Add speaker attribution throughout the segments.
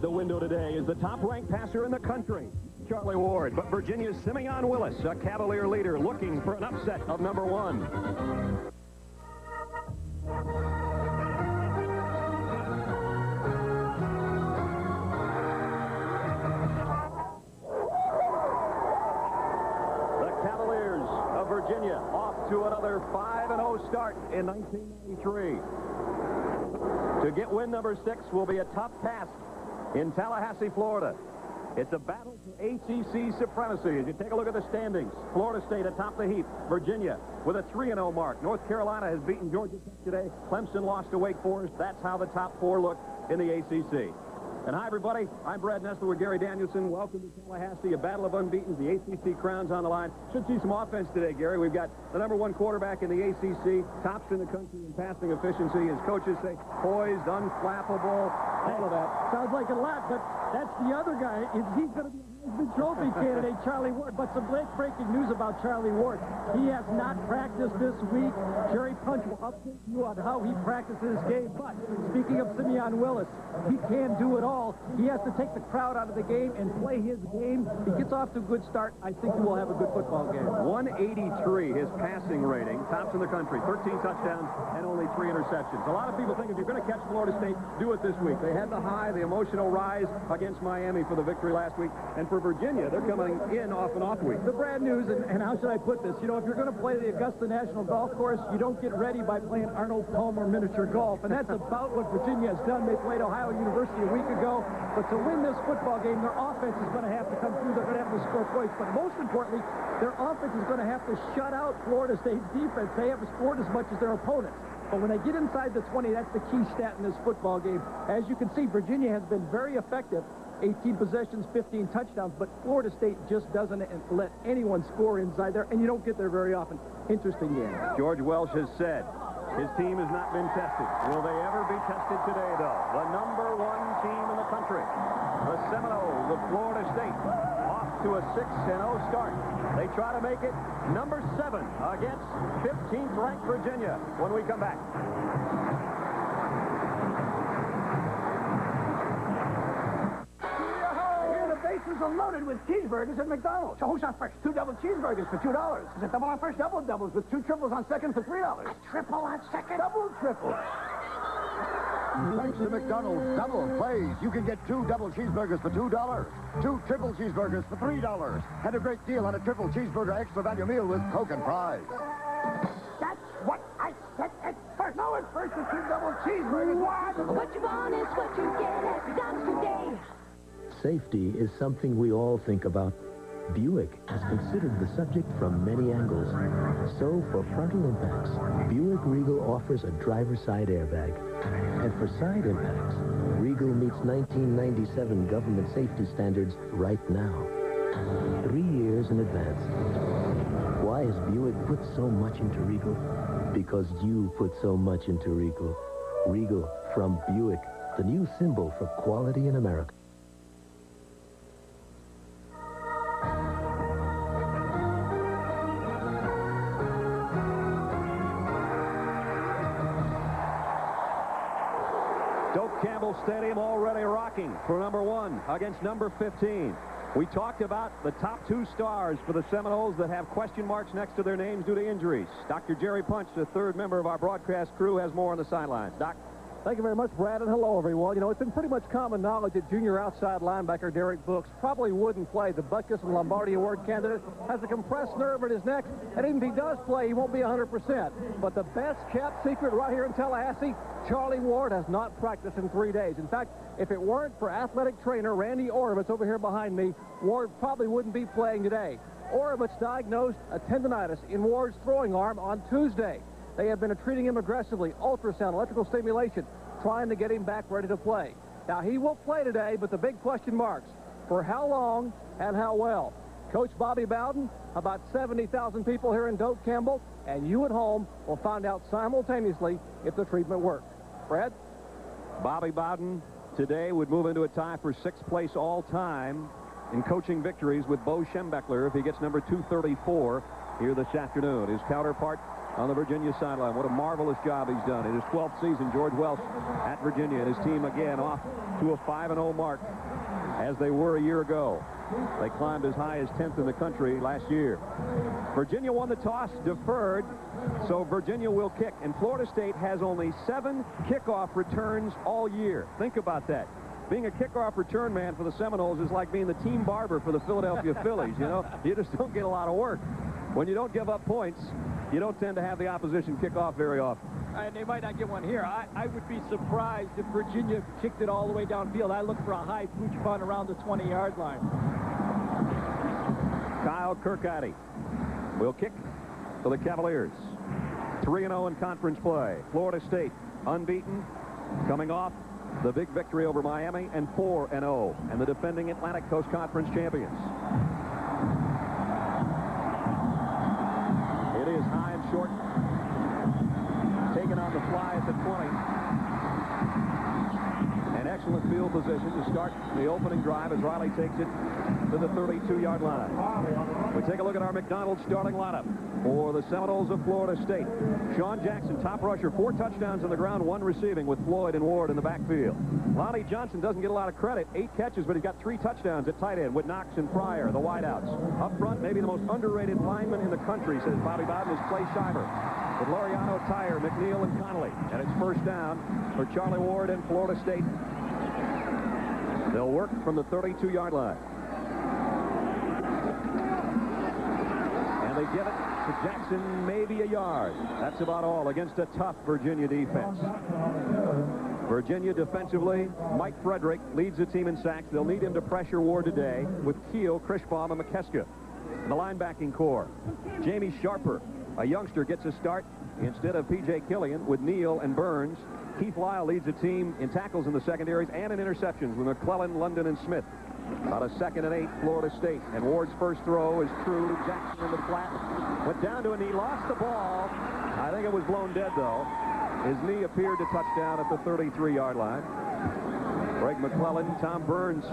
Speaker 1: the window today is the top-ranked passer in the country, Charlie Ward. But Virginia's Simeon Willis, a Cavalier leader, looking for an upset of number 1. The Cavaliers of Virginia off to another 5-0 start in 1993. To get win number 6 will be a tough task in Tallahassee, Florida. It's a battle for ACC supremacy. As you take a look at the standings, Florida State atop the heap. Virginia with a 3-0 mark. North Carolina has beaten Georgia Tech today. Clemson lost to Wake Forest. That's how the top 4 look in the ACC. And hi, everybody. I'm Brad Nessler with Gary Danielson. Welcome to Tallahassee, a battle of unbeaten. The ACC crown's on the line. Should see some offense today, Gary. We've got the number 1 quarterback in the ACC, tops in the country in passing efficiency. As coaches say, poised, unflappable, all of that.
Speaker 2: Sounds like a lot, but that's the other guy. He's going to be a Heisman Trophy candidate, Charlie Ward. But some breaking news about Charlie Ward. He has not practiced this week. Jerry Punch will update you on how he practices his game. But speaking of Simeon Willis, he can do it all. He has to take the crowd out of the game and play his game. If he gets off to a good start, I think he will have a good football game.
Speaker 1: 183, his passing rating, tops in the country, 13 touchdowns and only 3 interceptions. A lot of people think if you're going to catch Florida State, do it this week. They had the high, the emotional rise against Miami for the victory last week. And for Virginia, they're coming in off an off week.
Speaker 2: The brand news, and how should I put this? You know, if you're going to play the Augusta National Golf Course, you don't get ready by playing Arnold Palmer miniature golf. And that's about what Virginia has done. They played Ohio University a week ago. But to win this football game, their offense is going to have to come through. They're going to have to score points. But most importantly, their offense is going to have to shut out Florida State's defense. They haven't scored as much as their opponents. But when they get inside the 20, that's the key stat in this football game. As you can see, Virginia has been very effective. 18 possessions, 15 touchdowns, but Florida State just doesn't let anyone score inside there, and you don't get there very often. Interesting game.
Speaker 1: George Welsh has said his team has not been tested. Will they ever be tested today, though? The number 1 team in the country, the Seminoles of Florida State, off to a 6-0 start. They try to make it number 7 against 15th-ranked Virginia when we come back.
Speaker 3: Bases are loaded with cheeseburgers at McDonald's. So who's on first? 2 double cheeseburgers for $2. Is it double on first? Double doubles with 2 triples on second for $3. A triple on second? Double triple.
Speaker 4: Thanks to McDonald's Double Plays, you can get 2 double cheeseburgers for $2, 2 triple cheeseburgers for $3, and a great deal on a triple cheeseburger extra value meal with Coke and fries.
Speaker 3: That's what I said at first. No, at first the 2 double cheeseburgers.
Speaker 5: What you want is what you get at McDonald's today.
Speaker 6: Safety is something we all think about. Buick has considered the subject from many angles. So, for frontal impacts, Buick Regal offers a driver's side airbag. And for side impacts, Regal meets 1997 government safety standards right now. 3 years in advance. Why has Buick put so much into Regal? Because you put so much into Regal. Regal from Buick, the new symbol for quality in America.
Speaker 1: Doak Campbell Stadium already rocking for number 1 against number 15. We talked about the top 2 stars for the Seminoles that have question marks next to their names due to injuries. Dr. Jerry Punch, the 3rd member of our broadcast crew, has more on the sidelines. Doc?
Speaker 2: Thank you very much, Brad, and hello, everyone. You know, it's been pretty much common knowledge that junior outside linebacker Derek Brooks probably wouldn't play. The Butkus and Lombardi Award candidate has a compressed nerve in his neck, and even if he does play, he won't be 100%. But the best-kept secret right here in Tallahassee, Charlie Ward has not practiced in 3 days. In fact, if it weren't for athletic trainer Randy Orovitz over here behind me, Ward probably wouldn't be playing today. Orovitz diagnosed a tendonitis in Ward's throwing arm on Tuesday. They have been treating him aggressively, ultrasound, electrical stimulation, trying to get him back ready to play. Now, he will play today, but the big question marks, for how long and how well? Coach Bobby Bowden, about 70,000 people here in Doak Campbell, and you at home will find out simultaneously if the treatment works. Brad?
Speaker 1: Bobby Bowden today would move into a tie for 6th place all-time in coaching victories with Bo Schembechler if he gets number 234 here this afternoon. His counterpart, on the Virginia sideline. What a marvelous job he's done. In his 12th season, George Welsh at Virginia, and his team again off to a 5-0 mark as they were a year ago. They climbed as high as 10th in the country last year. Virginia won the toss, deferred, so Virginia will kick. And Florida State has only 7 kickoff returns all year. Think about that. Being a kickoff return man for the Seminoles is like being the team barber for the Philadelphia Phillies. You know, you just don't get a lot of work. When you don't give up points, you don't tend to have the opposition kick off very often.
Speaker 2: And they might not get one here. I would be surprised if Virginia kicked it all the way downfield. I look for a high pooch punt around the 20-yard line.
Speaker 1: Kyle Kirkcaldy will kick for the Cavaliers. 3-0 in conference play. Florida State unbeaten, coming off the big victory over Miami, and 4-0, and the defending Atlantic Coast Conference champions. It is high and short. Taken on the fly at the 20. An excellent field position to start the opening drive as Riley takes it to the 32-yard line. We take a look at our McDonald's starting lineup for the Seminoles of Florida State. Sean Jackson, top rusher, 4 touchdowns on the ground, 1 receiving with Floyd and Ward in the backfield. Lonnie Johnson doesn't get a lot of credit. 8 catches, but he's got 3 touchdowns at tight end with Knox and Pryor, the wideouts. Up front, maybe the most underrated lineman in the country, says Bobby Bowden, is Clay Scheiber, with Laureano, Tyre, McNeil, and Connolly. And it's first down for Charlie Ward and Florida State. They'll work from the 32-yard line. And they give it to Jackson, maybe a yard. That's about all against a tough Virginia defense. Virginia defensively, Mike Frederick leads the team in sacks. They'll need him to pressure Ward today with Keel, Krishbaum, and McKeska. The linebacking core, Jamie Sharper, a youngster, gets a start instead of P.J. Killian with Neal and Burns. Keith Lyle leads the team in tackles in the secondaries and in interceptions with McClellan, London, and Smith. About a 2nd and 8, Florida State. And Ward's first throw is true to Jackson in the flat. Went down to a knee, lost the ball. I think it was blown dead, though. His knee appeared to touchdown at the 33-yard line. Greg McClellan, Tom Burns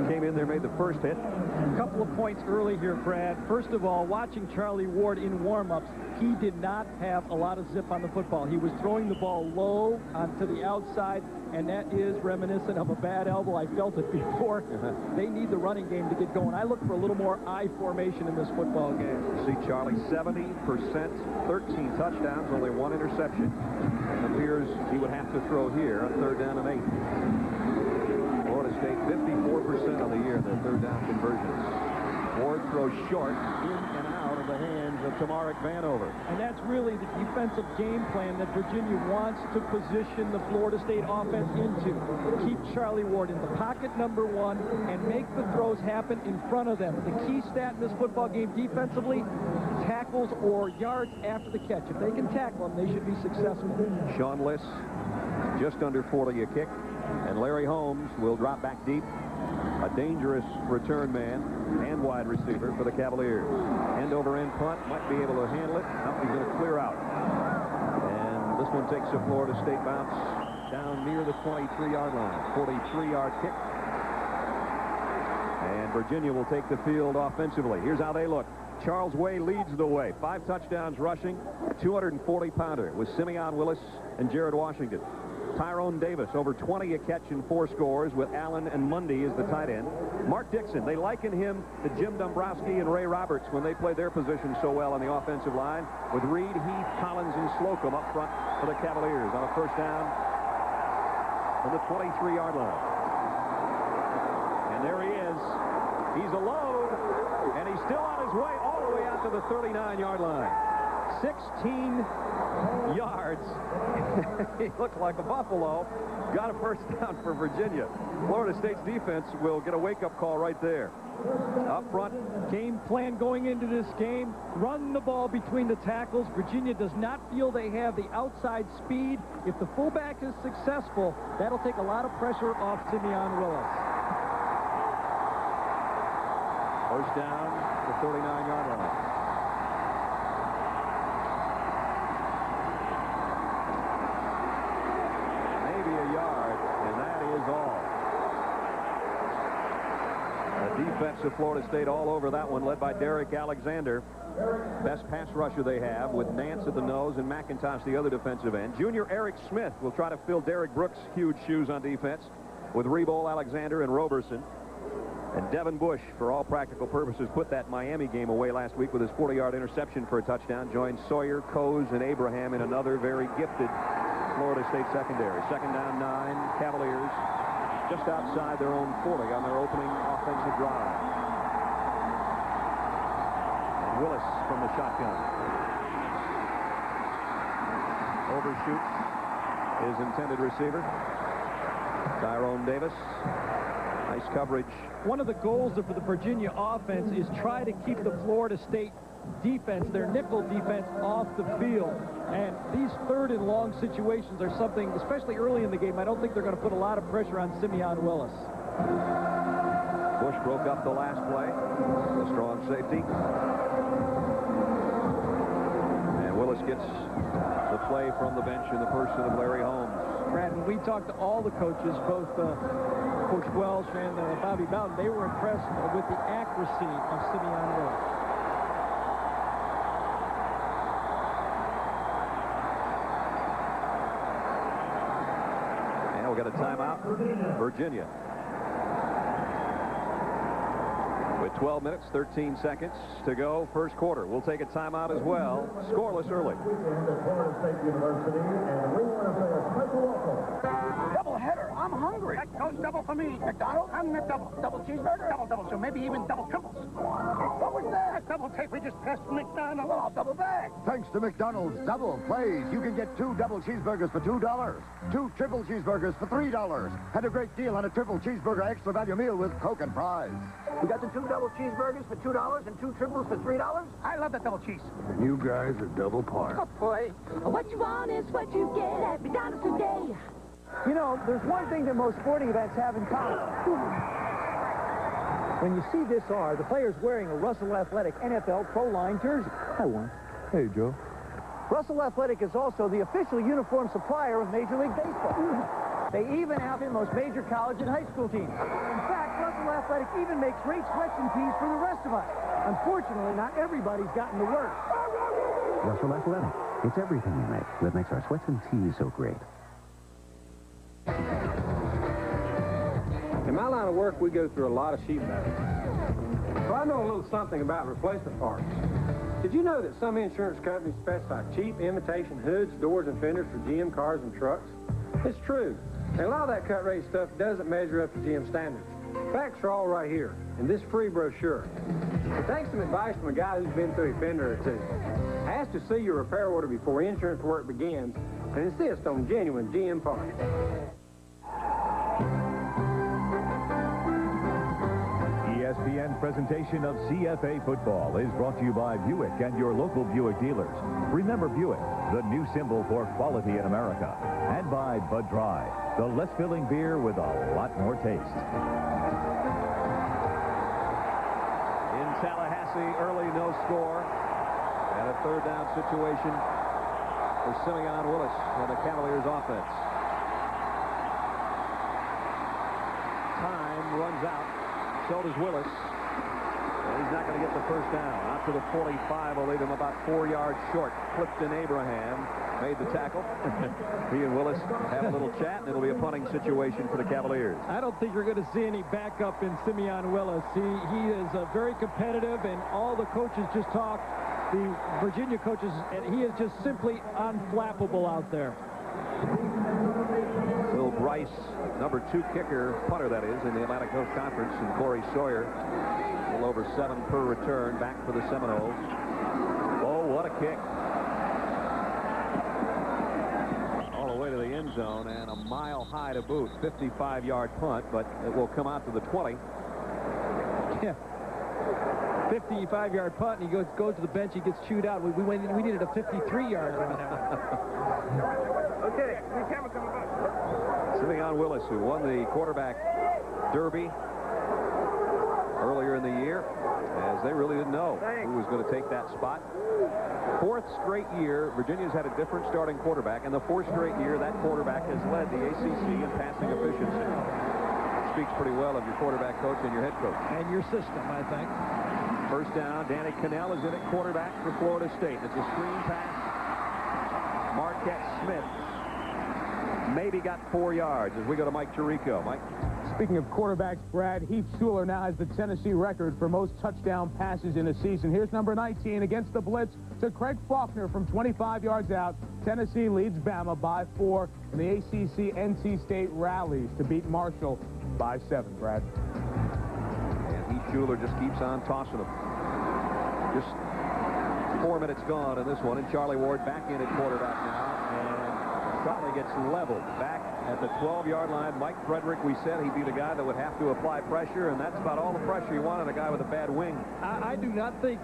Speaker 1: came in there, made the first hit.
Speaker 2: A couple of points early here, Brad. First of all, watching Charlie Ward in warm-ups, he did not have a lot of zip on the football. He was throwing the ball low onto the outside, and that is reminiscent of a bad elbow. I felt it before. They need the running game to get going. I look for a little more I formation in this football game.
Speaker 1: See Charlie, 70%, 13 touchdowns, only 1 interception. It appears he would have to throw here on 3rd down and 8. Florida State 54% on the year in their 3rd down conversions. Ward throws short, in and out of the hands of Tamarick Vanover.
Speaker 2: And that's really the defensive game plan that Virginia wants to position the Florida State offense into. Keep Charlie Ward in the pocket, number 1, and make the throws happen in front of them. The key stat in this football game defensively, tackles or yards after the catch. If they can tackle them, they should be successful.
Speaker 1: Sean Liss, just under 40 a kick. And Larry Holmes will drop back deep. A dangerous return man and wide receiver for the Cavaliers. End over end punt, might be able to handle it. Now he's going to clear out. And this one takes a Florida State bounce down near the 23-yard line. 43-yard kick. And Virginia will take the field offensively. Here's how they look. Charles Way leads the way. 5 touchdowns rushing, 240-pounder with Simeon Willis and Jared Washington. Tyrone Davis, over 20 a catch and 4 scores with Allen and Mundy as the tight end. Mark Dixon, they liken him to Jim Dombrowski and Ray Roberts when they played their position so well on the offensive line, with Reed, Heath, Collins, and Slocum up front for the Cavaliers on a first down from the 23-yard line. And there he is. He's alone, and he's still on his way all the way out to the 39-yard line. 16 yards. He looks like a buffalo. Got a first down for Virginia. Florida State's defense will get a wake-up call right there. Up front.
Speaker 2: Game plan going into this game, run the ball between the tackles. Virginia does not feel they have the outside speed. If the fullback is successful, that'll take a lot of pressure off Simeon Willis.
Speaker 1: First down, the 39-yard line. Defense of Florida State all over that one, led by Derek Alexander. Best pass rusher they have, with Nance at the nose and McIntosh the other defensive end. Junior Eric Smith will try to fill Derek Brooks' huge shoes on defense with Rebold, Alexander, and Roberson. And Devin Bush, for all practical purposes, put that Miami game away last week with his 40-yard interception for a touchdown. Joined Sawyer, Coes, and Abraham in another very gifted Florida State secondary. Second down 9, Cavaliers just outside their own 40 on their opening offensive drive. And Willis from the shotgun. Overshoots his intended receiver, Tyrone Davis. Nice coverage.
Speaker 2: One of the goals of the Virginia offense is try to keep the Florida State defense, their nickel defense, off the field. And these third and long situations are something, especially early in the game, I don't think they're going to put a lot of pressure on Simeon Willis.
Speaker 1: Bush broke up the last play. A strong safety. And Willis gets the play from the bench in the person of Larry Holmes.
Speaker 2: Brad, when we talked to all the coaches, both Coach Welsh and Bobby Bowden, they were impressed with the accuracy of Simeon Willis.
Speaker 1: And we got a timeout, Virginia. With 12 minutes, 13 seconds to go, first quarter. We'll take a timeout as well. Scoreless early.
Speaker 3: Double header. I'm hungry. That goes double for me. McDonald's, I'm the double. Double cheeseburger, double, so maybe even double triples. What was that? Double take. We just passed McDonald's. Well, double bag.
Speaker 4: Thanks to McDonald's Double Plays, you can get 2 double cheeseburgers for $2, 2 triple cheeseburgers for $3, and a great deal on a triple cheeseburger extra value meal with Coke and fries.
Speaker 3: We got the 2 double cheeseburgers for $2 and 2 triples for $3. I love that double cheese.
Speaker 4: You guys are double par.
Speaker 3: Oh, boy.
Speaker 5: What you want is what you get at McDonald's today.
Speaker 3: You know, there's one thing that most sporting events have in common. When you see this R, the player's wearing a Russell Athletic NFL Pro Line jersey. I won.
Speaker 4: Hey, Joe.
Speaker 3: Russell Athletic is also the official uniform supplier of Major League Baseball. They even outfit most major college and high school teams. In fact, Russell Athletic even makes great sweats and tees for the rest of us. Unfortunately, not everybody's gotten to work.
Speaker 7: Russell Athletic. It's everything we make that makes our sweats and tees so great.
Speaker 8: In my line of work, we go through a lot of sheet metal. So I know a little something about replacement parts. Did you know that some insurance companies specify cheap imitation hoods, doors, and fenders for GM cars and trucks? It's true. And a lot of that cut-rate stuff doesn't measure up to GM standards. Facts are all right here in this free brochure. But thanks to some advice from a guy who's been through a fender or two. Ask to see your repair order before insurance work begins and insist on genuine GM parts.
Speaker 9: ESPN's presentation of CFA football is brought to you by Buick and your local Buick dealers. Remember Buick, the new symbol for quality in America. And by Bud Dry, the less filling beer with a lot more taste.
Speaker 1: In Tallahassee, early no score. And a third down situation for Simeon Willis and the Cavaliers offense. Time runs out. So does Willis. And he's not going to get the first down. Out to the 45 will leave him about 4 yards short. Clifton Abraham made the tackle. He and Willis have a little chat, and it'll be a punting situation for the Cavaliers.
Speaker 2: I don't think you're going to see any backup in Simeon Willis. He is very competitive, and all the coaches just talk, the Virginia coaches, and he is just simply unflappable out there.
Speaker 1: Phil Bryce, number 2 kicker, punter that is, in the Atlantic Coast Conference, and Corey Sawyer, a little over 7 per return, back for the Seminoles. Oh, what a kick. All the way to the end zone, and a mile high to boot. 55-yard punt, but it will come out to the 20.
Speaker 2: Yeah. 55-yard punt, and he goes to the bench, he gets chewed out. We needed a 53-yard run out.
Speaker 3: Okay, the camera coming back.
Speaker 1: Simeon Willis, who won the quarterback derby earlier in the year, as they really didn't know who was going to take that spot. 4th straight year, Virginia's had a different starting quarterback, and the 4th straight year, that quarterback has led the ACC in passing efficiency. speaks pretty well of your quarterback coach and your head coach.
Speaker 2: And your system, I think.
Speaker 1: First down, Danny Cannell is in at quarterback for Florida State. It's a screen pass. Marquette Smith maybe got 4 yards as we go to Mike Tirico. Mike?
Speaker 10: Speaking of quarterbacks, Brad, Heath Schuler now has the Tennessee record for most touchdown passes in a season. Here's number 19 against the blitz to Craig Faulkner from 25 yards out. Tennessee leads Bama by 4 in the ACC NC State rallies to beat Marshall by 7, Brad.
Speaker 1: And Heath Schuler just keeps on tossing them. Just 4 minutes gone in this one, and Charlie Ward back in at quarterback now, and Charlie gets leveled back at the 12-yard line. Mike Frederick, we said he'd be the guy that would have to apply pressure, and that's about all the pressure you want on a guy with a bad wing.
Speaker 2: I do not think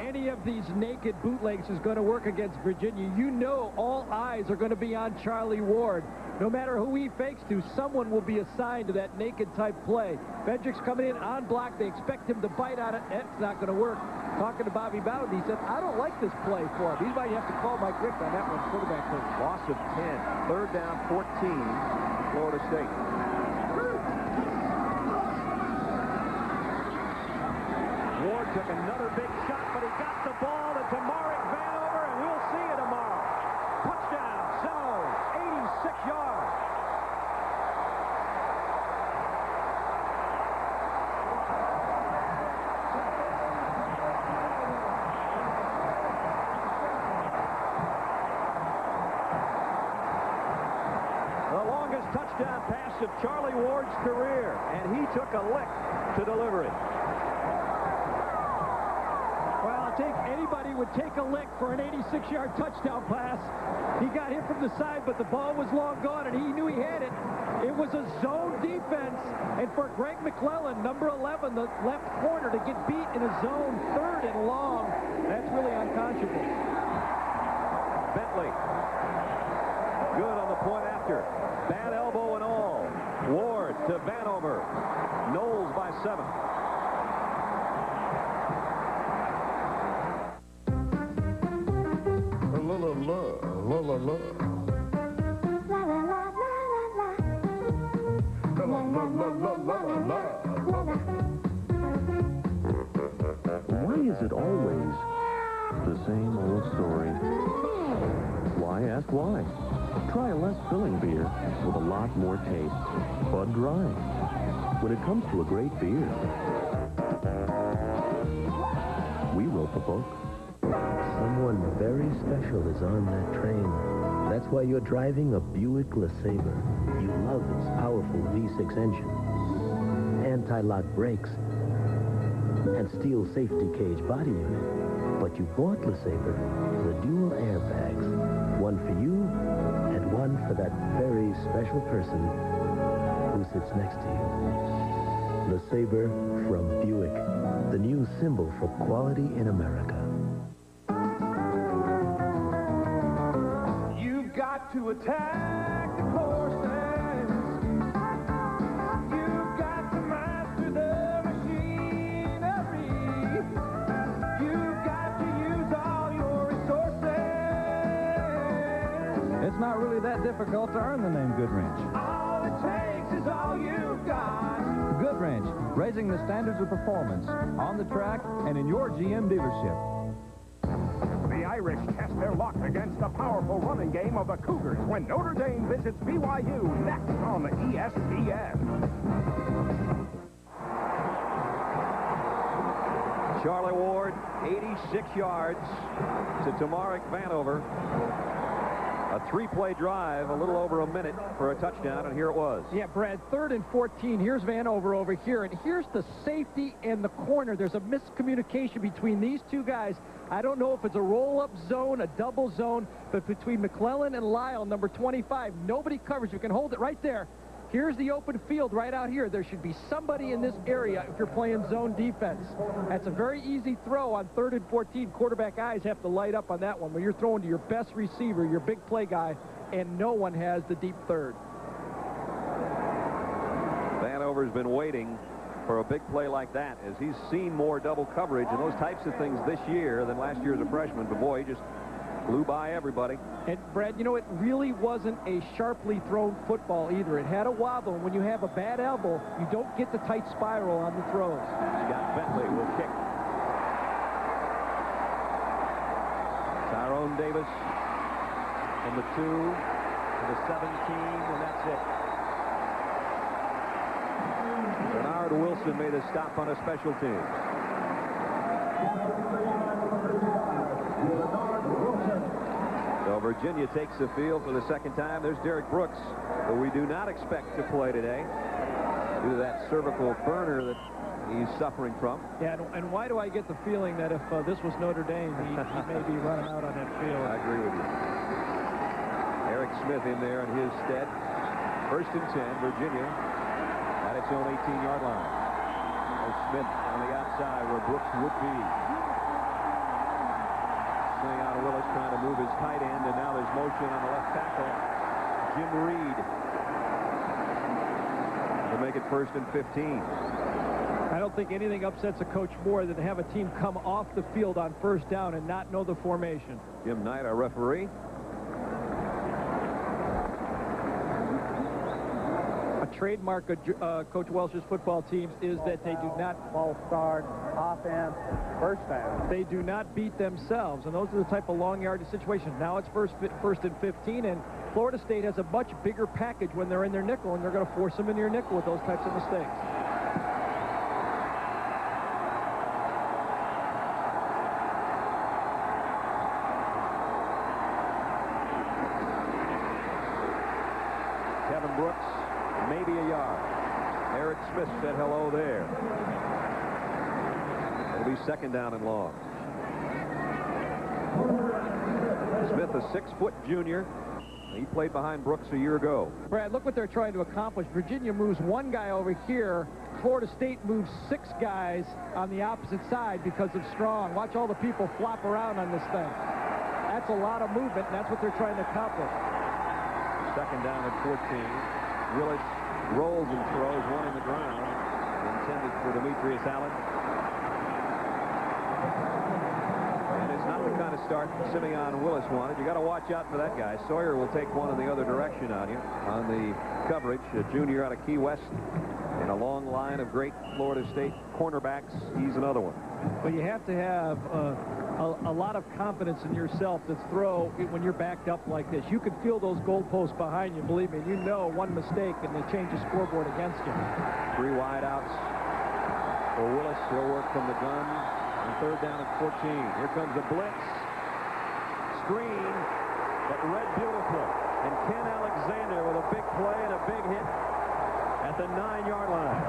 Speaker 2: any of these naked bootlegs is going to work against Virginia. You know all eyes are going to be on Charlie Ward. No matter who he fakes to, someone will be assigned to that naked type play. Frederick's coming in on block. They expect him to bite on it. That's not going to work. Talking to Bobby Bowden, he said, I don't like this play for him. He might have to call Mike Rick on that one, quarterback coach.
Speaker 1: Loss of 10. Third down, 14, Florida State. Ward took another big shot, but he got the ball to Tamarick Vanover, and we'll see you tomorrow. Touchdown, Seminoles, 86 yards. Touchdown pass of Charlie Ward's career, and he took a lick to deliver it.
Speaker 2: Well, I think anybody would take a lick for an 86-yard touchdown pass. He got hit from the side, but the ball was long gone, and he knew he had it. It was a zone defense, and for Greg McClellan, number 11, the left corner, to get beat in a zone 3rd and long, that's really unconscionable.
Speaker 1: Bentley, good on the point after. Bad elbow and all. Ward to Vanover. Knowles by 7.
Speaker 4: La la la, la la la. La la la la la la la.
Speaker 7: Why is it always the same old story? Why? Ask why. Try a less filling beer with a lot more taste. Bud Dry. When it comes to a great beer, we wrote the book.
Speaker 6: Someone very special is on that train. That's why you're driving a Buick LeSabre. You love its powerful V6 engine, anti-lock brakes, and steel safety cage body unit. But you bought LeSabre the dual airbags, one for you and one for that very special person who sits next to you. LeSabre from Buick, the new symbol for quality in America.
Speaker 10: You've got to attack the horses. You've got to master the machinery. You've got to use all your resources.
Speaker 2: It's not really that difficult to earn the name Goodwrench.
Speaker 10: All it takes is all you've got.
Speaker 2: Goodwrench, raising the standards of performance on the track and in your GM dealership.
Speaker 11: The Irish test their luck against the powerful running game of the Cougars when Notre Dame visits BYU next on ESPN.
Speaker 1: Charlie Ward, 86 yards to Tamarick Vanover. A 3-play drive, a little over a minute for a touchdown, and here it was.
Speaker 2: Yeah, Brad, 3rd and 14. Here's Vanover over here, and here's the safety and the corner. There's a miscommunication between these two guys. I don't know if it's a roll-up zone, a double zone, but between McClellan and Lyle, number 25, nobody covers. You can hold it right there. Here's the open field right out here. There should be somebody in this area if you're playing zone defense. That's a very easy throw on 3rd and 14. Quarterback eyes have to light up on that one when you're throwing to your best receiver, your big play guy, and no one has the deep third.
Speaker 1: Vanover's been waiting for a big play like that as he's seen more double coverage and those types of things this year than last year as a freshman. But boy, he just Flew by everybody.
Speaker 2: And, Brad, you know, it really wasn't a sharply thrown football either. It had a wobble. And when you have a bad elbow, you don't get the tight spiral on the throws.
Speaker 1: Scott Bentley will kick. Tyrone Davis from the 2 to the 17, and that's it. Bernard Wilson made a stop on a special team. So Virginia takes the field for the second time. There's Derek Brooks, who we do not expect to play today due to that cervical burner that he's suffering from.
Speaker 2: Yeah, and why do I get the feeling that if this was Notre Dame, he may be running out on that field?
Speaker 1: I agree with you. Eric Smith in there in his stead. 1st and 10, Virginia at its own 18-yard line. Smith on the outside where Brooks would be. Swing out of Willis trying to move his tight end, and now there's motion on the left tackle. Jim Reed to make it 1st and 15.
Speaker 2: I don't think anything upsets a coach more than to have a team come off the field on 1st down and not know the formation.
Speaker 1: Jim Knight, our referee.
Speaker 2: A trademark of Coach Welch's football teams is that they do not
Speaker 3: false start, offense, 1st down.
Speaker 2: They do not beat themselves, and those are the type of long yardage situations. Now it's 1st and 15, and Florida State has a much bigger package when they're in their nickel, and they're going to force them in your nickel with those types of mistakes.
Speaker 1: Kevin Brooks, maybe a yard. Eric Smith said hello there. It'll be 2nd down and long. Smith, a 6-foot junior. He played behind Brooks a year ago.
Speaker 2: Brad, look what they're trying to accomplish. Virginia moves one guy over here. Florida State moves 6 guys on the opposite side because of Strong. Watch all the people flop around on this thing. That's a lot of movement, and that's what they're trying to accomplish.
Speaker 1: 2nd down at 14. Willis rolls and throws one in the ground, intended for Demetrius Allen. And it's not the kind of start Simeon Willis wanted. You got to watch out for that guy. Sawyer will take one in the other direction on you on the coverage. A junior out of Key West in a long line of great Florida State cornerbacks. He's another one.
Speaker 2: But you have to have a lot of confidence in yourself to throw when you're backed up like this. You can feel those goalposts behind you, believe me. You know one mistake and they change the scoreboard against you.
Speaker 1: 3 wide outs for Willis. He'll work from the gun. And 3rd down and 14. Here comes a blitz. Screen, but read beautiful. And Ken Alexander with a big play and a big hit at the 9-yard line.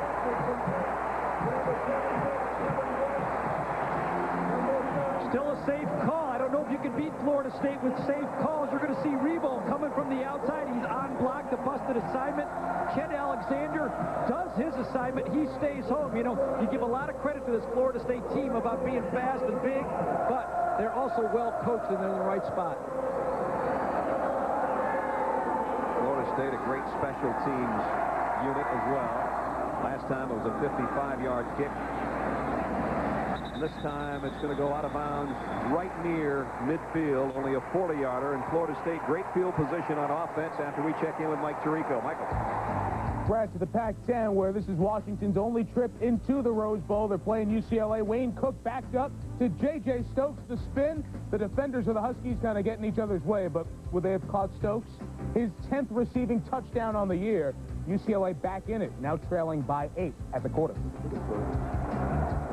Speaker 2: Still a safe call. I don't know if you can beat Florida State with safe calls. You're going to see Rebo coming from the outside. He's on block, the busted assignment. Ken Alexander does his assignment. He stays home. You know, you give a lot of credit to this Florida State team about being fast and big, but they're also well coached and they're in the right spot.
Speaker 1: Florida State, a great special teams unit as well. Last time it was a 55-yard kick. This time it's going to go out of bounds right near midfield, only a 40-yarder, and Florida State great field position on offense after we check in with Mike Tirico. Michael.
Speaker 10: Brad, to the Pac-10, where this is Washington's only trip into the Rose Bowl. They're playing UCLA. Wayne Cook backed up to J.J. Stokes to spin. The defenders of the Huskies kind of getting each other's way, but would they have caught Stokes? His 10th receiving touchdown on the year. UCLA back in it, now trailing by 8 at the quarter.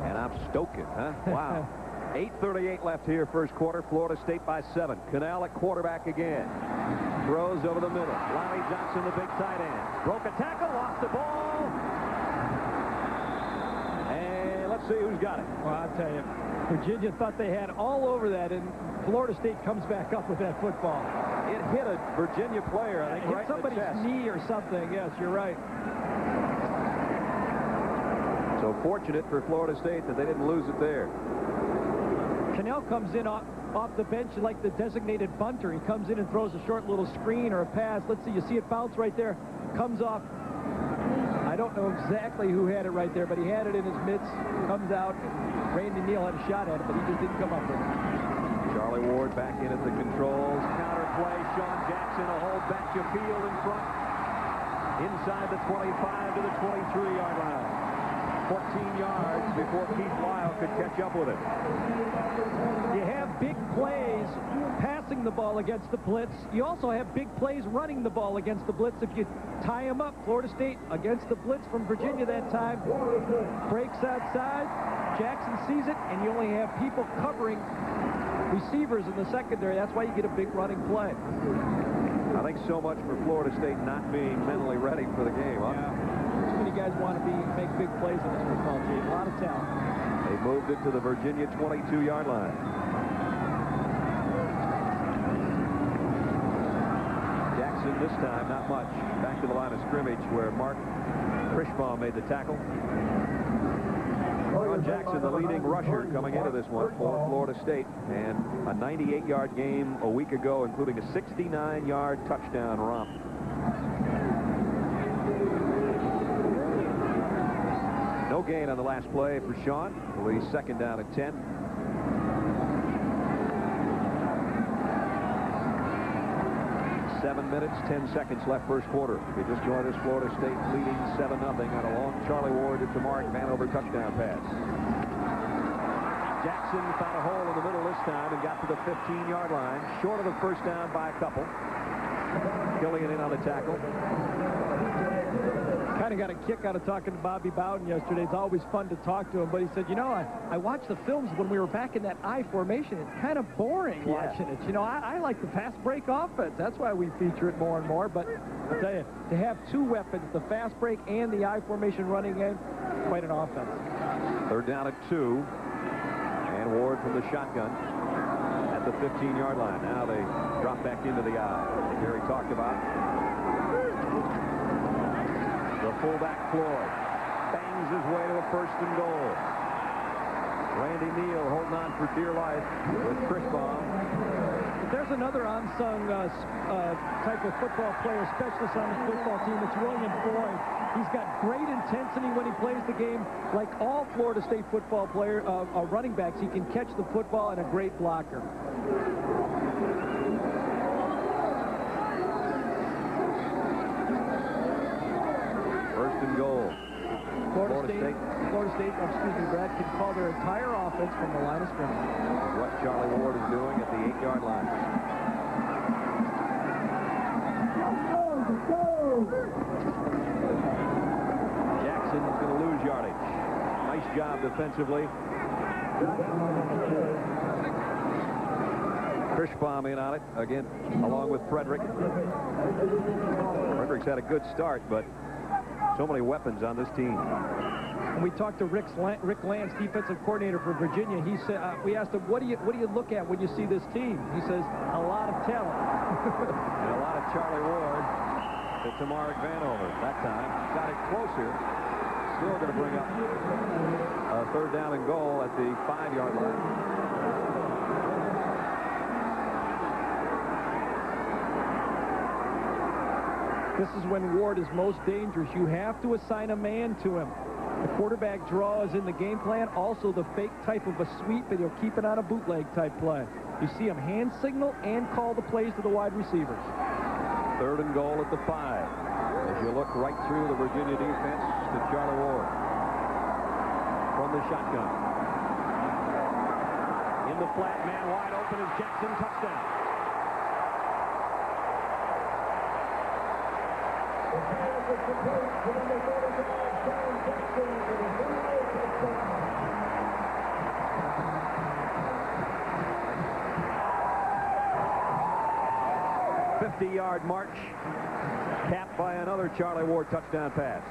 Speaker 1: And I'm stoking, huh? Wow. 8:38 left here, 1st quarter. Florida State by 7. Canal at quarterback again. Throws over the middle. Lonnie Johnson, the big tight end. Broke a tackle, lost the ball. And let's see who's got it.
Speaker 2: Well, I'll tell you, Virginia thought they had all over that, and Florida State comes back up with that football.
Speaker 1: It hit a Virginia player, I think, right in the chest.
Speaker 2: Somebody's knee or something. Yes, you're right.
Speaker 1: So fortunate for Florida State that they didn't lose it there.
Speaker 2: Cannell comes in off the bench like the designated bunter. He comes in and throws a short little screen or a pass. Let's see, you see it bounce right there. Comes off. I don't don't know exactly who had it right there, but he had it in his mitts, comes out. Randy Neal had a shot at it, but he just didn't come up with it.
Speaker 1: Charlie Ward back in at the controls. Counter play. Sean Jackson, a whole batch of field in front. Inside the 25 to the 23-yard line. 14 yards before Keith Lyle could catch up with it.
Speaker 2: You have big plays passing the ball against the blitz. You also have big plays running the ball against the blitz. If you tie them up, Florida State against the blitz from Virginia that time, breaks outside, Jackson sees it, and you only have people covering receivers in the secondary. That's why you get a big running play.
Speaker 1: I think so much for Florida State not being mentally ready for the game, huh?
Speaker 2: Yeah. Too many guys want to make big plays on this football team. A lot of talent.
Speaker 1: They moved it to the Virginia 22-yard line. Jackson this time, not much. Back to the line of scrimmage where Mark Krishbaum made the tackle. Sean Jackson, the leading rusher coming into this one for Florida State, and a 98-yard game a week ago, including a 69-yard touchdown romp. No gain on the last play for Sean. Will be second down at 10. 7 minutes, 10 seconds left first quarter. If you just joined us, Florida State leading 7-0 on a long Charlie Ward to Mark Vanover touchdown pass. Jackson found a hole in the middle this time and got to the 15-yard line, short of the first down by a couple. Killian in on the tackle.
Speaker 2: Kind of got a kick out of talking to Bobby Bowden yesterday. It's always fun to talk to him, but he said, you know, I watched the films when we were back in that I formation. It's kind of boring watching it. You know, I like the fast break offense. That's why we feature it more and more. But I'll tell you, to have two weapons, the fast break and the I formation running game, quite an offense.
Speaker 1: Third down at 2. And Ward from the shotgun at the 15-yard line. Now they drop back into the I. Gary talked about the fullback Floyd bangs his way to a first and goal. Randy Neal holding on for dear life with Krishbaum.
Speaker 2: There's another unsung type of football player, specialist on the football team. It's William Floyd. He's got great intensity when he plays the game. Like all Florida State football running backs, he can catch the football and a great blocker.
Speaker 1: First and goal.
Speaker 2: Florida State, excuse me, Brad, can call their entire offense from the line of scrimmage.
Speaker 1: What Charlie Ward is doing at the 8-yard line. Jackson is going to lose yardage. Nice job defensively. Krishbaum in on it again, along with Frederick. Frederick's had a good start, but so many weapons on this team.
Speaker 2: When we talked to Rick Lance, defensive coordinator for Virginia, he said, we asked him, what do you look at when you see this team? He says, a lot of talent.
Speaker 1: And a lot of Charlie Ward to Tamarick Vanover. That time, got it closer. Still going to bring up a third down and goal at the 5-yard line.
Speaker 2: This is when Ward is most dangerous. You have to assign a man to him. The quarterback draw is in the game plan. Also the fake type of a sweep, and he'll keep it on a bootleg type play. You see him hand signal and call the plays to the wide receivers.
Speaker 1: Third and goal at the 5. As you look right through the Virginia defense to Charlie Ward. From the shotgun. In the flat, man wide open is Jackson, touchdown. A 50-yard march, capped by another Charlie Ward touchdown pass.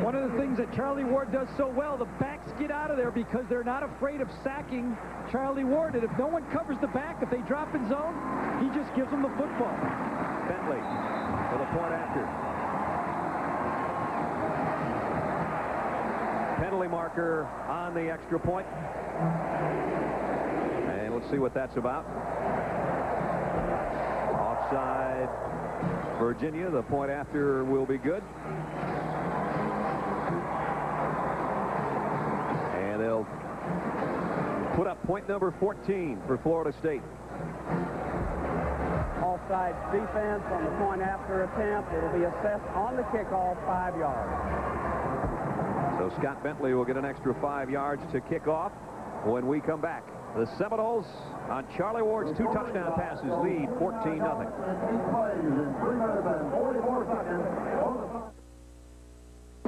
Speaker 2: One of the things that Charlie Ward does so well, the backs get out of there because they're not afraid of sacking Charlie Ward. And if no one covers the back, if they drop in zone, he just gives them the football.
Speaker 1: Bentley for the point after. Penalty marker on the extra point. And let's see what that's about. side, Virginia. The point after will be good. And they'll put up point number 14 for Florida State.
Speaker 12: Offside defense on the point after attempt. It will be assessed on the kickoff, 5 yards.
Speaker 1: So Scott Bentley will get an extra 5 yards to kick off when we come back. The Seminoles on Charlie Ward's 2 touchdown passes lead 14-0.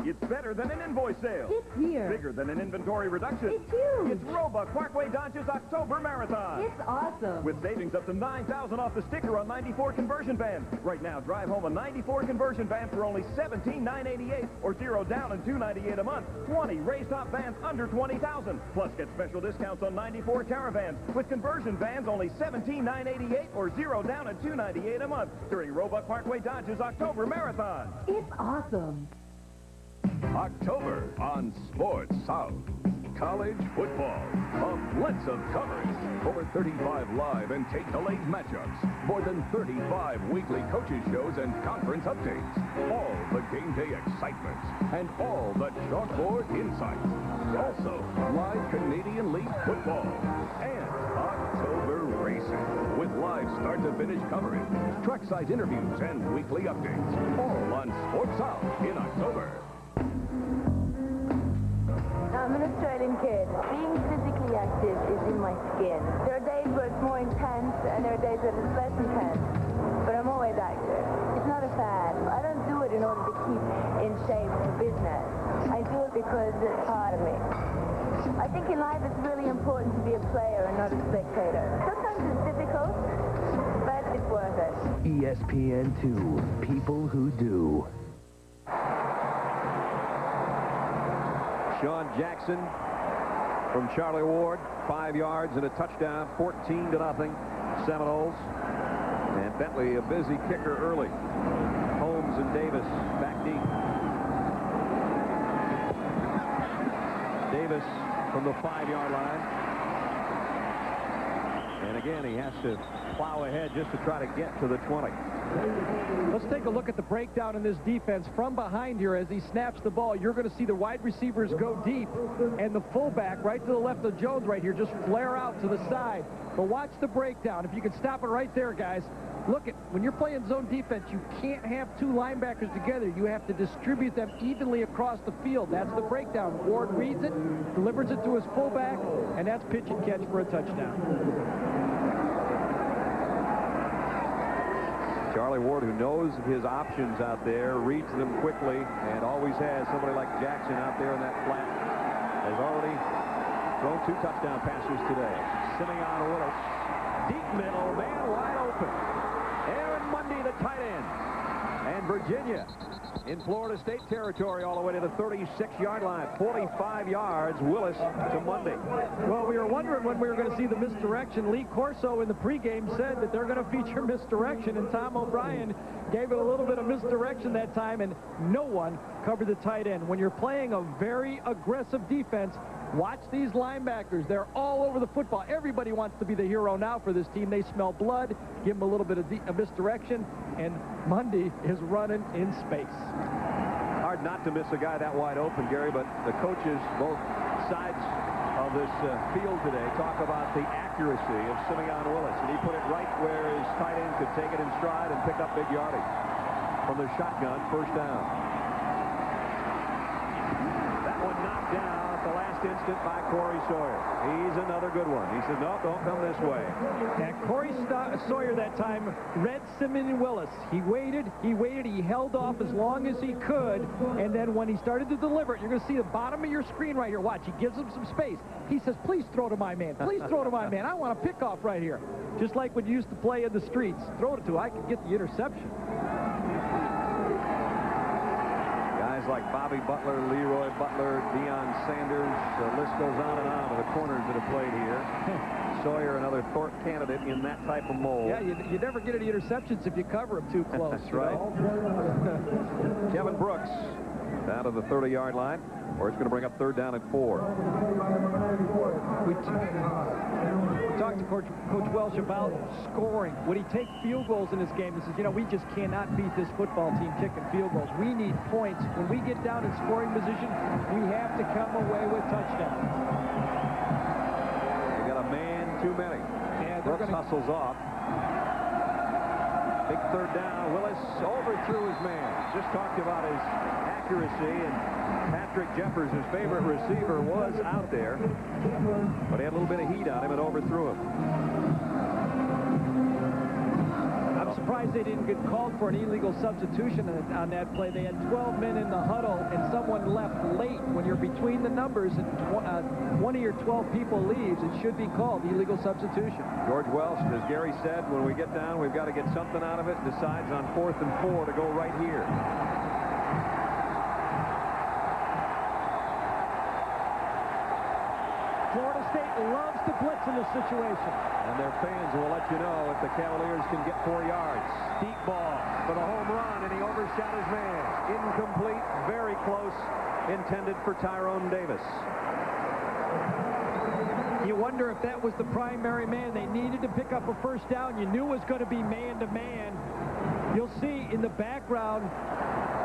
Speaker 11: It's better than an invoice sale.
Speaker 5: It's here.
Speaker 11: Bigger than an inventory reduction.
Speaker 5: It's huge.
Speaker 11: It's Roebuck Parkway Dodge's October Marathon.
Speaker 5: It's awesome.
Speaker 11: With savings up to $9,000 off the sticker on 94 conversion vans. Right now, drive home a 94 conversion van for only $17,988 or 0 down and $298 a month. 20 raised top vans under $20,000. Plus, get special discounts on 94 caravans. With conversion vans, only $17,988 or 0 down and $298 a month during Roebuck Parkway Dodge's October Marathon.
Speaker 5: It's awesome.
Speaker 11: October on Sports South. College football. A blitz of coverage. Over 35 live and tape-delayed matchups. More than 35 weekly coaches shows and conference updates. All the game day excitements. And all the chalkboard insights. Also, live Canadian League football. And October racing. With live start-to-finish coverage. Trackside interviews and weekly updates. All on Sports South in October.
Speaker 13: I'm an Australian kid. Being physically active is in my skin. There are days where it's more intense, and there are days where it's less intense. But I'm always active. It's not a fad. I don't do it in order to keep in shape for business. I do it because it's part of me. I think in life it's really important to be a player and not a spectator. Sometimes it's difficult, but it's worth it.
Speaker 6: ESPN2, people who do.
Speaker 1: Sean Jackson from Charlie Ward, 5 yards and a touchdown, 14-0 Seminoles. And Bentley, a busy kicker early. Holmes and Davis back deep. Davis from the 5-yard line. And again, he has to plow ahead just to try to get to the 20.
Speaker 2: Let's take a look at the breakdown in this defense from behind here as he snaps the ball. You're going to see the wide receivers go deep and the fullback right to the left of Jones right here just flare out to the side. But watch the breakdown. If you can stop it right there, guys. Look, when you're playing zone defense, you can't have 2 linebackers together. You have to distribute them evenly across the field. That's the breakdown. Ward reads it, delivers it to his fullback, and that's pitch and catch for a touchdown.
Speaker 1: Charlie Ward, who knows his options out there, reads them quickly, and always has somebody like Jackson out there in that flat, has already thrown 2 touchdown passes today. Simeon Willis, deep middle, man wide open. Aaron Mundy, the tight end. And Virginia in Florida State territory all the way to the 36-yard line. 45 yards, Willis to Mundy.
Speaker 2: Well, we were wondering when we were going to see the misdirection. Lee Corso in the pregame said that they're going to feature misdirection, and Tom O'Brien gave it a little bit of misdirection that time, and no one covered the tight end. When you're playing a very aggressive defense, watch these linebackers. They're all over the football. Everybody wants to be the hero now for this team. They smell blood. Give them a little bit of misdirection, and Mundy is running in space.
Speaker 1: Hard not to miss a guy that wide open, Gary, but the coaches, both sides of this field today, talk about the accuracy of Simeon Willis, and he put it right where his tight end could take it in stride and pick up big yardage. From the shotgun, first down. That one knocked down at the last instant by Corey Sawyer. He's another good one. He said, no, don't come this way.
Speaker 2: And Corey Sawyer that time read Simeon Willis. He waited, he held off as long as he could, and then when he started to deliver it, you're going to see the bottom of your screen right here. Watch, he gives him some space. He says, please throw to my man. Please throw to my man. I want a pickoff right here. Just like when you used to play in the streets. Throw it to, I could get the interception.
Speaker 1: Guys like Bobby Butler, Leroy Butler, Deion Sanders, the list goes on and on with the corners that have played here. Sawyer, another Thorpe candidate in that type of mold.
Speaker 2: Yeah, you never get any interceptions if you cover them too close.
Speaker 1: That's right. Kevin Brooks down to the 30-yard line, or it's going to bring up 3rd down and 4.
Speaker 2: We talked to Coach Welsh about scoring. Would he take field goals in this game? He says, you know, we just cannot beat this football team kicking field goals. We need points. When we get down in scoring position, we have to come away with touchdowns.
Speaker 1: They got a man too many. Yeah, Brooks hustles off. Big 3rd down. Willis overthrew his man. Just talked about his accuracy, and Patrick Jeffers, his favorite receiver, was out there, but he had a little bit of heat on him and overthrew him.
Speaker 2: I'm surprised they didn't get called for an illegal substitution on that play. They had 12 men in the huddle, and someone left late. When you're between the numbers and one of your 12 people leaves, it should be called illegal substitution.
Speaker 1: George Welsh, as Gary said, when we get down, we've got to get something out of it. Decides on 4th and 4 to go right here.
Speaker 2: Florida State loves to blitz in this situation.
Speaker 1: And their fans will let you know if the Cavaliers can get 4 yards. Deep ball for the home run, and he overshot his man. Incomplete, very close, intended for Tyrone Davis.
Speaker 2: You wonder if that was the primary man. They needed to pick up a 1st down. You knew it was going to be man-to-man. You'll see in the background,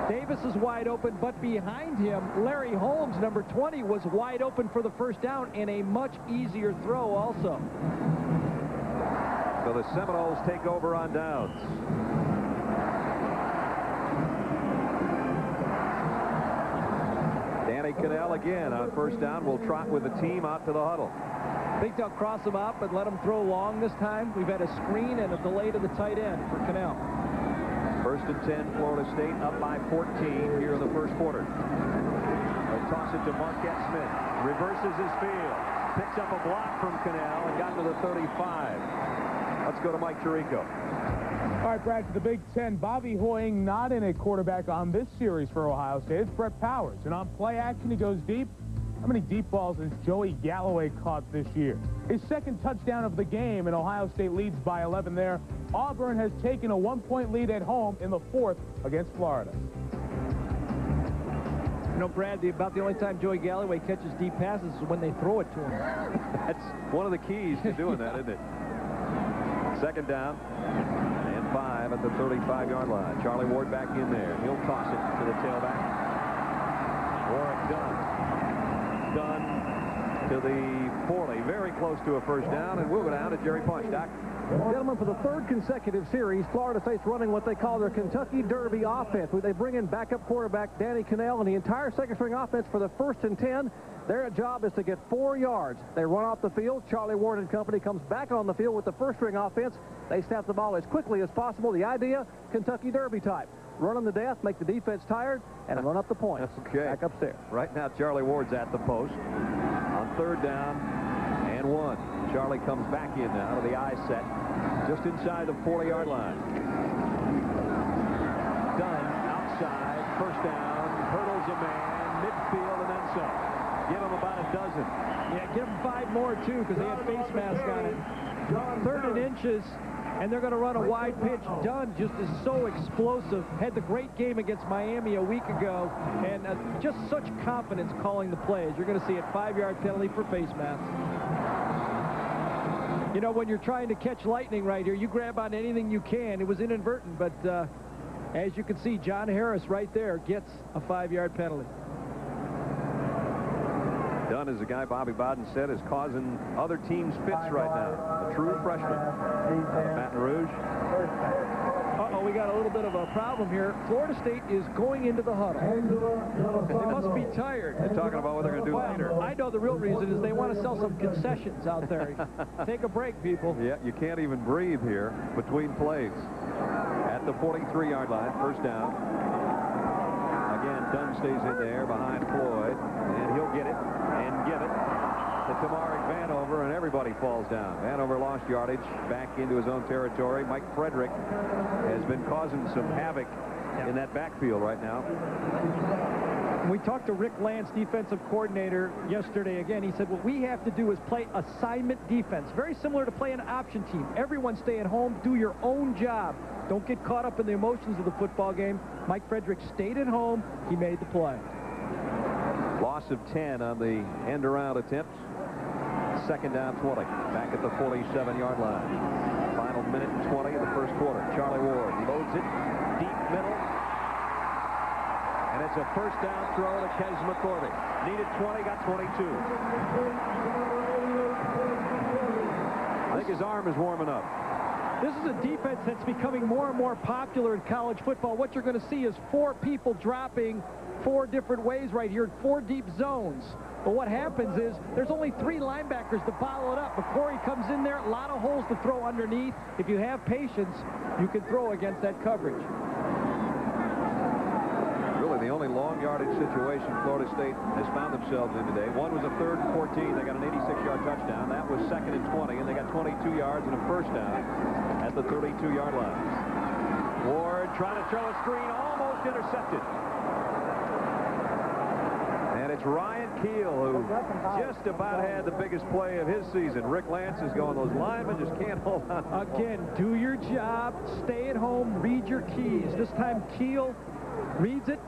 Speaker 2: Davis is wide open, but behind him, Larry Holmes, number 20, was wide open for the 1st down, and a much easier throw also.
Speaker 1: So the Seminoles take over on downs. Danny Cannell again on 1st down will trot with the team out to the huddle.
Speaker 2: I think they'll cross him up and let him throw long this time. We've had a screen and a delay to the tight end for Cannell.
Speaker 1: 1st and 10, Florida State up by 14 here in the 1st quarter. They'll toss it to Marquette Smith. Reverses his field. Picks up a block from Cannell and got to the 35. Let's go to Mike Tirico.
Speaker 10: All right, Brad, to the Big Ten. Bobby Hoying not in a quarterback on this series for Ohio State. It's Brett Powers. And on play action, he goes deep. How many deep balls has Joey Galloway caught this year? His 2nd touchdown of the game, and Ohio State leads by 11 there. Auburn has taken a 1-point lead at home in the 4th against Florida.
Speaker 2: You know, Brad, about the only time Joey Galloway catches deep passes is when they throw it to him.
Speaker 1: That's one of the keys to doing that, isn't it? 2nd down and 5 at the 35-yard line. Charlie Ward back in there. He'll toss it to the tailback. Warwick Dunn to the 40. Very close to a 1st down, and we'll go down to Jerry Punch. Doc?
Speaker 2: Gentlemen, for the 3rd consecutive series, Florida State's running what they call their Kentucky Derby offense, where they bring in backup quarterback Danny Cannell and the entire 2nd-string offense for the 1st and 10. Their job is to get 4 yards. They run off the field. Charlie Ward and company comes back on the field with the 1st-string offense. They snap the ball as quickly as possible. The idea, Kentucky Derby type. Run them to death, make the defense tired, and run up the point.
Speaker 1: Okay.
Speaker 2: Back upstairs.
Speaker 1: Right now, Charlie Ward's at the post. On 3rd down and 1. Charlie comes back in now to the I set, just inside the 40-yard line. Dunn outside, 1st down, hurdles a man, midfield, and then some. Give him about a dozen.
Speaker 2: Yeah, give him 5 more, too, because they have face mask on it. 3rd and inches, and they're going to run a wide pitch. Dunn just is so explosive. Had the great game against Miami a week ago, and just such confidence calling the plays. You're going to see a 5-yard penalty for face mask. You know, when you're trying to catch lightning right here, you grab on anything you can. It was inadvertent, but as you can see, John Harris right there gets a 5-yard penalty.
Speaker 1: Dunn is a guy Bobby Bowden said is causing other teams fits right now. A true freshman. Baton Rouge.
Speaker 2: Uh-oh, we got a little bit of a problem here. Florida State is going into the huddle. They must be tired.
Speaker 1: They're talking about what they're going to do later.
Speaker 2: I know the real reason is they want to sell some concessions out there. Take a break, people.
Speaker 1: Yeah, you can't even breathe here between plays. At the 43-yard line, 1st down. Again, Dunn stays in there behind Floyd, and he'll get it and give it to Tamarick Vanover, and everybody falls down. Vanover lost yardage back into his own territory. Mike Frederick has been causing some havoc in that backfield right now.
Speaker 2: We talked to Rick Lance, defensive coordinator, yesterday. Again, he said what we have to do is play assignment defense. Very similar to playing an option team. Everyone stay at home, do your own job. Don't get caught up in the emotions of the football game. Mike Frederick stayed at home. He made the play.
Speaker 1: Loss of 10 on the end-around attempt. Second down 20. Back at the 47-yard line. Final minute and 20 of the first quarter. Charlie Ward loads it. Deep middle. And it's a first down throw to Kes McCorvey. Needed 20, got 22. I think his arm is warming up.
Speaker 2: This is a defense that's becoming more and more popular in college football. What you're going to see is 4 people dropping 4 different ways right here, 4 deep zones. But what happens is there's only 3 linebackers to follow it up. McCrory comes in there, a lot of holes to throw underneath. If you have patience, you can throw against that coverage.
Speaker 1: Really, the only long yardage situation Florida State has found themselves in today. One was a 3rd and 14. They got an 86-yard touchdown. That was 2nd and 20, and they got 22 yards and a first down at the 32-yard line. Ward trying to throw a screen, almost intercepted. And it's Ryan Keel who just about had the biggest play of his season. Rick Lance is going, those linemen just can't hold on.
Speaker 2: Again, do your job, stay at home, read your keys. This time Keel reads it,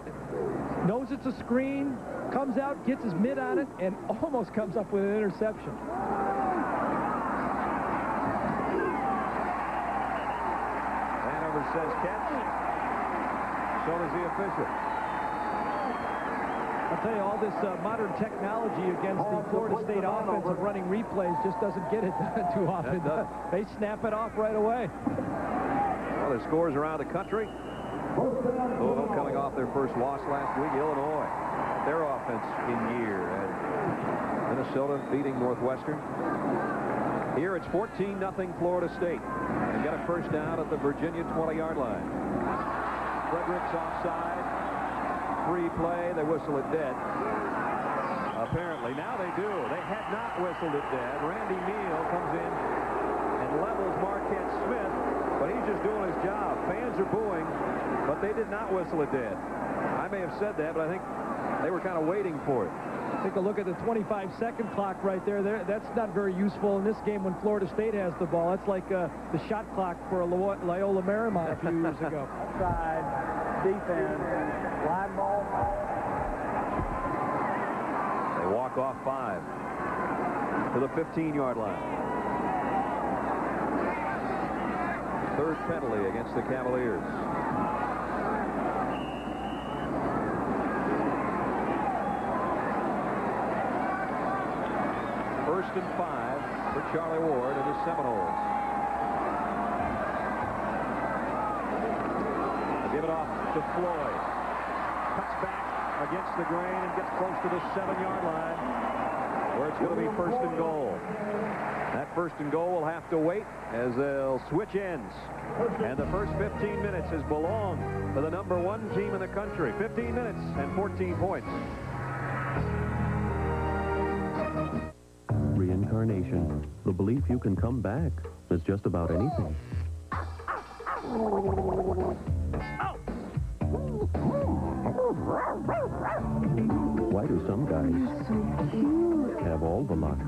Speaker 2: knows it's a screen, comes out, gets his mid on it, and almost comes up with an interception.
Speaker 1: Hanover says catch. So does the official.
Speaker 2: I'll tell you, all this modern technology against the Florida State offense of running replays just doesn't get it too often. They snap it off right away.
Speaker 1: Well, there's scores around the country. Louisville coming off their first loss last week. Illinois, their offense in year. And Minnesota beating Northwestern. Here it's 14-0 Florida State. And get a first down at the Virginia 20-yard line. Frederick's offside. Free play. They whistle it dead. Apparently. Now they do. They had not whistled it dead. Randy Neal comes in and levels Marquette Smith, but he's just doing his job. Fans are booing, but they did not whistle it dead. I may have said that, but I think they were kind of waiting for it.
Speaker 2: Take a look at the 25-second clock right there. That's not very useful in this game when Florida State has the ball. That's like the shot clock for Loyola Marymount a few years ago.
Speaker 12: Outside defense, wide ball.
Speaker 1: They walk off 5 to the 15-yard line. 3rd penalty against the Cavaliers. First and 5 for Charlie Ward and his Seminoles. They give it off to Floyd. Cuts back against the grain and gets close to the 7-yard line, where it's going to be first and goal. That first and goal will have to wait as they'll switch ends. And the first 15 minutes has belonged to the #1 team in the country. 15 minutes and 14 points.
Speaker 7: Reincarnation. The belief you can come back is just about anything. Why do some guys have all the luck?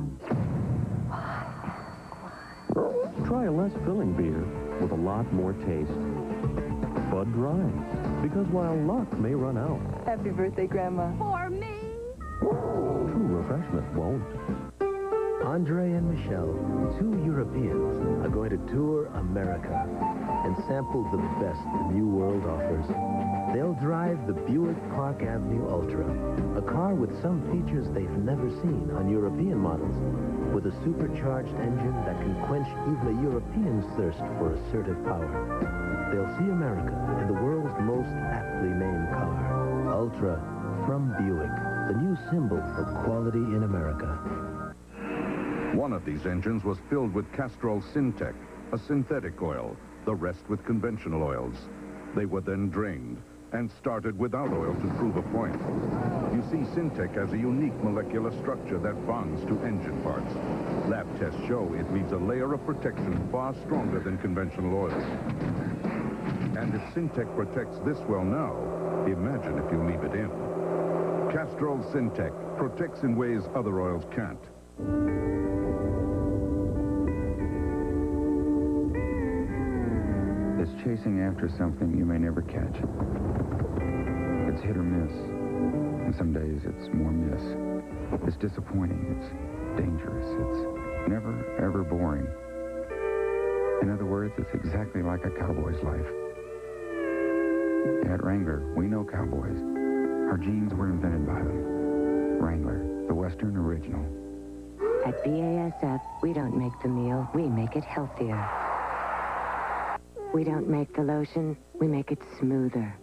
Speaker 7: Try a less filling beer with a lot more taste. Bud Dry. Because while luck may run out,
Speaker 13: Happy birthday, Grandma.
Speaker 5: For me.
Speaker 7: true refreshment won't.
Speaker 6: Andre and Michelle, 2 Europeans, are going to tour America and sample the best the New World offers. They'll drive the Buick Park Avenue Ultra, a car with some features they've never seen on European models, with a supercharged engine that can quench even a European's thirst for assertive power. They'll see America in the world's most aptly named car, Ultra, from Buick, the new symbol for quality in America.
Speaker 14: One of these engines was filled with Castrol Syntec, a synthetic oil, the rest with conventional oils. They were then drained and started without oil to prove a point. You see, Syntec has a unique molecular structure that bonds to engine parts. Lab tests show it leaves a layer of protection far stronger than conventional oils. And if Syntec protects this well now, imagine if you leave it in. Castrol Syntec protects in ways other oils can't.
Speaker 15: It's chasing after something you may never catch. It's hit or miss. And some days it's more miss. It's disappointing. It's dangerous. It's never, ever boring. In other words, it's exactly like a cowboy's life. At Wrangler, we know cowboys. Our jeans were invented by them. Wrangler, the Western original.
Speaker 16: At BASF, we don't make the meal, we make it healthier. We don't make the lotion, we make it smoother.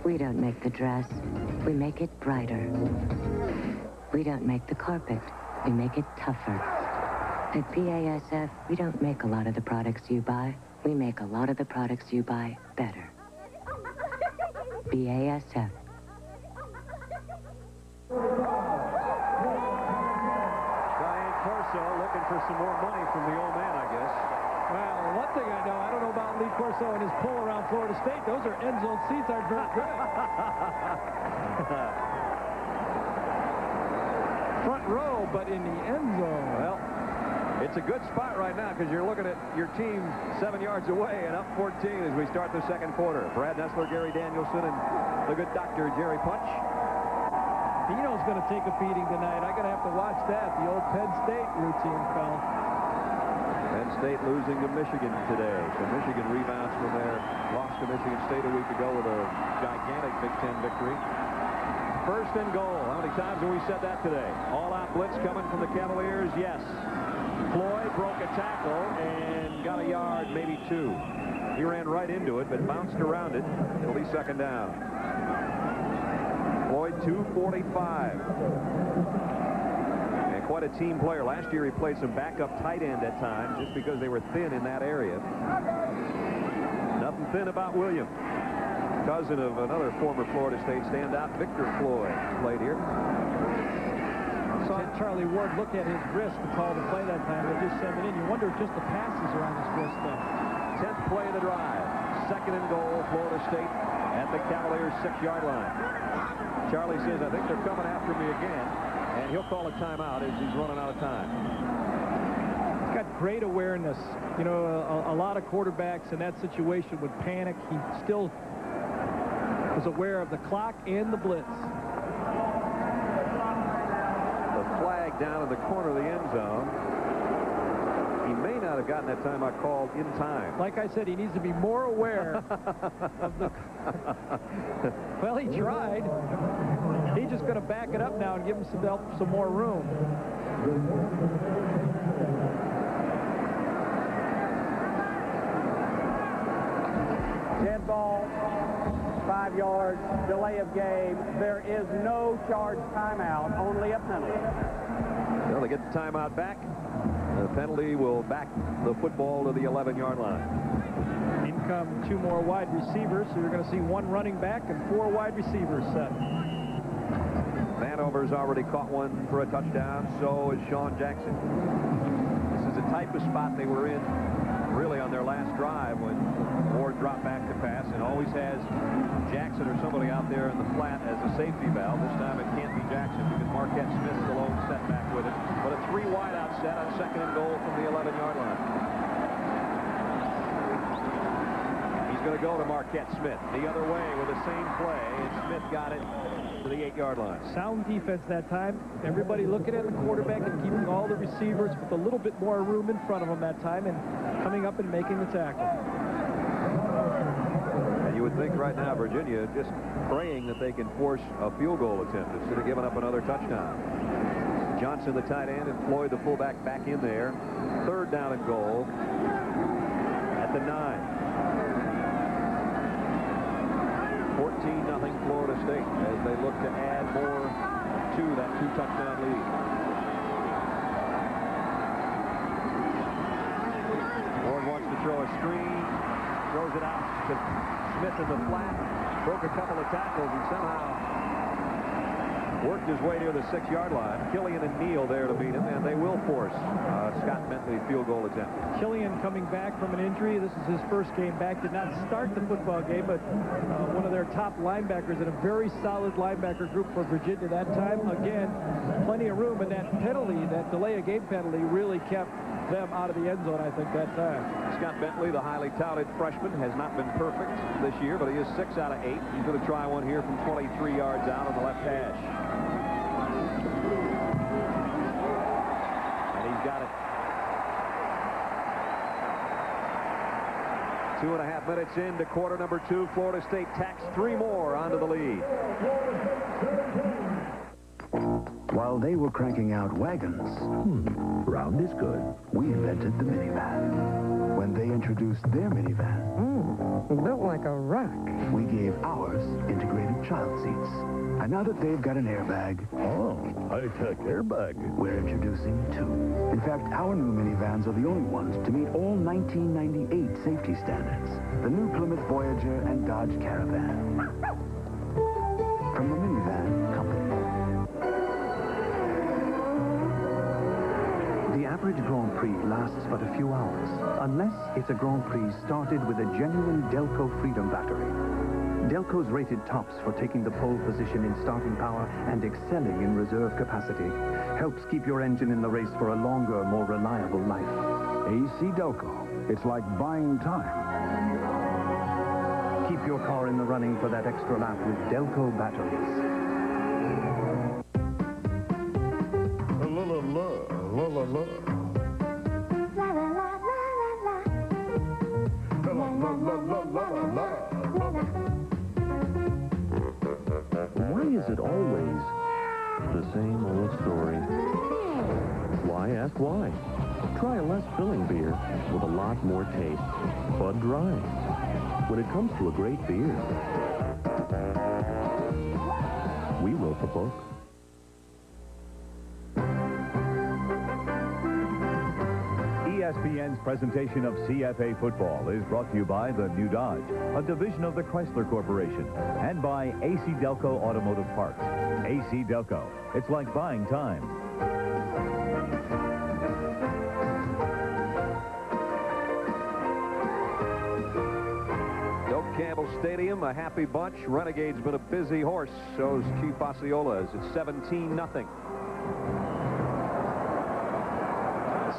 Speaker 16: We don't make the dress, we make it brighter. We don't make the carpet, we make it tougher. At BASF, we don't make a lot of the products you buy, we make a lot of the products you buy better. BASF.
Speaker 1: Brian Corso looking for some more money from the old man, I guess.
Speaker 2: Well, one thing I know, I don't know about Lee Corso and his pull around Florida State. Those are end zone seats aren't very good. Front row, but in the end zone.
Speaker 1: Well, it's a good spot right now because you're looking at your team 7 yards away and up 14 as we start the second quarter. Brad Nessler, Gary Danielson, and the good doctor, Jerry Punch.
Speaker 2: Dino's going to take a beating tonight. I'm going to have to watch that. The old Penn State routine, Phil.
Speaker 1: Penn State losing to Michigan today. So Michigan rebounds from their loss to Michigan State a week ago with a gigantic Big Ten victory. First and goal. How many times have we said that today? All-out blitz coming from the Cavaliers? Yes. Floyd broke a tackle and got a yard, maybe two. He ran right into it, but bounced around it. It'll be second down. Floyd, 245. And quite a team player. Last year he played some backup tight end at times just because they were thin in that area. Nothing thin about William. Cousin of another former Florida State standout, Victor Floyd, played here.
Speaker 2: Saw Charlie Ward look at his wrist to call the play that time. They just sent it in. You wonder if just the passes are on his wrist then.
Speaker 1: 10th play of the drive. Second and goal, Florida State at the Cavaliers' 6-yard line. Charlie says, I think they're coming after me again, and he'll call a timeout as he's running out of time.
Speaker 2: He's got great awareness. You know, a lot of quarterbacks in that situation would panic. He still was aware of the clock and the blitz.
Speaker 1: The flag down in the corner of the end zone. He may not have gotten that timeout called in time.
Speaker 2: Like I said, he needs to be more aware of the... Well, he tried. He's just going to back it up now and give himself some more room.
Speaker 12: Dead ball, 5 yards, delay of game. There is no charged timeout, only a penalty.
Speaker 1: Well, they get the timeout back. The penalty will back the football to the 11-yard line.
Speaker 2: In come 2 more wide receivers, so you're going to see 1 running back and 4 wide receivers set.
Speaker 1: Vanover's already caught one for a touchdown. So is Sean Jackson. This is the type of spot they were in really on their last drive when Ward dropped back to pass and always has Jackson or somebody out there in the flat as a safety valve. This time it can't be Jackson because Marquette Smith's the lone setback with it. But a 3 wideout set on second and goal from the 11-yard line. He's going to go to Marquette Smith the other way with the same play, and Smith got it to the 8-yard line.
Speaker 2: Sound defense that time. Everybody looking at the quarterback and keeping all the receivers with a little bit more room in front of them that time and coming up and making the tackle.
Speaker 1: And you would think right now Virginia just praying that they can force a field goal attempt instead of giving up another touchdown. Johnson, the tight end, and Floyd, the fullback, back in there. Third down and goal at the 9. 14-0 Florida State as they look to add more to that 2-touchdown lead. Ward wants to throw a screen, throws it out to Smith in the flat, broke a couple of tackles, and somehow worked his way near the 6-yard line. Killian and Neal there to meet him, and they will force Scott Bentley field goal attempt.
Speaker 17: Killian coming back from an injury. This is his first game back. Did not start the football game, but one of their top linebackers in a very solid linebacker group for Virginia that time. Again, plenty of room, and that penalty, that delay of game penalty, really kept them out of the end zone, I think, that time.
Speaker 1: Scott Bentley, the highly touted freshman, has not been perfect this year, but he is 6 out of 8. He's going to try one here from 23 yards out on the left hash. And he's got it. 2.5 minutes into quarter number 2. Florida State tacks 3 more onto the lead.
Speaker 18: While they were cranking out wagons,
Speaker 6: round is good.
Speaker 18: We invented the minivan. When they introduced their minivan,
Speaker 19: built like a rock,
Speaker 18: we gave ours integrated child seats. And now that they've got an airbag,
Speaker 6: high-tech airbag,
Speaker 18: we're introducing 2. In fact, our new minivans are the only ones to meet all 1998 safety standards. The new Plymouth Voyager and Dodge Caravan. From the Minivan Company.
Speaker 20: The average Grand Prix lasts but a few hours, unless it's a Grand Prix started with a genuine Delco Freedom battery. Delco's rated tops for taking the pole position in starting power and excelling in reserve capacity. Helps keep your engine in the race for a longer, more reliable life.
Speaker 21: AC Delco. It's like buying time.
Speaker 20: Keep your car in the running for that extra lap with Delco batteries.
Speaker 7: Why is it always the same old story? Why ask why? Try a less filling beer with a lot more taste. Bud Dry. When it comes to a great beer, we wrote the book.
Speaker 9: ESPN's presentation of CFA football is brought to you by the New Dodge, a division of the Chrysler Corporation, and by AC Delco Automotive Parts. AC Delco. It's like buying time.
Speaker 1: Doak Campbell Stadium, a happy bunch. Renegade's been a busy horse. So's Chief Osceola. It's 17-0.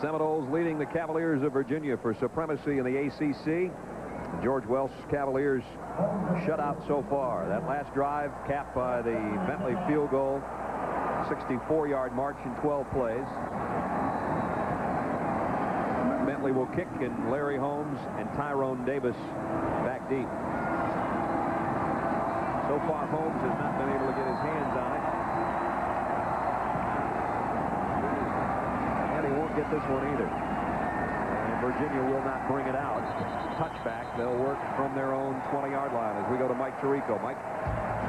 Speaker 1: Seminoles leading the Cavaliers of Virginia for supremacy in the ACC. George Welsh Cavaliers shut out so far. That last drive capped by the Bentley field goal. 64-yard march in 12 plays. Bentley will kick, and Larry Holmes and Tyrone Davis back deep. So far, Holmes has not been able to get his hands on it. And he won't get this one either. And Virginia will not bring it out. Touchback. They'll work from their own 20-yard line as we go to Mike Tirico. Mike.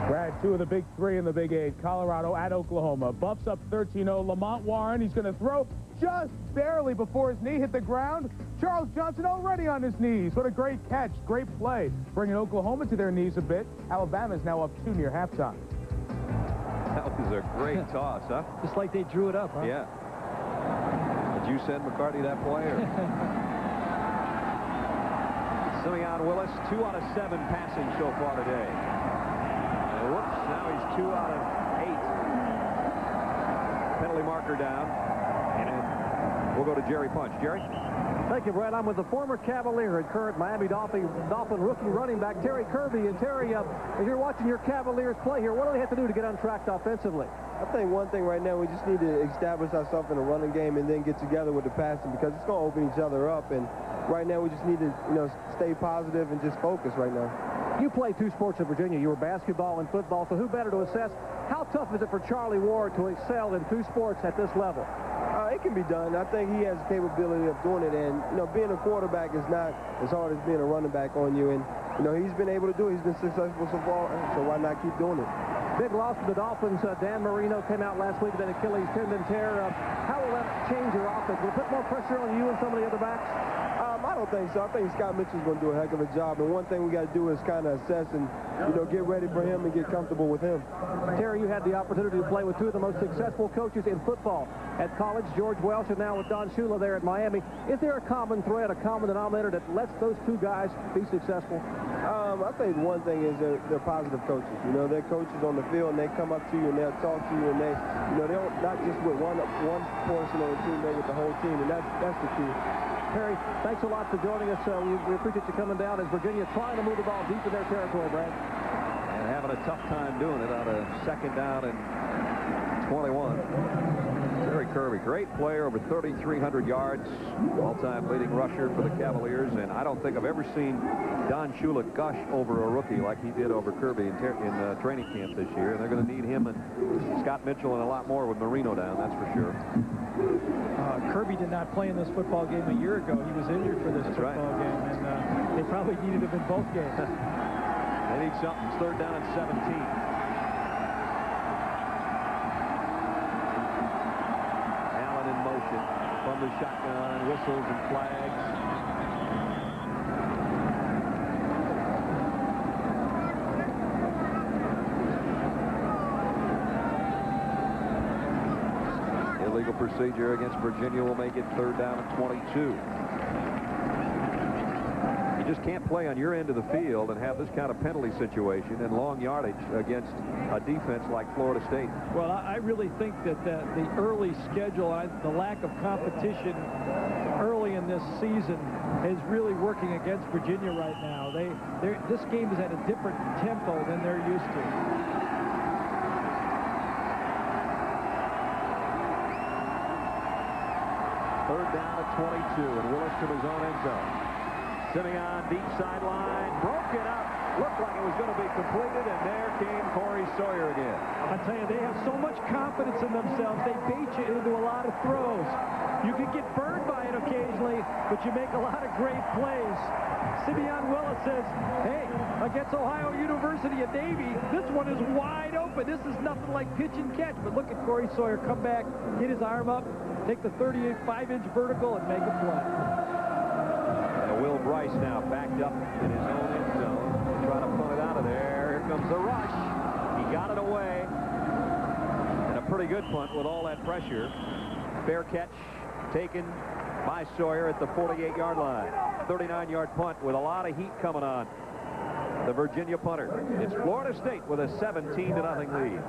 Speaker 10: Brad, 2 of the big 3 in the Big 8. Colorado at Oklahoma. Buffs up 13-0. Lamont Warren, he's going to throw just barely before his knee hit the ground. Charles Johnson already on his knees. What a great catch. Great play. Bringing Oklahoma to their knees a bit. Alabama's now up 2 near halftime.
Speaker 1: That was a great toss, huh?
Speaker 2: Just like they drew it up, huh?
Speaker 1: Yeah. Did you send McCarty that play? Or? Simeon Willis, 2 out of 7 passing so far today. Whoops, now he's 2 out of 8. Penalty marker down. And we'll go to Jerry Punch. Jerry?
Speaker 2: Thank you, Brad. I'm with the former Cavalier and current Miami Dolphin rookie running back Terry Kirby. And Terry, as you're watching your Cavaliers play here, what do they have to do to get untracked offensively?
Speaker 22: I think one thing right now, we just need to establish ourselves in a running game and then get together with the passing, because it's going to open each other up. And right now, we just need to, stay positive and just focus right now.
Speaker 2: You play 2 sports in Virginia. You were basketball and football, so who better to assess how tough is it for Charlie Ward to excel in 2 sports at this level?
Speaker 22: It can be done. I think he has the capability of doing it, and being a quarterback is not as hard as being a running back on you, and he's been able to do it. He's been successful so far, so why not keep doing it?
Speaker 2: Big loss for the Dolphins. Dan Marino came out last week with an Achilles tendon tear. How will that change your offense? Will it put more pressure on you and some of the other backs?
Speaker 22: I I don't think so. I think Scott Mitchell's going to do a heck of a job. And one thing we got to do is kind of assess and, get ready for him and get comfortable with him.
Speaker 2: Terry, you had the opportunity to play with two of the most successful coaches in football at college, George Welsh, and now with Don Shula there at Miami. Is there a common thread, a common denominator that lets those two guys be successful?
Speaker 22: I think one thing is they're positive coaches. They're coaches on the field, and they come up to you and they'll talk to you, and they don't not just with one portion of the team, they're with the whole team, and that's the key.
Speaker 2: Perry, thanks a lot for joining us. We appreciate you coming down as Virginia trying to move the ball deep in their territory, Brad.
Speaker 1: And having a tough time doing it on a second down and 21. Terry Kirby, great player, over 3,300 yards, all-time leading rusher for the Cavaliers, and I don't think I've ever seen Don Shula gush over a rookie like he did over Kirby in training camp this year, and they're going to need him and Scott Mitchell and a lot more with Marino down, that's for sure.
Speaker 17: Kirby did not play in this football game a year ago. He was injured for this football game, and they probably needed him in both games.
Speaker 1: They need something. It's 3rd down and 17. From the shotgun, whistles and flags. Illegal procedure against Virginia will make it 3rd down and 22. You just can't play on your end of the field and have this kind of penalty situation and long yardage against a defense like Florida State.
Speaker 17: Well, I really think that the early schedule, the lack of competition early in this season is really working against Virginia right now. This game is at a different tempo than they're used to.
Speaker 1: Third down at 22, and Willis to his own end zone. Simeon, deep sideline, broken up. Looked like it was going to be completed, and there came Corey Sawyer again.
Speaker 17: I tell you, they have so much confidence in themselves. They bait you into a lot of throws. You can get burned by it occasionally, but you make a lot of great plays. Simeon Willis says, hey, against Ohio University at Navy, this one is wide open. This is nothing like pitch and catch. But look at Corey Sawyer come back, get his arm up, take the 35-inch vertical, and make a play.
Speaker 1: Will Bryce now backed up in his own end zone. Trying to pull it out of there. Here comes the rush. He got it away. And a pretty good punt with all that pressure. Fair catch taken by Sawyer at the 48-yard line. 39-yard punt with a lot of heat coming on the Virginia punter. It's Florida State with a 17-0 lead.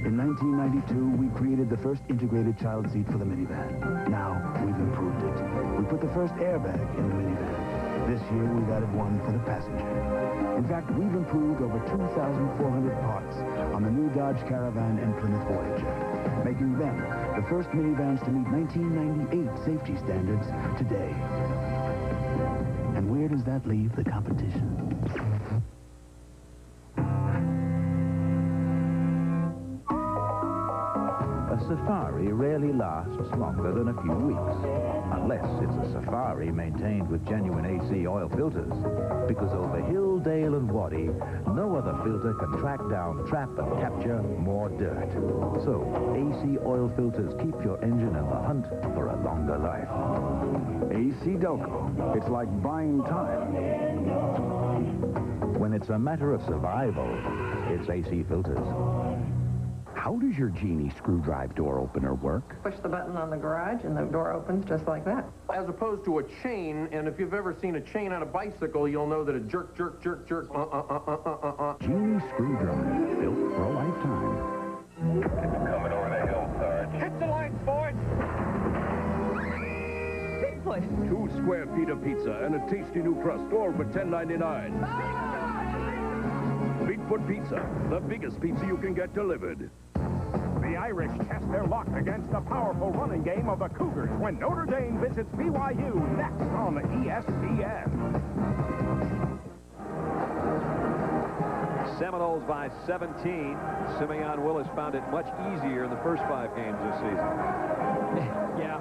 Speaker 18: In 1992, we created the first integrated child seat for the minivan. Now, we've improved it. We put the first airbag in the minivan. This year, we've added one for the passenger. In fact, we've improved over 2,400 parts on the new Dodge Caravan and Plymouth Voyager, making them the first minivans to meet 1998 safety standards today. And where does that leave the competition?
Speaker 8: A safari rarely lasts longer than a few weeks, unless it's a safari maintained with genuine AC oil filters. Because over hill, dale, and wadi, no other filter can track down, trap, and capture more dirt. So, AC oil filters keep your engine in the hunt for a longer life.
Speaker 21: AC Delco. It's like buying time.
Speaker 8: When it's a matter of survival, it's AC filters.
Speaker 19: How does your Genie screwdrive door opener work?
Speaker 23: Push the button on the garage and the door opens just like that.
Speaker 24: As opposed to a chain, and if you've ever seen a chain on a bicycle, you'll know that a jerk, jerk, jerk, jerk,
Speaker 19: Genie screwdrive, built for a lifetime.
Speaker 24: Coming over the hill, Sarge. Hit the line, boys!
Speaker 23: Big place.
Speaker 11: 2 square feet of pizza and a tasty new crust, all for $10.99. Bigfoot Pizza, the biggest pizza you can get delivered.
Speaker 25: The Irish test their luck against the powerful running game of the Cougars when Notre Dame visits BYU next on ESPN.
Speaker 1: Seminoles by 17. Simeon Willis found it much easier in the first 5 games this season.
Speaker 17: Yeah.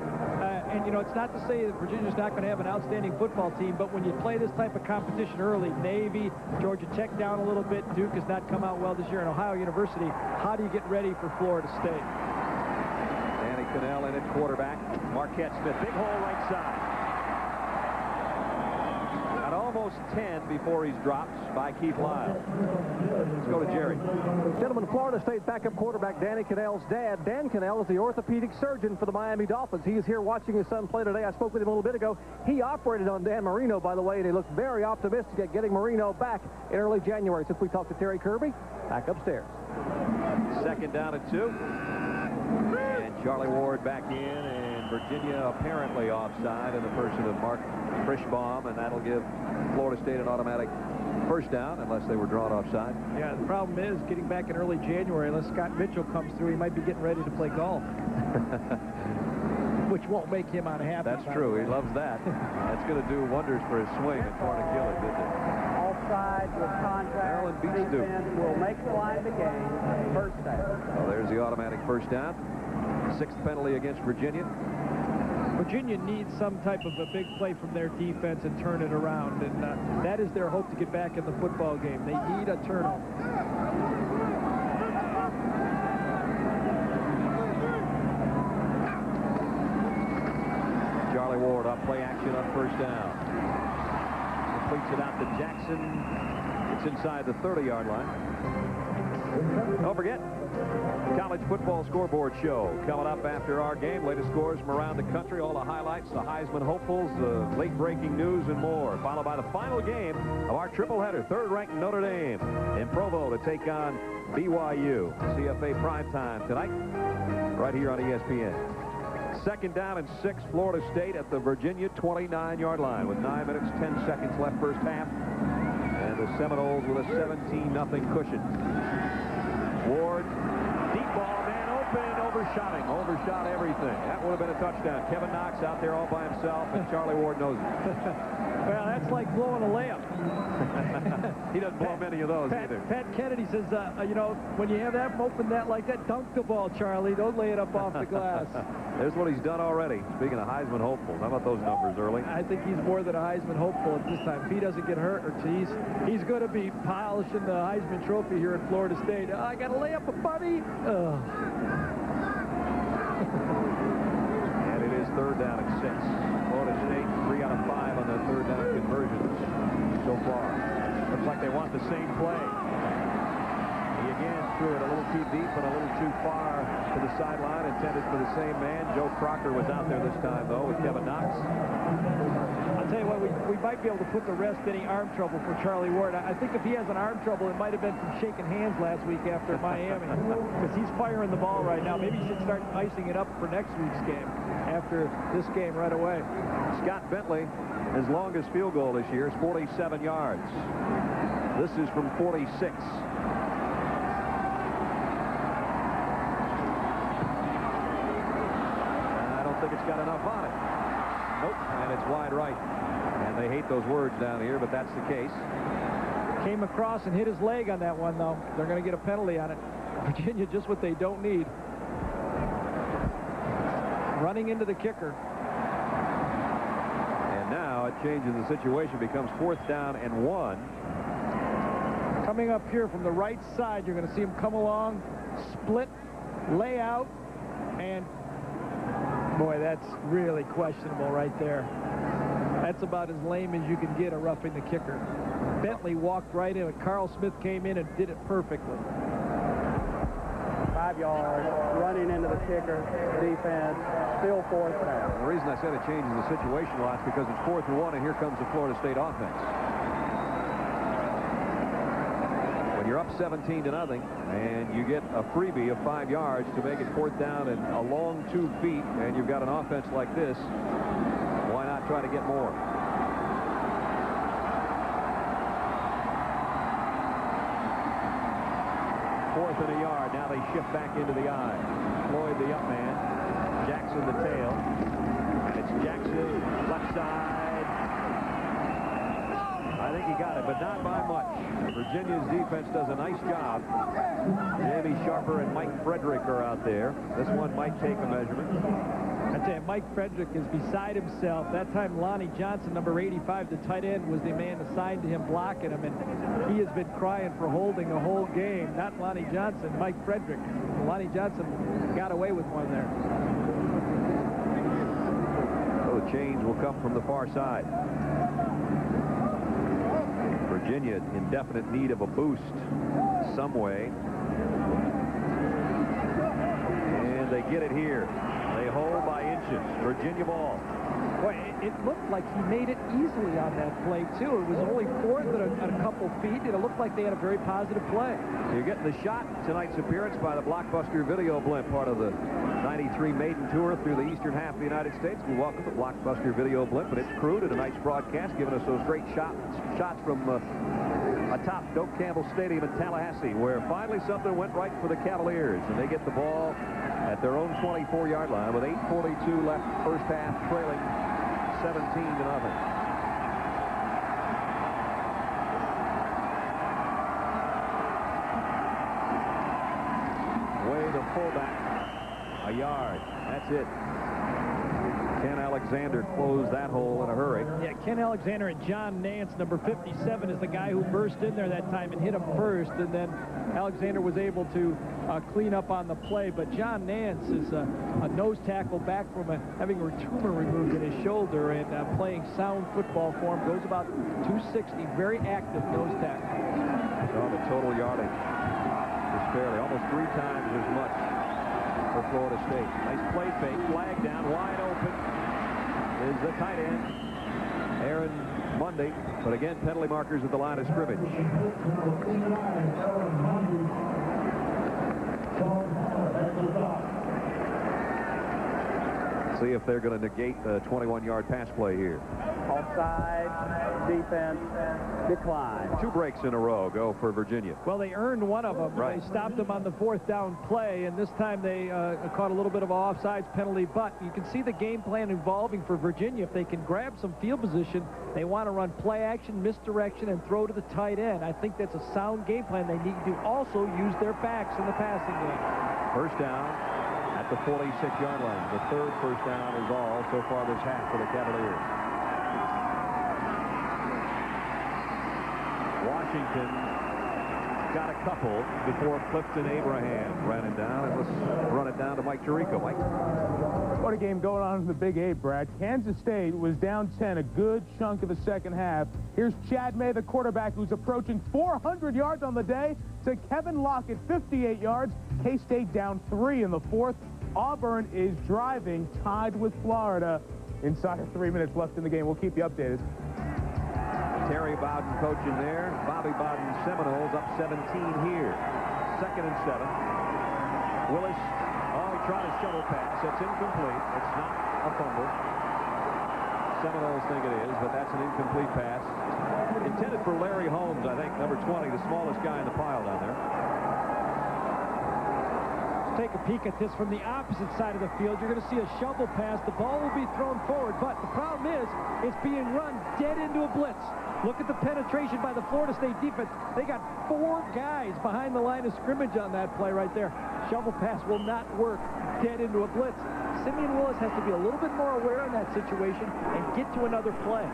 Speaker 17: And, you know, it's not to say that Virginia's not going to have an outstanding football team, but when you play this type of competition early, Navy, Georgia Tech down a little bit, Duke has not come out well this year, and Ohio University, how do you get ready for Florida State?
Speaker 1: Danny Cannell in at quarterback, Marquette Smith. Big hole right side. At almost 10 before he's dropped by Keith Lyle. Let's go to Jerry.
Speaker 2: Gentlemen, Florida State backup quarterback Danny Cannell's dad. Dan Cannell is the orthopedic surgeon for the Miami Dolphins. He is here watching his son play today. I spoke with him a little bit ago. He operated on Dan Marino, by the way, and he looked very optimistic at getting Marino back in early January. Since we talked to Terry Kirby, back upstairs.
Speaker 1: Second down and 2. And Charlie Ward back in, and Virginia apparently offside in the person of Mark Frischbaum, and that'll give Florida State an automatic first down unless they were drawn offside.
Speaker 17: Yeah, the problem is getting back in early January, unless Scott Mitchell comes through, he might be getting ready to play golf. Which won't make him unhappy.
Speaker 1: That's true. He loves that. That's going to do wonders for his swing at Tornaquilla, didn't it?
Speaker 12: Offside with
Speaker 1: Maryland
Speaker 12: contact.
Speaker 1: beats Duke.
Speaker 12: Defense will make the line of the game. First down.
Speaker 1: Well, there's the automatic first down. 6th penalty against Virginia.
Speaker 17: Virginia needs some type of a big play from their defense and turn it around, and that is their hope to get back in the football game. They need a turnover.
Speaker 1: Charlie Ward up play action on first down. Completes it out to Jackson. It's inside the 30-yard line. Don't forget, College Football Scoreboard Show coming up after our game. Latest scores from around the country, all the highlights, the Heisman hopefuls, the late-breaking news, and more. Followed by the final game of our triple-header. Third-ranked Notre Dame in Provo to take on BYU. CFA primetime tonight, right here on ESPN. Second down and 6, Florida State at the Virginia 29-yard line with 9 minutes, 10 seconds left first half. And the Seminoles with a 17-0 cushion. Ward, deep ball, man open, overshot him, overshot everything. That would have been a touchdown. Kevin Knox out there all by himself, and Charlie Ward knows it.
Speaker 17: Well, that's like blowing a layup.
Speaker 1: He doesn't blow many of those either.
Speaker 17: Pat Kennedy says, you know, when you have that open net like that, dunk the ball, Charlie. Don't lay it up off the glass.
Speaker 1: There's what he's done already. Speaking of Heisman hopefuls, how about those numbers early?
Speaker 17: I think he's more than a Heisman hopeful at this time. If he doesn't get hurt or he's going to be polishing the Heisman Trophy here at Florida State. I got to lay up a buddy.
Speaker 1: And it is third down and 6. Florida State 3 out of 5 on their third down conversions so far. Looks like they want the same play. He again threw it a little too deep and a little too far to the sideline, intended for the same man. Joe Crocker was out there this time, though, with Kevin Knox.
Speaker 17: I'll tell you what, we might be able to put to rest any arm trouble for Charlie Ward. I think if he has an arm trouble, it might have been from shaking hands last week after Miami, because he's firing the ball right now. Maybe he should start icing it up for next week's game after this game right away.
Speaker 1: Scott Bentley, his longest field goal this year is 47 yards. This is from 46. I don't think it's got enough on it. Nope, and it's wide right. And they hate those words down here, but that's the case.
Speaker 17: Came across and hit his leg on that one, though. They're going to get a penalty on it. Virginia, just what they don't need. Running into the kicker.
Speaker 1: And now it changes the situation, becomes 4th down and 1.
Speaker 17: Coming up here from the right side, you're going to see him come along, split, lay out, and boy, that's really questionable right there. That's about as lame as you can get a roughing the kicker. Bentley walked right in, and Carl Smith came in and did it perfectly.
Speaker 12: 5 yards, running into the kicker, defense, still 4th down.
Speaker 1: The reason I said it changes the situation a lot is because it's 4th and 1, and here comes the Florida State offense. When you're up 17-0, and you get a freebie of 5 yards to make it 4th down and a long 2 feet, and you've got an offense like this, why not try to get more? Fourth and a yard. Now they shift back into the I. Floyd the up man. Jackson the tail. And it's Jackson left side. I think he got it, but not by much. Virginia's defense does a nice job. Jamie Sharper and Mike Frederick are out there. This one might take a measurement.
Speaker 17: I tell you, Mike Frederick is beside himself. That time Lonnie Johnson, number 85, the tight end, was the man assigned to him blocking him, and he has been crying for holding the whole game. Not Lonnie Johnson, Mike Frederick. Lonnie Johnson got away with one there.
Speaker 1: change will come from the far side. Virginia in definite need of a boost some way. And they get it here. They hold by inches. Virginia ball.
Speaker 17: Boy, it looked like he made it easily on that play, too. It was only fourth at a couple feet, and it looked like they had a very positive play.
Speaker 1: You're getting the shot tonight's appearance by the Blockbuster Video Blimp, part of the 93 maiden tour through the eastern half of the United States. We welcome the Blockbuster Video Blimp and its crew to tonight's broadcast, giving us those great shots from atop Doak Campbell Stadium in Tallahassee, where finally something went right for the Cavaliers, and they get the ball at their own 24-yard line with 8:42 left, first half, trailing 17-0. Way the fullback, a yard. That's it. Ken Alexander closed that hole in a hurry.
Speaker 17: Yeah, Ken Alexander and John Nance, number 57, is the guy who burst in there that time and hit him first, and then Alexander was able to clean up on the play. But John Nance is a nose tackle back from having a tumor removed in his shoulder and playing sound football for him. Goes about 260, very active nose tackle.
Speaker 1: So the total yardage is fairly almost 3 times as much for Florida State. Nice play fake, flag down, wide open is the tight end, Aaron Mundy, but again, penalty markers at the line of scrimmage. See if they're going to negate the 21-yard pass play here.
Speaker 12: Offside, defense, decline.
Speaker 1: 2 breaks in a row go for Virginia.
Speaker 17: Well, they earned one of them.
Speaker 1: Right.
Speaker 17: They stopped them on the 4th down play, and this time they caught a little bit of an offsides penalty, but you can see the game plan evolving for Virginia. If they can grab some field position, they want to run play action, misdirection, and throw to the tight end. I think that's a sound game plan. They need to also use their backs in the passing game.
Speaker 1: First down at the 46-yard line. The 3rd first down is all so far this half for the Cavaliers. Washington got a couple before Clifton Abraham ran him down, and let's run it down to Mike Tirico. Mike.
Speaker 10: What a game going on in the Big 8, Brad. Kansas State was down 10 a good chunk of the second half. Here's Chad May, the quarterback, who's approaching 400 yards on the day, to Kevin Lockett, 58 yards. K-State down 3 in the 4th. Auburn is driving, tied with Florida. Inside of 3 minutes left in the game. We'll keep you updated.
Speaker 1: Terry Bowden coaching there. Bobby Bowden Seminoles up 17 here. 2nd and 7. Willis, he tried a shovel pass. It's incomplete. It's not a fumble. Seminoles think it is, but that's an incomplete pass. Intended for Larry Holmes, I think, number 20, the smallest guy in the pile down there.
Speaker 17: Take a peek at this from the opposite side of the field. You're going to see a shovel pass. The ball will be thrown forward, but the problem is it's being run dead into a blitz. Look at the penetration by the Florida State defense. They got 4 guys behind the line of scrimmage on that play right there. Shovel pass will not work dead into a blitz. Simeon Willis has to be a little bit more aware in that situation and get to another play.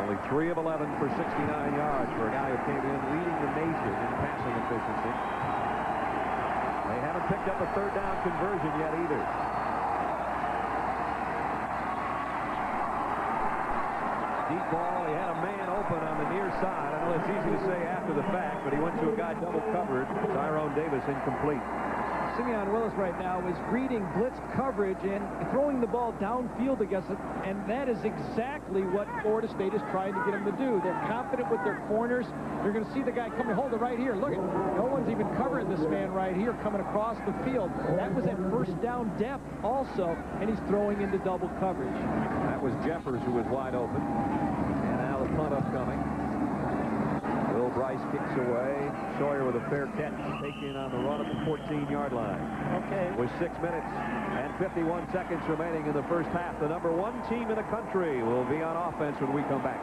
Speaker 1: Only 3 of 11 for 69 yards for a guy who came in leading the nation in passing efficiency. They haven't picked up a 3rd down conversion yet either. Deep ball, he had a man open on the near side. I know it's easy to say after the fact, but he went to a guy double covered. Tyrone Davis incomplete.
Speaker 17: Simeon Willis right now is reading blitz coverage and throwing the ball downfield against it, and that is exactly what Florida State is trying to get them to do. They're confident with their corners. You're going to see the guy coming, hold it right here. Look, no one's even covering this man right here coming across the field. That was at first down depth also, and he's throwing into double coverage.
Speaker 1: That was Jeffers who was wide open, and now the punt upcoming. Will Bryce kicks away. Sawyer with a fair catch, taking on the run at the 14-yard line.
Speaker 17: Okay.
Speaker 1: With 6 minutes and 51 seconds remaining in the first half, the number 1 team in the country will be on offense when we come back.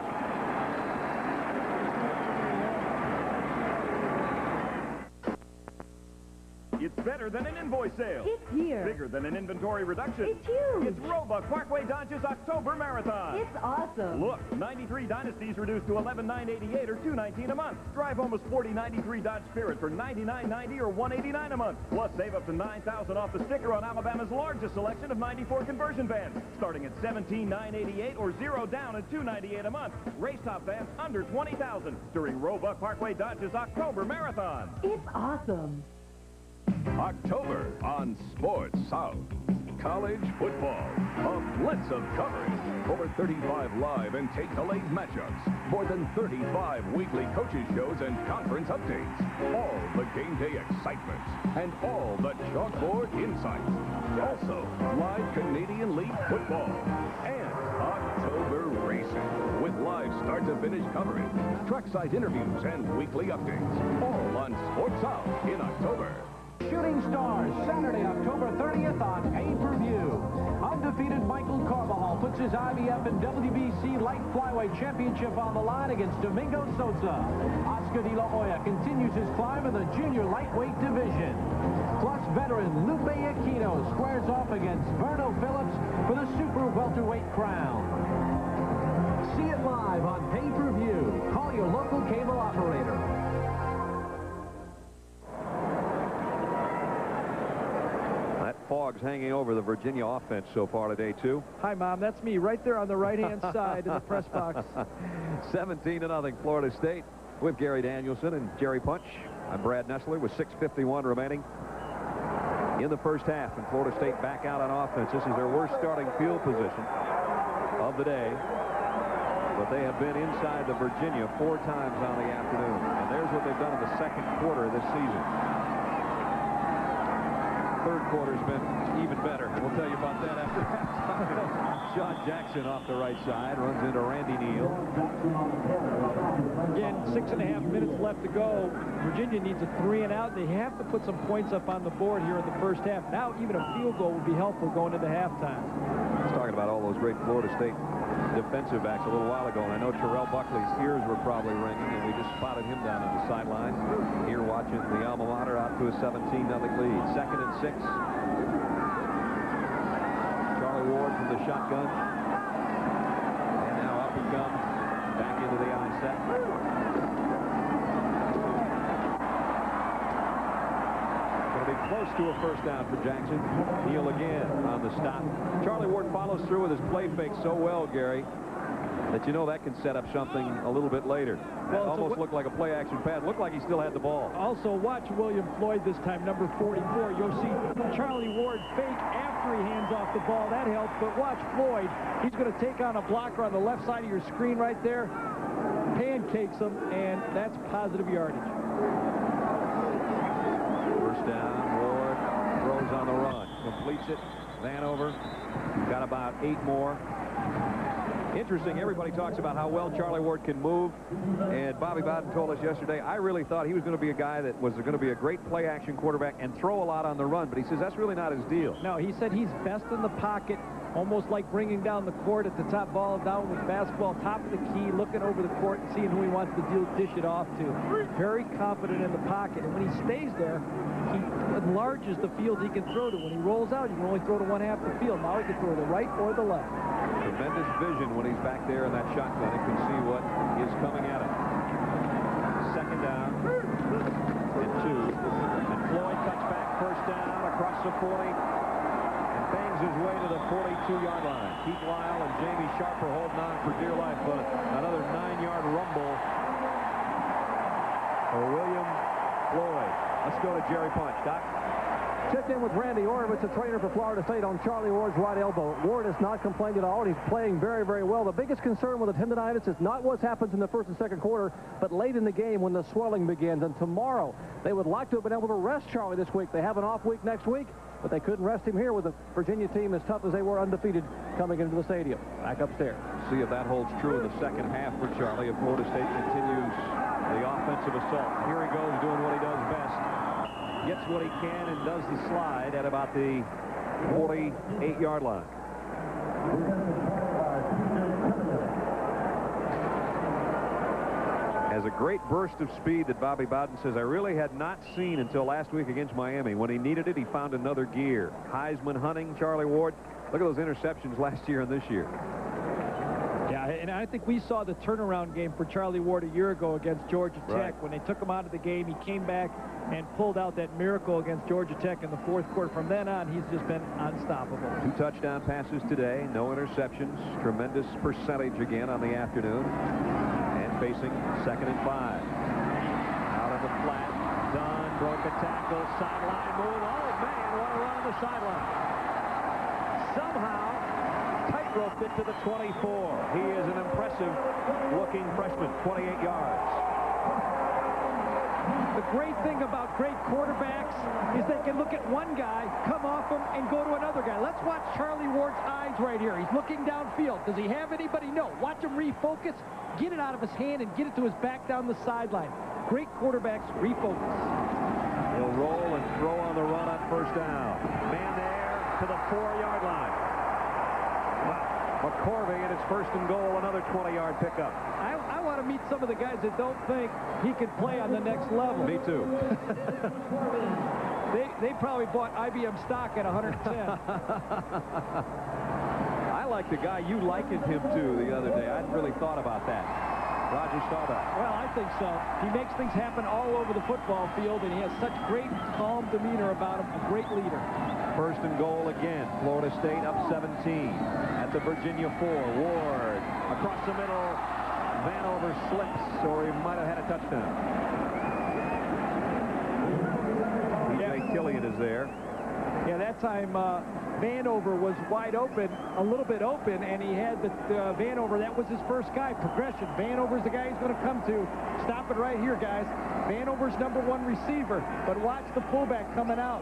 Speaker 11: It's better than an invoice sale.
Speaker 3: It's here.
Speaker 11: Bigger than an inventory reduction.
Speaker 3: It's huge.
Speaker 11: It's Roebuck Parkway Dodge's October Marathon.
Speaker 3: It's awesome.
Speaker 11: Look, 93 Dynasties reduced to $11,988 or $219 a month. Drive almost 40 93 Dodge Spirit for $99.90 or $189 a month. Plus, save up to $9,000 off the sticker on Alabama's largest selection of 94 conversion vans, starting at $17,988 or 0 down at $298 a month. Race top vans under $20,000 during Roebuck Parkway Dodge's October Marathon.
Speaker 3: It's awesome.
Speaker 11: October on Sports South. College football. A blitz of coverage. Over 35 live and tape-delayed matchups. More than 35 weekly coaches shows and conference updates. All the game day excitement. And all the chalkboard insights. Also, live Canadian League football. And October racing. With live start-to-finish coverage, trackside interviews, and weekly updates. All on Sports South in October.
Speaker 4: Shooting Stars, Saturday, October 30th on pay-per-view. Undefeated Michael Carbajal puts his IBF and WBC light flyweight championship on the line against Domingo Sosa. Oscar De La Hoya continues his climb in the junior lightweight division. Plus, veteran Lupe Aquino squares off against Verno Phillips for the super welterweight crown. See it live on pay-per-view. Call your local cable operator.
Speaker 5: Fog's hanging over the Virginia offense so far today, too.
Speaker 17: Hi, Mom. That's me right there on the right-hand side in the press box.
Speaker 5: 17-0 Florida State with Gary Danielson and Jerry Punch. I'm Brad Nessler with 6:51 remaining in the first half. And Florida State back out on offense. This is their worst starting field position of the day. But they have been inside the Virginia 4 times on the afternoon. And there's what they've done in the second quarter of this season. Third quarter's been even better. We'll tell you about that after halftime. Sean Jackson off the right side runs into Randy Neal.
Speaker 17: Again, 6.5 minutes left to go. Virginia needs a 3 and out. They have to put some points up on the board here in the first half. Now, even a field goal would be helpful going into halftime.
Speaker 5: I was talking about all those great Florida State defensive backs a little while ago, and I know Terrell Buckley's ears were probably ringing, and we just spotted him down on the sideline here watching the alma mater out to a 17-0 lead. 2nd and 6. Charlie Ward from the shotgun, and now up he comes back into the I set. Going to be close to a first down for Jackson. Neal again on the stop. Charlie Ward follows through with his play fake so well, Gary, that you know that can set up something a little bit later. Well, almost looked like a play-action pad. Looked like he still had the ball.
Speaker 17: Also, watch William Floyd this time, number 44. You'll see Charlie Ward fake after he hands off the ball. That helps, but watch Floyd. He's going to take on a blocker on the left side of your screen right there. Pancakes him, and that's positive yardage.
Speaker 5: First down, Ward throws on the run. Completes it. Vanover got about 8 more. Interesting, everybody talks about how well Charlie Ward can move, and Bobby Bowden told us yesterday, I really thought he was going to be a guy that was going to be a great play-action quarterback and throw a lot on the run, but he says that's really not his deal.
Speaker 17: No, he said he's best in the pocket, almost like bringing down the court at the top, ball down with basketball, top of the key, looking over the court and seeing who he wants to dish it off to. Very confident in the pocket, and when he stays there, he enlarges the field he can throw to. When he rolls out, you can only throw to 1/2 the field. Now he can throw to the right or the left.
Speaker 5: Tremendous vision when he's back there in that shotgun and can see what is coming at him. 2nd down and 2. And Floyd cuts back, first down across the 40 and bangs his way to the 42-yard line. Keith Lyle and Jamie Sharp are holding on for dear life, but another 9-yard rumble for William Floyd. Let's go to Jerry Punch. Doc?
Speaker 2: Checked in with Randy Orovitz, a trainer for Florida State, on Charlie Ward's right elbow. Ward has not complained at all. He's playing very, very well. The biggest concern with the tendonitis is not what happens in the first and second quarter, but late in the game when the swelling begins. And tomorrow, they would like to have been able to rest Charlie this week. They have an off week next week, but they couldn't rest him here with the Virginia team as tough as they were, undefeated, coming into the stadium. Back upstairs.
Speaker 5: See if that holds true in the second half for Charlie if Florida State continues the offensive assault. Here he goes doing what he does best. Gets what he can and does the slide at about the 48-yard line. has a great burst of speed that Bobby Bowden says I really had not seen until last week against Miami. When he needed it, he found another gear. Heisman hunting, Charlie Ward. Look at those interceptions last year and this year.
Speaker 17: Yeah, and I think we saw the turnaround game for Charlie Ward a year ago against Georgia Tech.
Speaker 5: Right.
Speaker 17: When they took him out of the game, he came back and pulled out that miracle against Georgia Tech in the fourth quarter. From then on, he's just been unstoppable.
Speaker 5: 2 touchdown passes today, no interceptions. Tremendous percentage again on the afternoon. And facing 2nd and 5. Out of the flat. Dunn broke a tackle. Sideline move. Oh, man, what a run on the sideline. Somehow, roped it to the 24. He is an impressive-looking freshman, 28 yards.
Speaker 17: The great thing about great quarterbacks is they can look at one guy, come off him, and go to another guy. Let's watch Charlie Ward's eyes right here. He's looking downfield. Does he have anybody? No. Watch him refocus, get it out of his hand, and get it to his back down the sideline. Great quarterbacks refocus.
Speaker 5: He'll roll and throw on the run on first down. Man there to the 4-yard line. McCorvey, and it's 1st and goal, another 20-yard pickup.
Speaker 17: I want to meet some of the guys that don't think he could play on the next level.
Speaker 5: Me too.
Speaker 17: they probably bought IBM stock at 110.
Speaker 5: I like the guy you likened him to the other day. I hadn't really thought about that. Roger saw that.
Speaker 17: Well, I think so. He makes things happen all over the football field, and he has such great, calm demeanor about him. A great leader.
Speaker 5: 1st and goal again. Florida State up 17 at the Virginia 4. Ward across the middle. Vanover slips, or he might have had a touchdown. P.J. Killian is there.
Speaker 17: Yeah, that time Vanover was wide open, a little bit open, and he had the Vanover. That was his first guy. Progression. Vanover's the guy he's going to come to. Stop it right here, guys. Vanover's #1 receiver, but watch the fullback coming out.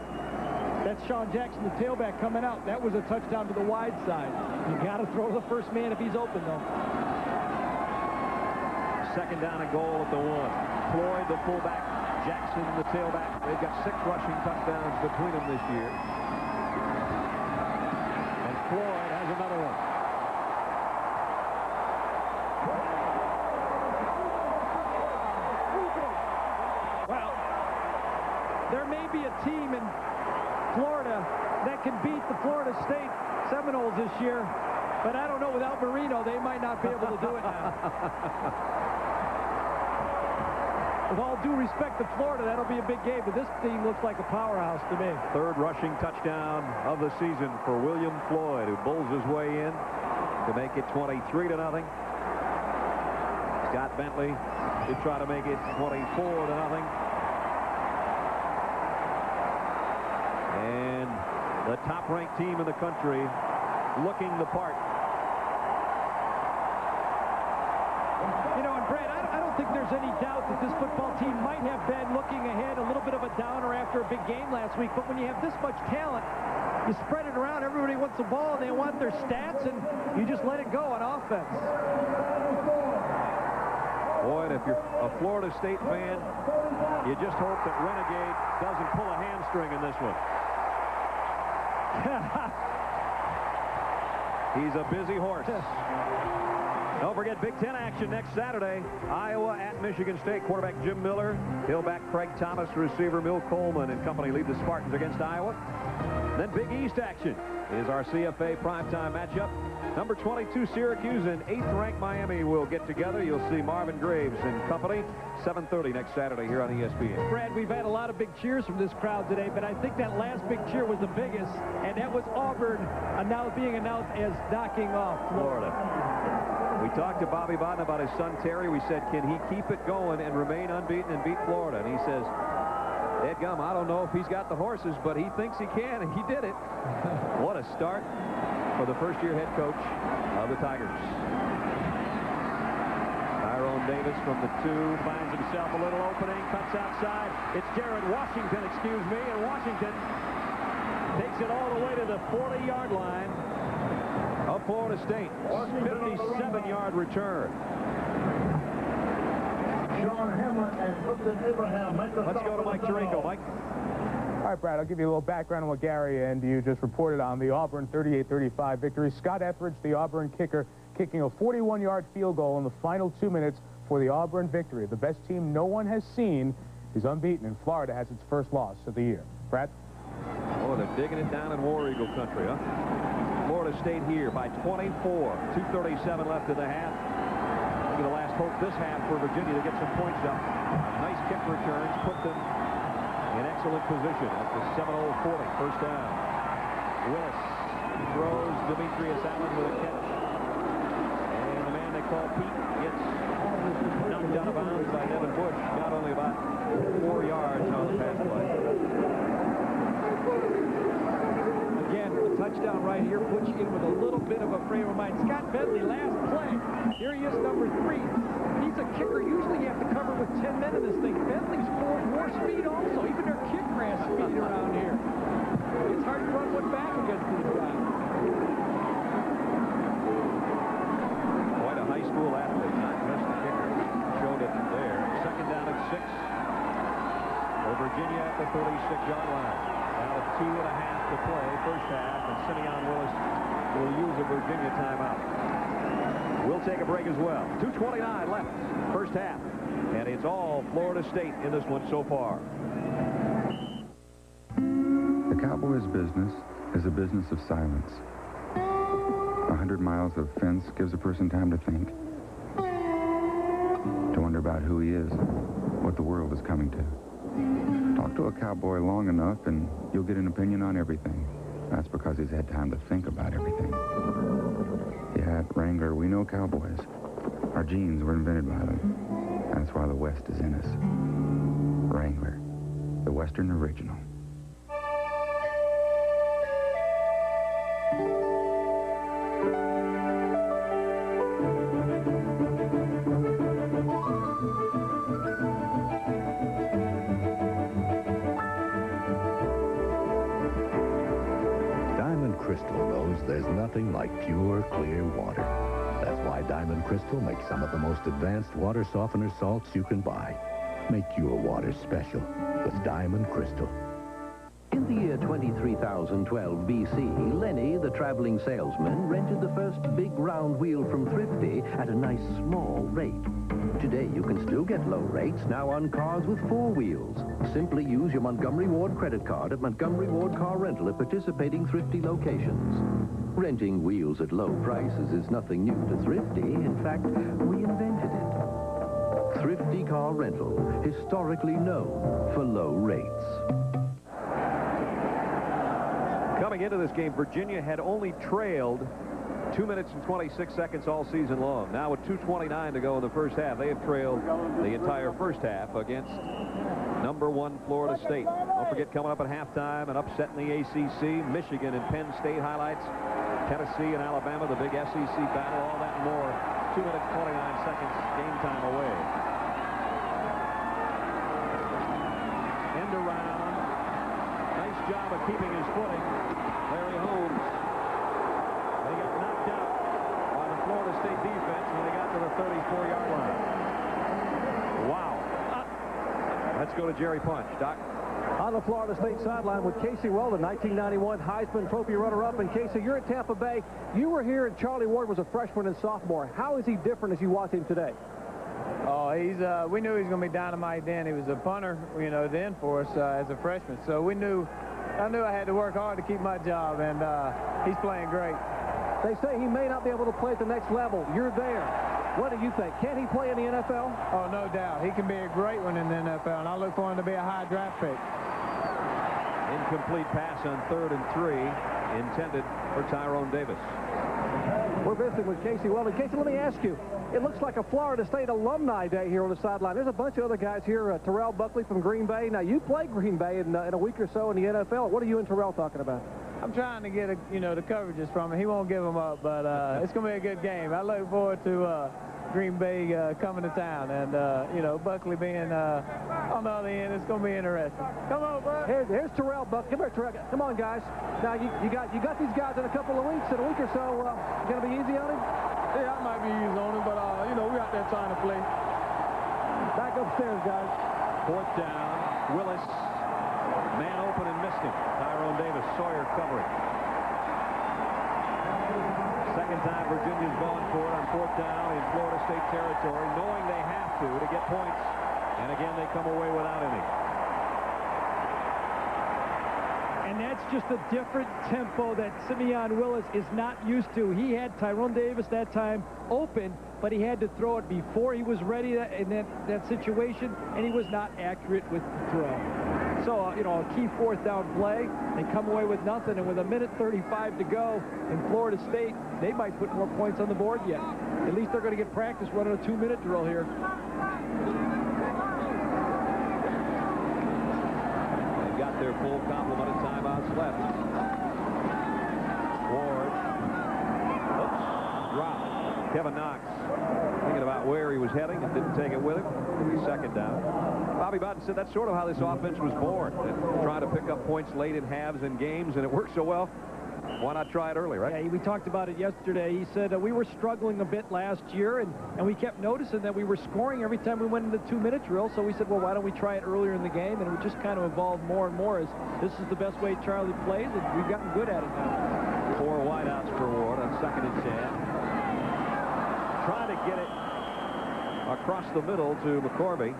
Speaker 17: That's Sean Jackson, the tailback, coming out. That was a touchdown to the wide side. You got to throw the first man if he's open, though.
Speaker 5: 2nd down and goal at the 1. Floyd, the fullback. Jackson, the tailback. They've got 6 rushing touchdowns between them this year. And Floyd has another one.
Speaker 17: Well, there may be a team in Florida that can beat the Florida State Seminoles this year, but I don't know, without Marino, they might not be able to do it now. With all due respect to Florida, that'll be a big game, but this team looks like a powerhouse to me.
Speaker 5: 3rd rushing touchdown of the season for William Floyd, who bulls his way in to make it 23-0. Scott Bentley to try to make it 24-0. And the top-ranked team in the country looking the part.
Speaker 17: You know, and Brad, I don't think there's any doubt that this football team might have been looking ahead, a little bit of a downer after a big game last week, but when you have this much talent, you spread it around, everybody wants the ball, and they want their stats, and you just let it go on offense.
Speaker 5: Boy, and if you're a Florida State fan, you just hope that Renegade doesn't pull a hamstring in this one. He's a busy horse. Don't forget Big Ten action next Saturday. Iowa at Michigan State. Quarterback Jim Miller. Tailback Craig Thomas. Receiver Mill Coleman and company lead the Spartans against Iowa. Then Big East action is our CFA primetime matchup. Number 22 Syracuse and 8th-ranked Miami will get together. You'll see Marvin Graves and company. 7:30 next Saturday here on ESPN.
Speaker 17: Brad, we've had a lot of big cheers from this crowd today, but I think that last big cheer was the biggest, and that was Auburn now being announced as knocking off Florida.
Speaker 5: We talked to Bobby Bowden about his son Terry. We said, can he keep it going and remain unbeaten and beat Florida? And he says, dadgum, I don't know if he's got the horses, but he thinks he can, and he did it. What a start for the first-year head coach of the Tigers. Tyrone Davis from the 2 finds himself a little opening, cuts outside. It's Jared Washington, and Washington takes it all the way to the 40-yard line of Florida State. 57-yard return. Let's go to Mike Tirico. Mike.
Speaker 10: All right, Brad, I'll give you a little background on what Gary and you just reported on the Auburn 38-35 victory. Scott Etheridge, the Auburn kicker, kicking a 41-yard field goal in the final 2 minutes for the Auburn victory. The best team no one has seen is unbeaten, and Florida has its first loss of the year. Brad?
Speaker 5: Oh, they're digging it down in War Eagle country, huh? Florida State here by 24. 2:37 left in the half. Maybe the last hope this half for Virginia to get some points up. Nice kick returns put them in excellent position at the 7:40. First down. Willis throws Demetrius Allen with a catch. And the man they call Pete gets knocked out of bounds by Devin Bush. Got only about 4 yards on the pass play.
Speaker 17: Again, a touchdown right here puts you in with a little bit of a frame of mind. Scott Bentley, last play. Here he is, number 3. He's a kicker. Usually you have to cover with 10 men in this thing. Bentley's more speed also. Even their kicker has speed around here. It's hard to run one back against these guys.
Speaker 5: Quite a high school athlete, not just the kicker. Showed it there. Second down at 6. For Virginia at the 36-yard line. Now 2.5 to play, first half, and Simeon Willis will use a Virginia timeout. We'll take a break as well. 2:29 left, first half, and it's all Florida State in this one so far.
Speaker 6: The Cowboys' business is a business of silence. 100 miles of fence gives a person time to think, to wonder about who he is, what the world is coming to. Talk to a cowboy long enough and you'll get an opinion on everything. That's because he's had time to think about everything. Yeah, at Wrangler, we know cowboys. Our genes were invented by them. That's why the West is in us. Wrangler, the Western original.
Speaker 13: There's nothing like pure, clear water. That's why Diamond Crystal makes some of the most advanced water softener salts you can buy. Make your water special with Diamond Crystal.
Speaker 14: In the year 23,012 BC, Lenny, the traveling salesman, rented the first big round wheel from Thrifty at a nice small rate. Today, you can still get low rates now on cars with 4 wheels. Simply use your Montgomery Ward credit card at Montgomery Ward Car Rental at participating Thrifty locations. Renting wheels at low prices is nothing new to Thrifty. In fact, we invented it. Thrifty Car Rental, historically known for low rates.
Speaker 5: Coming into this game, Virginia had only trailed 2 minutes and 26 seconds all season long. Now with 2:29 to go in the first half, they have trailed the entire first half against #1 Florida State. Don't forget, coming up at halftime, an upset in the ACC, Michigan and Penn State highlights, Tennessee and Alabama, the big SEC battle, all that and more. 2 minutes, 29 seconds, game time away. End around. Nice job of keeping his footing. Larry Holmes. They got knocked out by the Florida State defense when they got to the 34-yard line. Wow. Let's go to Jerry Punch. Doc?
Speaker 2: On the Florida State sideline with Casey Weldon, 1991 Heisman Trophy runner-up. And Casey, you're at Tampa Bay. You were here, and Charlie Ward was a freshman and sophomore. How is he different as you watch him today?
Speaker 15: Oh, we knew he was going to be dynamite then. He was a punter, then for us as a freshman. So I knew I had to work hard to keep my job, and he's playing great.
Speaker 2: They say he may not be able to play at the next level. You're there. What do you think? Can he play in the NFL?
Speaker 15: Oh, no doubt. He can be a great one in the NFL, and I look for him to be a high draft pick.
Speaker 5: Incomplete pass on 3rd and 3, intended for Tyrone Davis.
Speaker 2: We're visiting with Casey Weldon. Casey, let me ask you, it looks like a Florida State alumni day here on the sideline. There's a bunch of other guys here. Terrell Buckley from Green Bay. Now, you play Green Bay in a week or so in the NFL. What are you and Terrell talking about?
Speaker 15: I'm trying to get, the coverages from him. He won't give them up, but it's going to be a good game. I look forward to Green Bay coming to town, and Buckley being on the other end. It's going to be interesting. Come on, Buck.
Speaker 2: Here's Terrell Buckley. Come here, Terrell. Come on, guys. Now you got these guys in a couple of weeks. In a week or so, going to be easy on him.
Speaker 15: Yeah, I might be easy on him, but we're out there trying to play.
Speaker 2: Back upstairs, guys.
Speaker 5: 4th down. Willis, man open and missed him. Tyrone Davis, Sawyer covering. 2nd second time Virginia's gone for it on 4th down in Florida State territory, knowing they have to get points. And again, they come away without any.
Speaker 17: And that's just a different tempo that Simeon Willis is not used to. He had Tyrone Davis that time open, but he had to throw it before he was ready in that situation, and he was not accurate with the throw. So, you know, a key 4th down play, they come away with nothing, and with 1:35 to go in Florida State, they might put more points on the board yet. At least they're going to get practice running a 2-minute drill here.
Speaker 5: They've got their full complement of timeouts left. Ward. Oops. Dropped. Kevin Knox thinking about where he was heading and didn't take it with him. 2nd down. Bobby Bowden said that's sort of how this offense was born. Trying to pick up points late in halves and games, and it worked so well. Why not try it early, right?
Speaker 17: Yeah, we talked about it yesterday. He said we were struggling a bit last year, and we kept noticing that we were scoring every time we went into the 2-minute drill. So we said, well, why don't we try it earlier in the game? And it just kind of evolved more and more as this is the best way Charlie plays, and we've gotten good at it now.
Speaker 5: 4 wideouts for Ward on 2nd and 10. Trying to get it across the middle to McCorvey.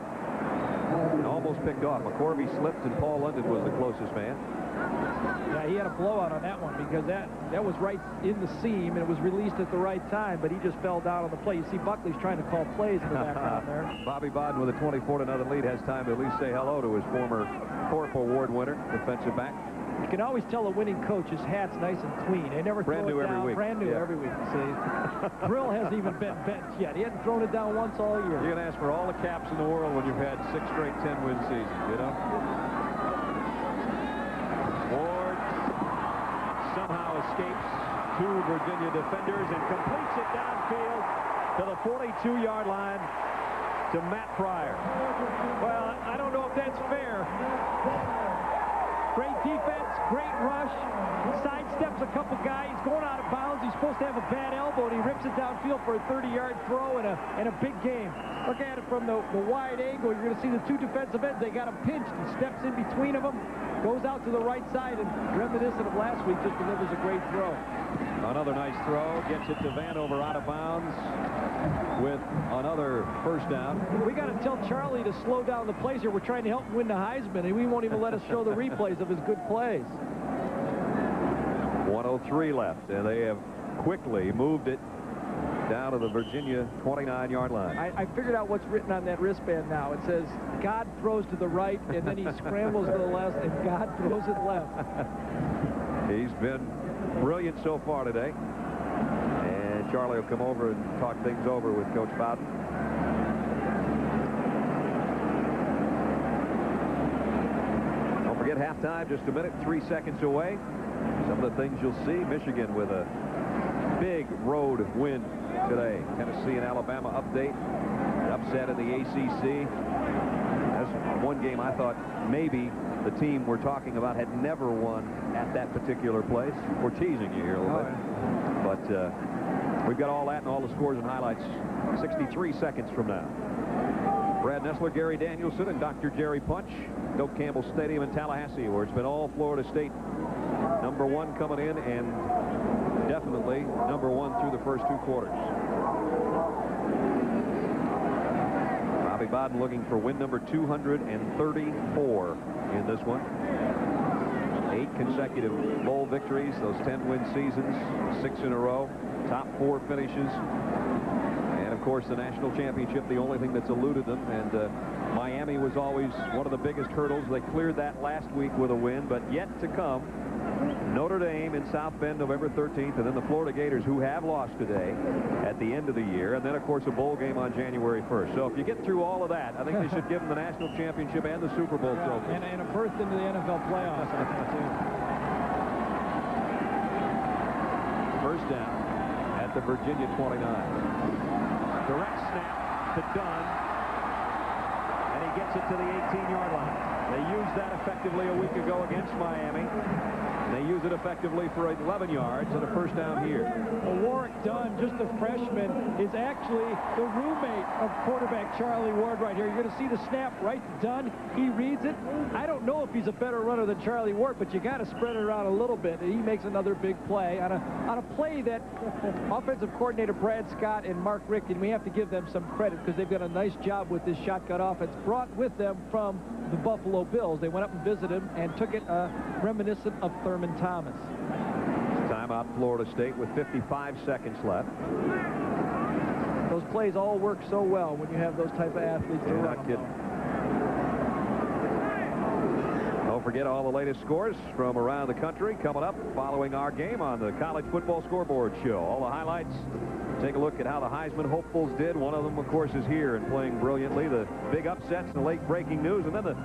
Speaker 5: And almost picked off. McCorvey slipped, and Paul London was the closest man.
Speaker 17: Yeah, he had a blowout on that one because that was right in the seam, and it was released at the right time, but he just fell down on the play. You see Buckley's trying to call plays in the background there.
Speaker 5: Bobby Bowden with a 24-0 lead has time to at least say hello to his former Thorpe Award winner, defensive back.
Speaker 17: You can always tell a winning coach, his hat's nice and clean. They never
Speaker 5: brand
Speaker 17: throw
Speaker 5: new
Speaker 17: it down.
Speaker 5: every week.
Speaker 17: Brand new every week. See, Brill hasn't even been bent yet. He hadn't thrown it down once all year.
Speaker 5: You can ask for all the caps in the world when you've had 6 straight 10-win seasons, you know? Ward somehow escapes 2 Virginia defenders and completes it downfield to the 42-yard line to Matt Pryor.
Speaker 17: Well, I don't know if that's fair. Great defense, great rush, sidesteps a couple guys, going out of bounds. He's supposed to have a bad elbow, and he rips it downfield for a 30-yard throw and a big game. Look at it from the wide angle. You're going to see the 2 defensive ends. They got him pinched. He steps in between of them, goes out to the right side, and reminiscent of last week, just delivers a great throw.
Speaker 5: Another nice throw, gets it to Vanover out of bounds with another 1st down.
Speaker 17: We got to tell Charlie to slow down the plays here. We're trying to help him win the Heisman, and we won't even let us show the replays of his good plays.
Speaker 5: 1:03 left, and they have quickly moved it down to the Virginia 29-yard line.
Speaker 17: I figured out what's written on that wristband now. It says, God throws to the right, and then he scrambles to the left, and God throws it left.
Speaker 5: He's been brilliant so far today. And Charlie will come over and talk things over with Coach Bowden. Don't forget halftime, just a minute, 3 seconds away. Some of the things you'll see. Michigan with a big road win today. Tennessee and Alabama update. Upset in the ACC. That's one game I thought maybe the team we're talking about had never won at that particular place. We're teasing you here a little bit. But we've got all that and all the scores and highlights 63 seconds from now. Brad Nessler, Gary Danielson, and Dr. Jerry Punch. Doak Campbell Stadium in Tallahassee, where it's been all Florida State #1 coming in, and definitely #1 through the first 2 quarters. Bobby Bowden looking for win number 234 in this one. 8 consecutive bowl victories, those 10-win seasons, 6 in a row, top 4 finishes. And, of course, the national championship, the only thing that's eluded them. And Miami was always one of the biggest hurdles. They cleared that last week with a win, but yet to come. Notre Dame in South Bend November 13th, and then the Florida Gators, who have lost today at the end of the year, and then, of course, a bowl game on January 1st. So if you get through all of that, I think they should give them the national championship and the Super Bowl trophy.
Speaker 17: And a berth into the NFL playoffs, I think, too.
Speaker 5: First down at the Virginia 29. Direct snap to Dunn. And he he gets it to the 18-yard line. They used that effectively a week ago against Miami. They use it effectively for 11 yards and a first down here.
Speaker 17: Well, Warwick Dunn, just a freshman, is actually the roommate of quarterback Charlie Ward right here. You're going to see the snap right to Dunn. He reads it. I don't know if he's a better runner than Charlie Ward, but you got to spread it around a little bit. And he makes another big play on a play that offensive coordinator Brad Scott and Mark Ricken, we have to give them some credit because they've done a nice job with this shotgun offense brought with them from the Buffalo Bills. They went up and visited him and took it reminiscent of Thurman Thomas.
Speaker 5: Timeout Florida State with 55 seconds left.
Speaker 17: Those plays all work so well when you have those type of athletes.
Speaker 5: You're not kidding. Don't forget all the latest scores from around the country coming up following our game on the College Football Scoreboard Show. All the highlights. Take a look at how the Heisman hopefuls did. One of them, of course, is here and playing brilliantly. The big upsets, the late breaking news, and then the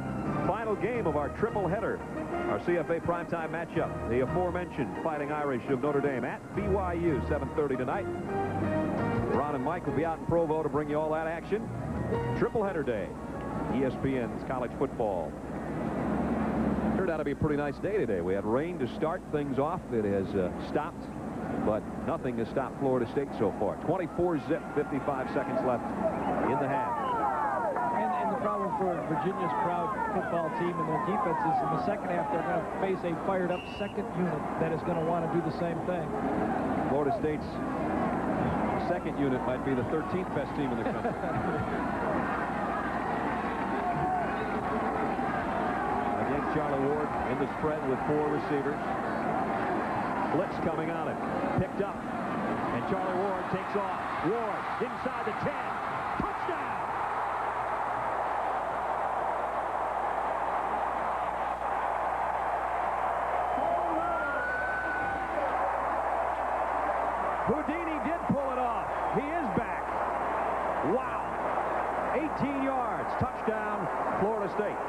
Speaker 5: final game of our triple header, our CFA primetime matchup. The aforementioned Fighting Irish of Notre Dame at BYU, 7:30 tonight. Ron and Mike will be out in Provo to bring you all that action. Triple header day, ESPN's college football. Turned out to be a pretty nice day today. We had rain to start things off. It has stopped, but nothing has stopped Florida State so far. 24-zip, 55 seconds left in the half.
Speaker 17: And the problem for Virginia's proud football team and their defense is in the second half they're going to face a fired-up second unit that is going to want to do the same thing.
Speaker 5: Florida State's second unit might be the 13th best team in the country. Again, Charlie Ward in the spread with 4 receivers. Blitz coming on it. Picked up. And Charlie Ward takes off. Ward inside the 10. Touchdown! Houdini did pull it off. He is back. Wow. 18 yards. Touchdown, Florida State.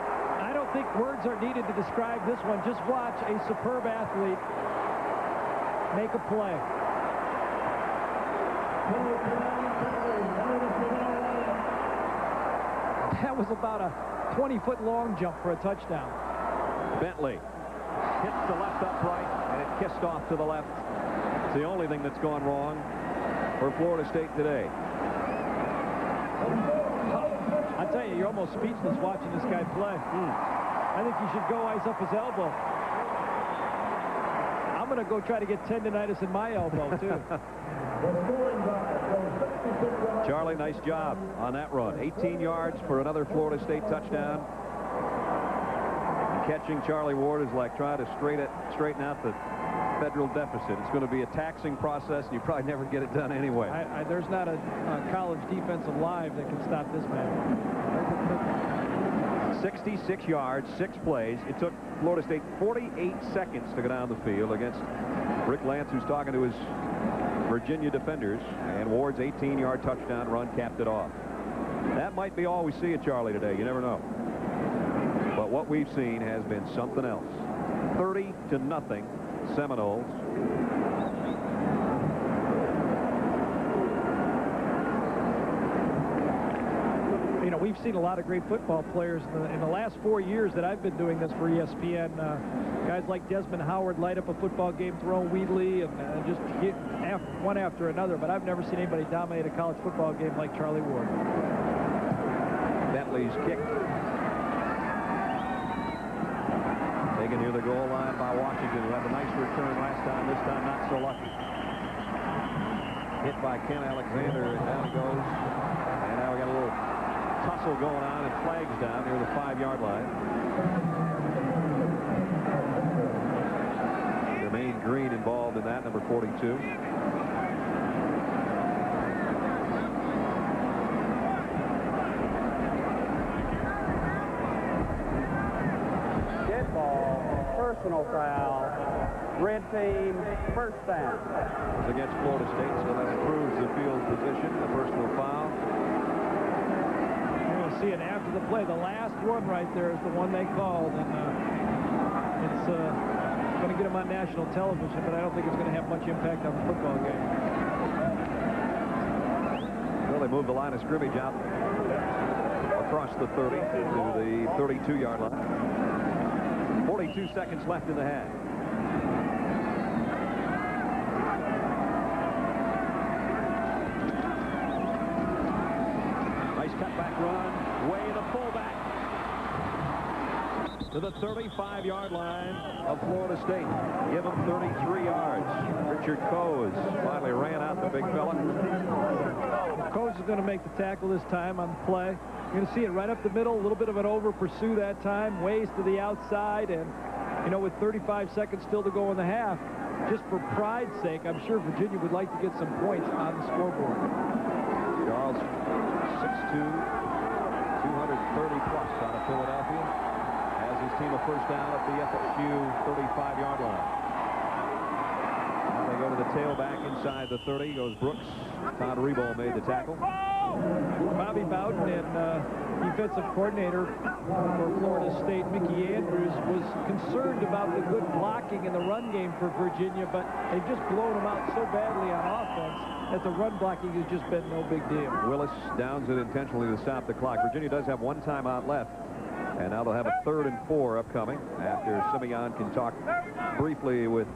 Speaker 17: I don't think words are needed to describe this one. Just watch a superb athlete make a play. That was about a 20-foot long jump for a touchdown.
Speaker 5: Bentley hits the left upright, and it kissed off to the left. It's the only thing that's gone wrong for Florida State today.
Speaker 17: I tell you, you're almost speechless watching this guy play. I think you should go ice up his elbow. I'm going to go try to get tendonitis in my elbow, too.
Speaker 5: Charlie, nice job on that run. 18 yards for another Florida State touchdown. And catching Charlie Ward is like trying to straighten out the federal deficit. It's going to be a taxing process, and you probably never get it done anyway.
Speaker 17: There's not a college defensive line that can stop this man.
Speaker 5: 66 yards, 6 plays. It took Florida State 48 seconds to go down the field against Rick Lance, who's talking to his Virginia defenders, and Ward's 18-yard touchdown run capped it off. That might be all we see at Charlie today. You never know. But what we've seen has been something else. 30-0 Seminoles.
Speaker 17: You know, we've seen a lot of great football players in the last 4 years that I've been doing this for ESPN. Guys like Desmond Howard light up a football game, Tyrone Wheatley, and just hit one after another. But I've never seen anybody dominate a college football game like Charlie Ward.
Speaker 5: Bentley's kick. Taken near the goal line by Washington, who had a nice return last time. This time, not so lucky. Hit by Ken Alexander, and down he goes. And now we got a little tussle going on, and flags down near the 5-yard line. Jermaine Green involved in that, number 42.
Speaker 12: Dead ball, personal foul, red team, first down.
Speaker 5: It's against Florida State, so that improves the field position, the personal foul.
Speaker 17: See it after the play. The last one right there is the one they called, and it's going to get them on national television, but I don't think it's going to have much impact on the football game.
Speaker 5: Well, they moved the line of scrimmage out across the 30 to the 32-yard line. 42 seconds left in the half. Nice cutback run. Way the fullback to the 35-yard line of Florida State. Give him 33 yards. Richard Coes finally ran out the big fella.
Speaker 17: Coes is going to make the tackle this time on the play. You're going to see it right up the middle, a little bit of an over pursue that time, ways to the outside, and, you know, with 35 seconds still to go in the half, just for pride's sake, I'm sure Virginia would like to get some points on the scoreboard.
Speaker 5: Charles, 6'2", 230 plus out of Philadelphia. Has his team a first down at the FSU 35-yard line. Now they go to the tailback inside the 30. Goes Brooks. Todd Rebold made the tackle.
Speaker 17: Bobby Bowden and defensive coordinator for Florida State, Mickey Andrews, was concerned about the good blocking in the run game for Virginia, but they've just blown them out so badly on offense that the run blocking has just been no big deal.
Speaker 5: Willis downs it intentionally to stop the clock. Virginia does have one timeout left, and now they'll have a 3rd and 4 upcoming after Simeon can talk briefly with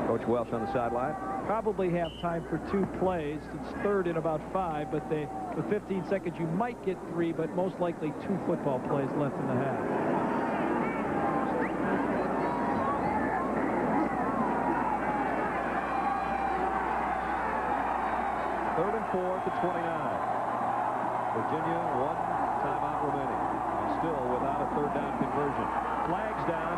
Speaker 5: Coach Welch on the sideline.
Speaker 17: Probably have time for 2 plays. It's 3rd and about 5, but with 15 seconds you might get 3, but most likely 2 football plays left in the half.
Speaker 5: Third and 4 to 29. Virginia, 1 timeout remaining, and still without a 3rd down conversion. Flags down.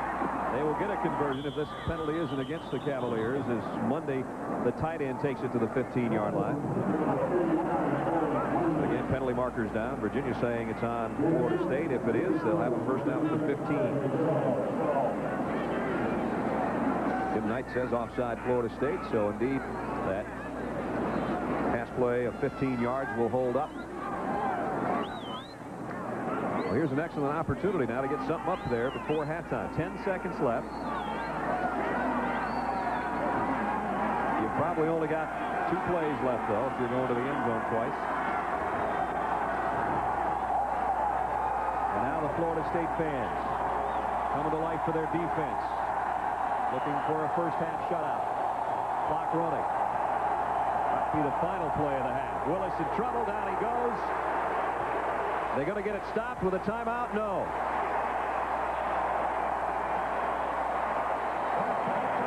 Speaker 5: They will get a conversion if this penalty isn't against the Cavaliers, as Monday the tight end takes it to the 15-yard line. Again, penalty markers down. Virginia saying it's on Florida State. If it is, they'll have a first down at the 15. Tim Knight says offside Florida State, so indeed that pass play of 15 yards will hold up. Well, here's an excellent opportunity now to get something up there before halftime. 10 seconds left. You've probably only got 2 plays left, though, if you're going to the end zone twice. And now the Florida State fans coming to life for their defense, looking for a first-half shutout. Clock running. Might be the final play of the half. Willis in trouble. Down he goes. They're going to get it stopped with a timeout? No.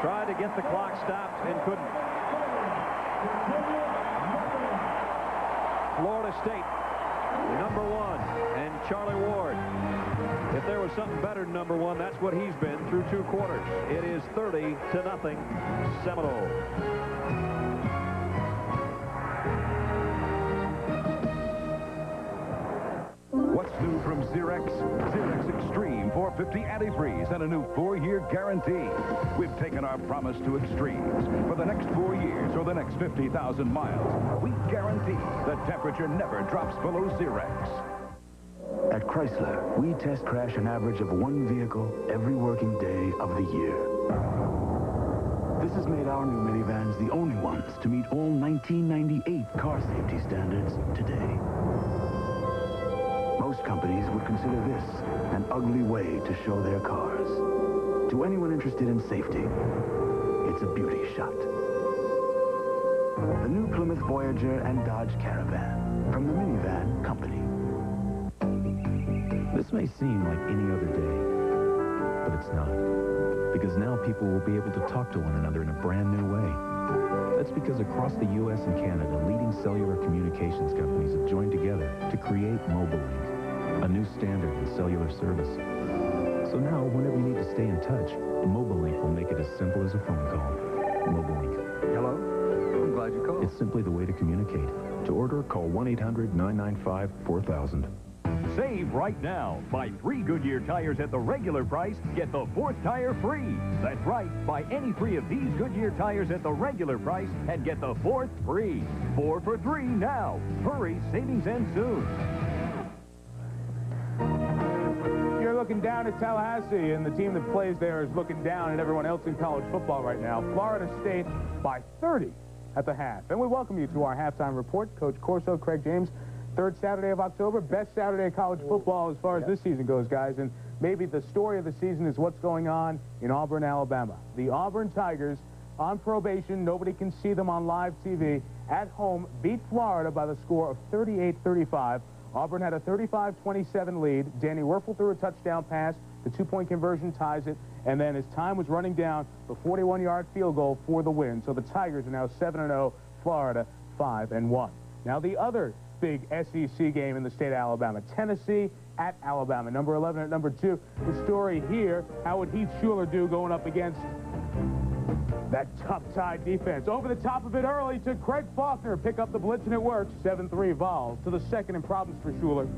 Speaker 5: Tried to get the clock stopped and couldn't. Florida State, number 1, and Charlie Ward. If there was something better than number 1, that's what he's been through 2 quarters. It is 30-0 Seminoles.
Speaker 11: What's new from Xerox? Xerox Extreme 450 antifreeze and a new 4-year guarantee. We've taken our promise to extremes. For the next 4 years or the next 50,000 miles, we guarantee the temperature never drops below Xerox.
Speaker 18: At Chrysler, we test crash an average of 1 vehicle every working day of the year. This has made our new minivans the only ones to meet all 1998 car safety standards today. Most companies would consider this an ugly way to show their cars. To anyone interested in safety, it's a beauty shot. The new Plymouth Voyager and Dodge Caravan from the Minivan Company.
Speaker 8: This may seem like any other day, but it's not. Because now people will be able to talk to one another in a brand new way. That's because across the U.S. and Canada, leading cellular communications companies have joined together to create MobileLink, a new standard in cellular service. So now, whenever you need to stay in touch, MobileLink will make it as simple as a phone call. MobileLink.
Speaker 6: Hello? I'm glad you called.
Speaker 8: It's simply the way to communicate. To order, call 1-800-995-4000.
Speaker 25: Save right now. Buy 3 Goodyear tires at the regular price, get the 4th tire free. That's right. Buy any 3 of these Goodyear tires at the regular price and get the 4th free. 4 for 3 now. Hurry, savings end soon.
Speaker 10: You're looking down at Tallahassee, and the team that plays there is looking down at everyone else in college football right now. Florida State by 30 at the half. And we welcome you to our halftime report. Coach Corso, Craig James. Third Saturday of October, best Saturday of college football as far as this season goes, guys. And maybe the story of the season is what's going on in Auburn, Alabama. The Auburn Tigers on probation. Nobody can see them on live TV. At home, beat Florida by the score of 38-35. Auburn had a 35-27 lead. Danny Werfel threw a touchdown pass. The two-point conversion ties it. And then as time was running down, the 41-yard field goal for the win. So the Tigers are now 7-0, Florida 5-1. Now the other big SEC game in the state of Alabama, Tennessee at Alabama, number 11 at number 2. The story here, how would Heath Shuler do going up against that tough Tide defense? Over the top of it early to Craig Faulkner. Pick up the blitz and it works. 7-3 Vols to the second in problems for Shuler.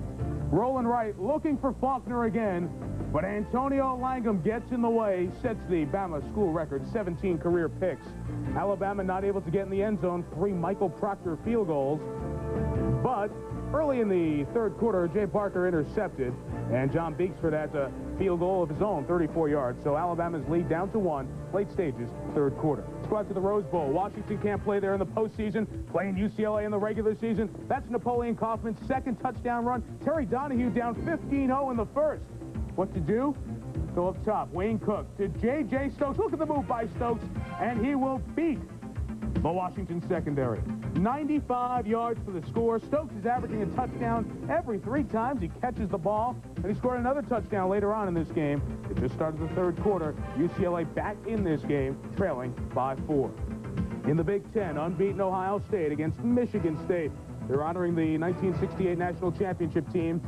Speaker 10: Rolling right, looking for Faulkner again, but Antonio Langham gets in the way, sets the Bama school record, 17 career picks. Alabama not able to get in the end zone, 3 Michael Proctor field goals. But early in the third quarter, Jay Parker intercepted, and John Beaksford has a field goal of his own, 34 yards. So Alabama's lead down to 1, late stages, third quarter. Let's go out to the Rose Bowl. Washington can't play there in the postseason, playing UCLA in the regular season. That's Napoleon Kaufman's second touchdown run. Terry Donahue down 15-0 in the first. What to do? Go up top. Wayne Cook to J.J. Stokes. Look at the move by Stokes, and he will beat the Washington secondary. 95 yards for the score. Stokes is averaging a touchdown every 3 times he catches the ball, and he scored another touchdown later on in this game. It just started the third quarter. UCLA back in this game, trailing by 4. In the Big Ten, unbeaten Ohio State against Michigan State. They're honoring the 1968 National Championship team.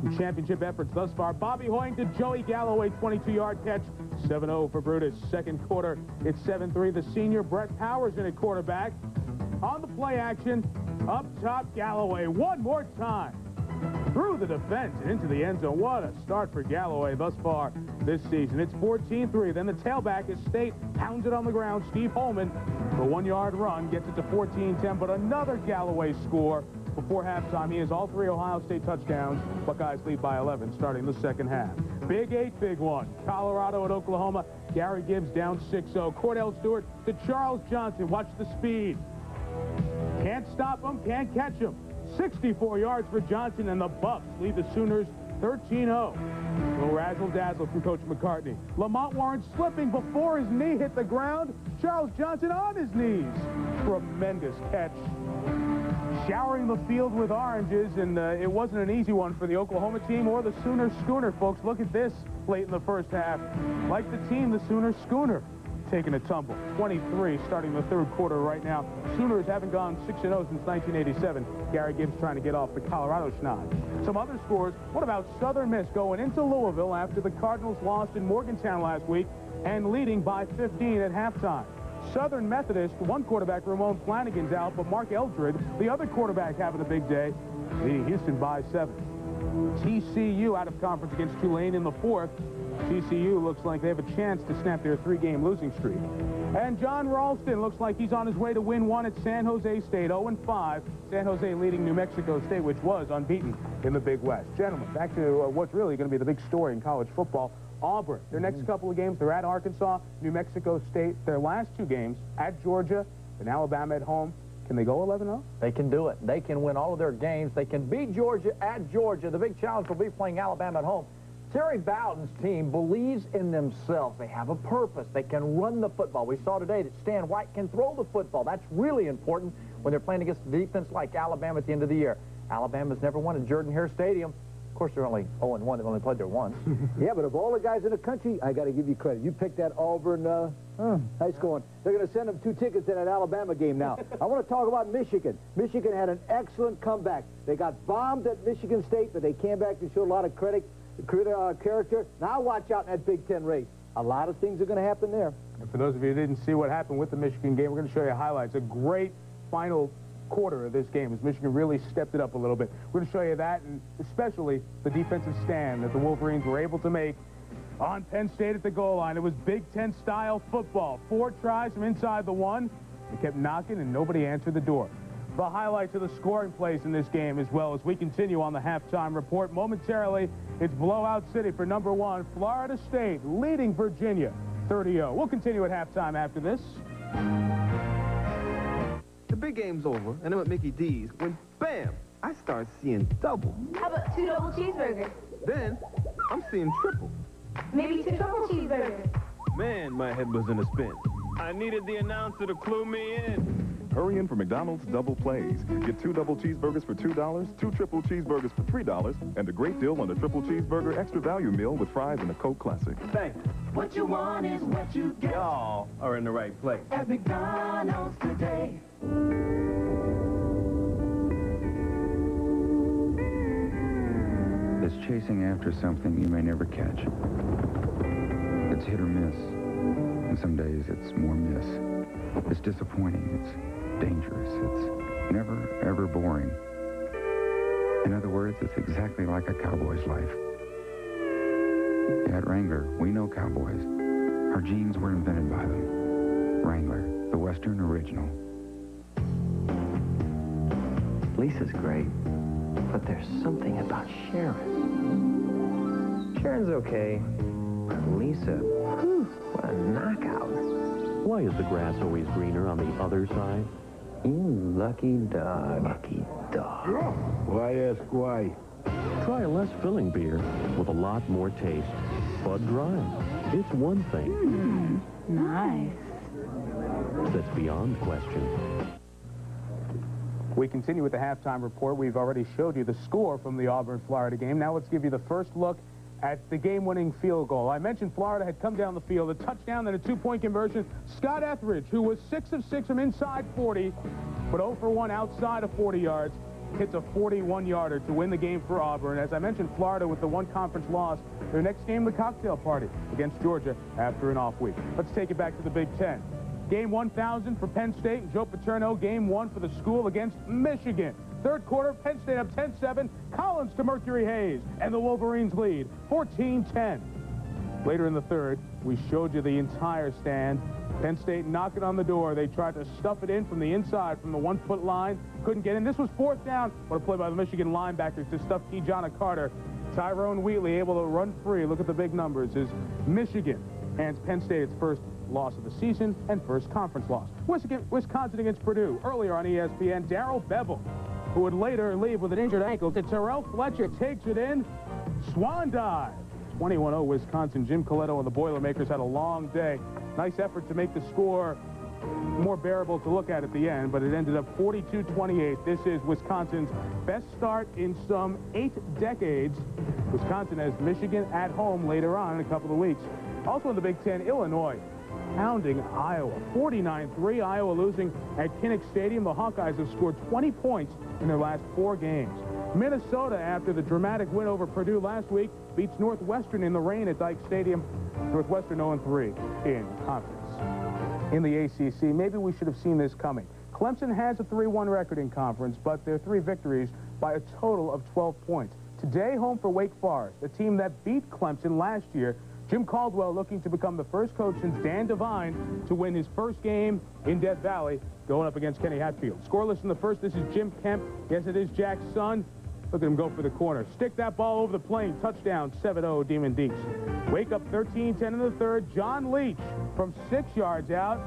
Speaker 10: In championship efforts thus far, Bobby Hoying to Joey Galloway, 22-yard catch. 7-0 for Brutus. Second quarter, it's 7-3. The senior Brett Powers in at quarterback. On the play action, up top, Galloway one more time. Through the defense and into the end zone. What a start for Galloway thus far this season. It's 14-3. Then the tailback is State, pounds it on the ground. Steve Holman, the 1-yard run, gets it to 14-10, but another Galloway score before halftime. He has all 3 Ohio State touchdowns. Buckeyes lead by 11 starting the second half. Big 8, big 1. Colorado at Oklahoma. Gary Gibbs down 6-0. Cordell Stewart to Charles Johnson. Watch the speed. Can't stop him, can't catch him. 64 yards for Johnson, and the Bucks lead the Sooners 13-0. Little razzle-dazzle from Coach McCartney. Lamont Warren slipping before his knee hit the ground. Charles Johnson on his knees. Tremendous catch. Showering the field with oranges, and it wasn't an easy one for the Oklahoma team or the Sooner Schooner, folks. Look at this late in the first half. Like the team, the Sooner Schooner taking a tumble. 23 starting the third quarter right now. Sooners haven't gone 6-0 since 1987. Gary Gibbs trying to get off the Colorado schneid. Some other scores. What about Southern Miss going into Louisville after the Cardinals lost in Morgantown last week and leading by 15 at halftime? Southern Methodist, one quarterback, Ramon Flanagan's out, but Mark Eldred, the other quarterback, having a big day, leading Houston by 7. TCU out of conference against Tulane in the fourth. TCU looks like they have a chance to snap their 3-game losing streak. And John Ralston looks like he's on his way to win one at San Jose State, 0-5. San Jose leading New Mexico State, which was unbeaten in the Big West. Gentlemen, back to what's really going to be the big story in college football. Auburn, their next couple of games, they're at Arkansas, New Mexico State. Their last 2 games at Georgia and Alabama at home. Can they go 11-0?
Speaker 7: They can do it. They can win all of their games. They can beat Georgia at Georgia. The big challenge will be playing Alabama at home. Terry Bowden's team believes in themselves. They have a purpose. They can run the football. We saw today that Stan White can throw the football. That's really important when they're playing against a defense like Alabama at the end of the year. Alabama's never won at Jordan-Hare Stadium. Of course, they're only 0-1. They've only played there once.
Speaker 9: Yeah, but of all the guys in the country, I got to give you credit. You picked that Auburn high scoring. They're going to send them 2 tickets to that Alabama game now. I want to talk about Michigan. Michigan had an excellent comeback. They got bombed at Michigan State, but they came back and showed a lot of character. Now watch out in that Big Ten race. A lot of things are going to happen there.
Speaker 10: And for those of you who didn't see what happened with the Michigan game, we're going to show you highlights. A great final quarter of this game as Michigan really stepped it up a little bit. We're going to show you that, and especially the defensive stand that the Wolverines were able to make on Penn State at the goal line. It was Big Ten-style football. 4 tries from inside the 1. They kept knocking, and nobody answered the door. The highlights of the scoring plays in this game as well as we continue on the halftime report. Momentarily, it's blowout city for number 1, Florida State, leading Virginia 30-0. We'll continue at halftime after this.
Speaker 16: The big game's over, and I'm at Mickey D's when, bam, I start seeing double.
Speaker 19: How about 2 double cheeseburgers?
Speaker 16: Then, I'm seeing triple.
Speaker 19: Maybe 2 triple cheeseburgers.
Speaker 16: Man, my head was in a spin. I needed the announcer to clue me in.
Speaker 20: Hurry in for McDonald's Double Plays. Get 2 double cheeseburgers for $2, 2 triple cheeseburgers for $3, and a great deal on the triple cheeseburger extra value meal with fries and a Coke Classic.
Speaker 16: Thanks.
Speaker 19: What you want is what you get.
Speaker 16: Y'all are in the right place.
Speaker 19: At McDonald's today.
Speaker 6: It's chasing after something you may never catch. It's hit or miss, and some days it's more miss. It's disappointing, it's dangerous, it's never, ever boring. In other words, it's exactly like a cowboy's life. At Wrangler, we know cowboys. Our jeans were invented by them. Wrangler, the Western original.
Speaker 21: Lisa's great, but there's something about Sharon. Sharon's okay, but Lisa, whew, what a knockout.
Speaker 22: Why is the grass always greener on the other side?
Speaker 21: You lucky dog. Lucky dog.
Speaker 22: Why ask why? Try a less filling beer with a lot more taste. Bud Dry. It's one thing.
Speaker 19: Nice.
Speaker 22: That's beyond question.
Speaker 10: We continue with the halftime report. We've already showed you the score from the Auburn-Florida game. Now let's give you the first look at the game-winning field goal. I mentioned Florida had come down the field, a touchdown, then a 2-point conversion. Scott Etheridge, who was 6 of 6 from inside 40, but 0 for 1 outside of 40 yards, hits a 41-yarder to win the game for Auburn. As I mentioned, Florida with the 1 conference loss. Their next game, the cocktail party against Georgia after an off week. Let's take it back to the Big Ten. Game 1,000 for Penn State and Joe Paterno. Game 1 for the school against Michigan. Third quarter, Penn State up 10-7. Collins to Mercury Hayes, and the Wolverines lead 14-10. Later in the third, we showed you the entire stand. Penn State knocking on the door. They tried to stuff it in from the inside, from the 1-foot line. Couldn't get in. This was 4th down. What a play by the Michigan linebackers to stuff Kijana Carter. Tyrone Wheatley able to run free. Look at the big numbers. As Michigan hands Penn State its first loss of the season and first conference loss. Wisconsin against Purdue. Earlier on ESPN, Darrell Bevel, who would later leave with an injured ankle. Terrell Fletcher takes it in. Swan dive. 21-0 Wisconsin. Jim Coletto and the Boilermakers had a long day. Nice effort to make the score more bearable to look at the end, but it ended up 42-28. This is Wisconsin's best start in some 8 decades. Wisconsin has Michigan at home later on in a couple of weeks. Also in the Big Ten, Illinois pounding Iowa. 49-3. Iowa losing at Kinnick Stadium. The Hawkeyes have scored 20 points in their last 4 games. Minnesota, after the dramatic win over Purdue last week, beats Northwestern in the rain at Dyke Stadium. Northwestern 0-3 in conference. In the ACC, maybe we should have seen this coming. Clemson has a 3-1 record in conference, but their 3 victories by a total of 12 points. Today, home for Wake Forest, a team that beat Clemson last year. Jim Caldwell looking to become the first coach since Dan Devine to win his first game in Death Valley, going up against Kenny Hatfield. Scoreless in the first. This is Jim Kemp. Yes, it is Jack's son. Look at him go for the corner. Stick that ball over the plane. Touchdown, 7-0, Demon Deeks. Wake up 13-10 in the third. John Leach from 6 yards out.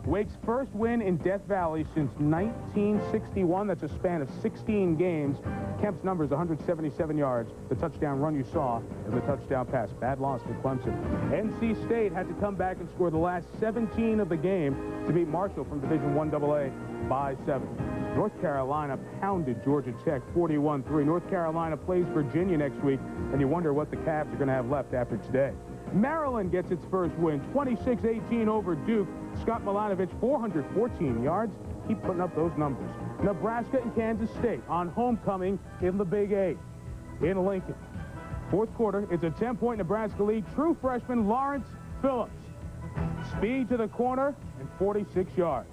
Speaker 10: Wake's first win in Death Valley since 1961. That's a span of 16 games. Kemp's numbers, 177 yards. The touchdown run you saw and the touchdown pass. Bad loss for Clemson. NC State had to come back and score the last 17 of the game to beat Marshall from Division I AA by 7. North Carolina pounded Georgia Tech 41-3. North Carolina plays Virginia next week, and you wonder what the Cavs are going to have left after today. Maryland gets its first win, 26-18 over Duke. Scott Milanovic, 414 yards. Keep putting up those numbers. Nebraska and Kansas State on homecoming in the Big 8 in Lincoln. Fourth quarter, it's a 10-point Nebraska lead. True freshman Lawrence Phillips. Speed to the corner and 46 yards.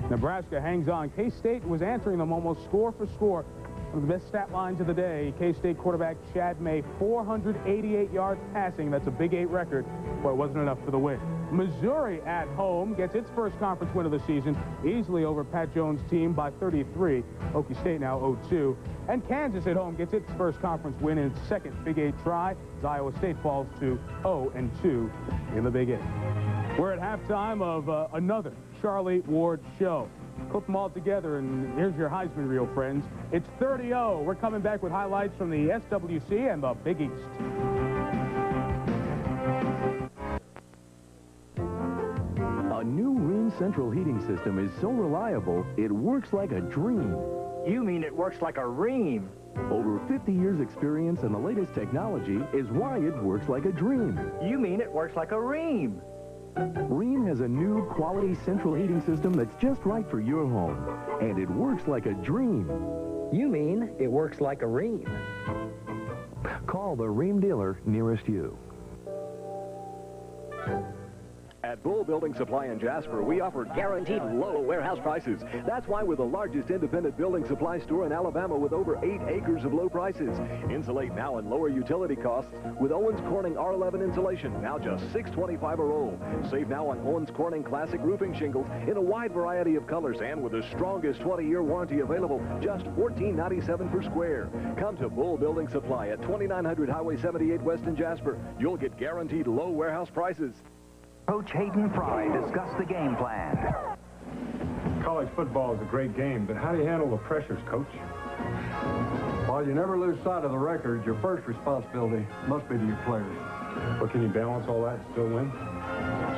Speaker 10: Nebraska hangs on. K-State was answering them almost score for score. One of the best stat lines of the day, K-State quarterback Chad May, 488 yards passing. That's a Big 8 record, but it wasn't enough for the win. Missouri at home gets its first conference win of the season, easily over Pat Jones' team by 33. Okie State now 0-2. And Kansas at home gets its first conference win in its second Big 8 try, as Iowa State falls to 0-2 in the Big 8. We're at halftime of another Charlie Ward show. Put them all together, and here's your Heisman reel, friends. It's 30-0. We're coming back with highlights from the SWC and the Big East.
Speaker 22: A new Rheem central heating system is so reliable, it works like a dream.
Speaker 1: You mean it works like a ream?
Speaker 22: Over 50 years experience and the latest technology is why it works like a dream.
Speaker 1: You mean it works like a ream?
Speaker 22: Rheem has a new quality central heating system that's just right for your home. And it works like a dream.
Speaker 1: You mean it works like a ream?
Speaker 22: Call the Rheem dealer nearest you.
Speaker 3: At Bull Building Supply in Jasper, we offer guaranteed low warehouse prices. That's why we're the largest independent building supply store in Alabama with over 8 acres of low prices. Insulate now and lower utility costs with Owens Corning R11 insulation, now just $6.25 a roll. Save now on Owens Corning Classic roofing shingles in a wide variety of colors and with the strongest 20-year warranty available, just $14.97 per square. Come to Bull Building Supply at 2900 Highway 78 West in Jasper. You'll get guaranteed low warehouse prices.
Speaker 4: Coach Hayden Fry discussed the game plan.
Speaker 23: College football is a great game, but how do you handle the pressures, Coach?
Speaker 24: While you never lose sight of the record, your first responsibility must be to your players.
Speaker 23: But can you balance all that and still win?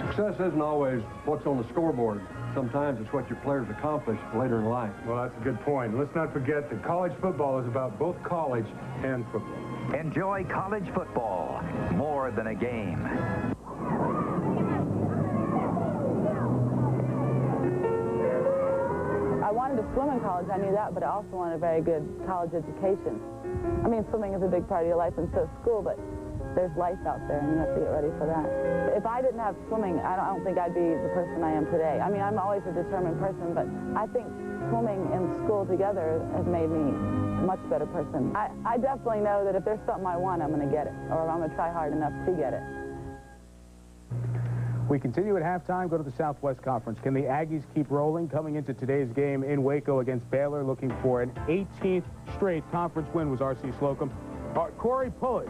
Speaker 24: Success isn't always what's on the scoreboard. Sometimes it's what your players accomplish later in life.
Speaker 23: Well, that's a good point. Let's not forget that college football is about both college and football.
Speaker 4: Enjoy college football, more than a game.
Speaker 26: I wanted to swim in college, I knew that, but I also wanted a very good college education. I mean, swimming is a big part of your life, and so is school, but there's life out there, and you have to get ready for that. If I didn't have swimming, I don't think I'd be the person I am today. I mean, I'm always a determined person, but I think swimming and school together has made me a much better person. I definitely know that if there's something I want, I'm going to get it, or I'm going to try hard enough to get it.
Speaker 10: We continue at halftime. Go to the Southwest Conference. Can the Aggies keep rolling? Coming into today's game in Waco against Baylor, looking for an 18th straight conference win was R.C. Slocum. Corey Pulley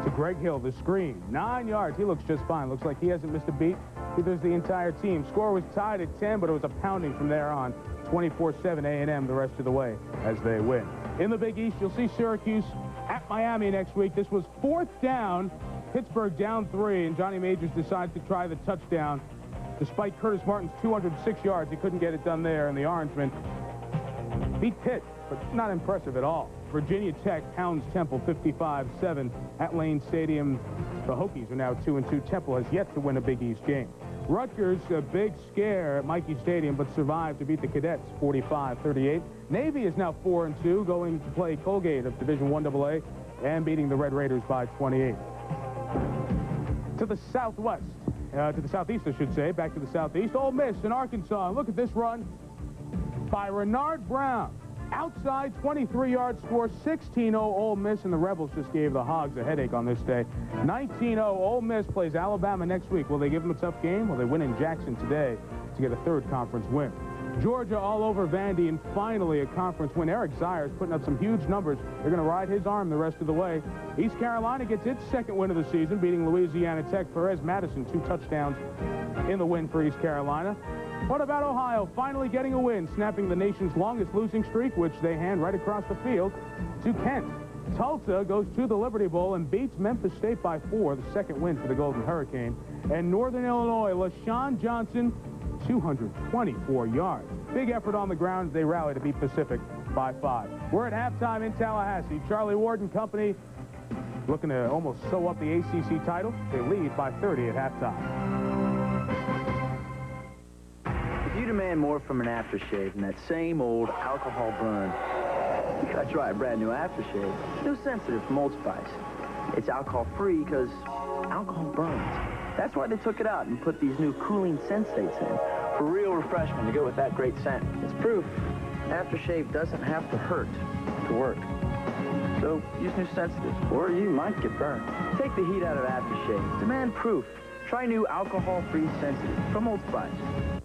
Speaker 10: to Greg Hill, the screen. 9 yards. He looks just fine. Looks like he hasn't missed a beat. Neither the entire team. Score was tied at 10, but it was a pounding from there on. 24-7 A&M the rest of the way as they win. In the Big East, you'll see Syracuse at Miami next week. This was 4th down. Pittsburgh down 3, and Johnny Majors decides to try the touchdown. Despite Curtis Martin's 206 yards, he couldn't get it done there, and the Orangemen beat Pitt, but not impressive at all. Virginia Tech pounds Temple 55-7 at Lane Stadium. The Hokies are now 2-2. Temple has yet to win a Big East game. Rutgers, a big scare at Michie Stadium, but survived to beat the Cadets 45-38. Navy is now 4-2, going to play Colgate of Division I AA and beating the Red Raiders by 28. To the southwest, to the southeast, I should say, back to the southeast. Ole Miss in Arkansas. Look at this run by Renard Brown. Outside 23-yard score, 16-0 Ole Miss, and the Rebels just gave the Hogs a headache on this day. 19-0 Ole Miss plays Alabama next week. Will they give them a tough game? Will they win in Jackson today to get a third conference win? Georgia all over Vandy, and finally a conference win. Eric Zayers putting up some huge numbers. They're going to ride his arm the rest of the way. East Carolina gets its second win of the season, beating Louisiana Tech. Perez Madison, 2 touchdowns in the win for East Carolina. What about Ohio finally getting a win, snapping the nation's longest losing streak, which they hand right across the field to Kent. Tulsa goes to the Liberty Bowl and beats Memphis State by 4, the second win for the Golden Hurricane. And Northern Illinois, LaShawn Johnson, 224 yards. Big effort on the ground as they rally to beat Pacific by 5. We're at halftime in Tallahassee. Charlie Ward and company looking to almost sew up the ACC title. They lead by 30 at halftime.
Speaker 27: If you demand more from an aftershave than that same old alcohol burn, you gotta try a brand new aftershave. New Sensitive from Old Spice. It's alcohol-free because alcohol burns. That's why they took it out and put these new cooling sensates in for real refreshment to go with that great scent. It's proof aftershave doesn't have to hurt to work. So use New Sensitive, or you might get burned. Take the heat out of aftershave. Demand proof. Try new alcohol-free Sensitive from Old Spice.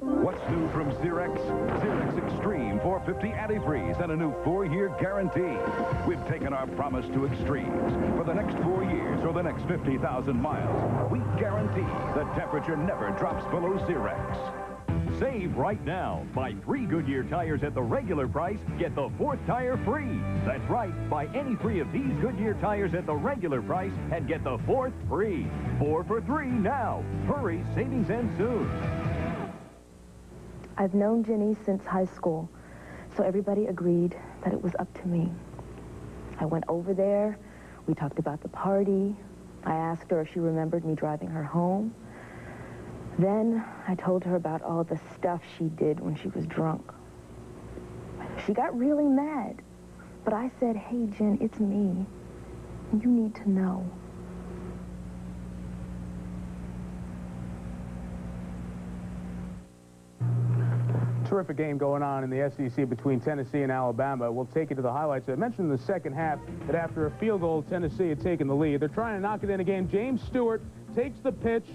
Speaker 25: What's new from Xerox? Xerox Extreme 450 antifreeze and a new 4-year guarantee. We've taken our promise to extremes. For the next 4 years or the next 50,000 miles, we guarantee the temperature never drops below Xerox. Save right now. Buy 3 Goodyear tires at the regular price, get the 4th tire free. That's right. Buy any 3 of these Goodyear tires at the regular price and get the 4th free. 4 for 3 now. Hurry, savings end soon.
Speaker 2: I've known Jenny since high school, so everybody agreed that it was up to me. I went over there. We talked about the party. I asked her if she remembered me driving her home. Then I told her about all the stuff she did when she was drunk. She got really mad, but I said, "Hey, Jen, it's me. You need to know."
Speaker 10: Terrific game going on in the SEC between Tennessee and Alabama. We'll take you to the highlights. I mentioned in the second half that after a field goal, Tennessee had taken the lead. They're trying to knock it in again. James Stewart takes the pitch,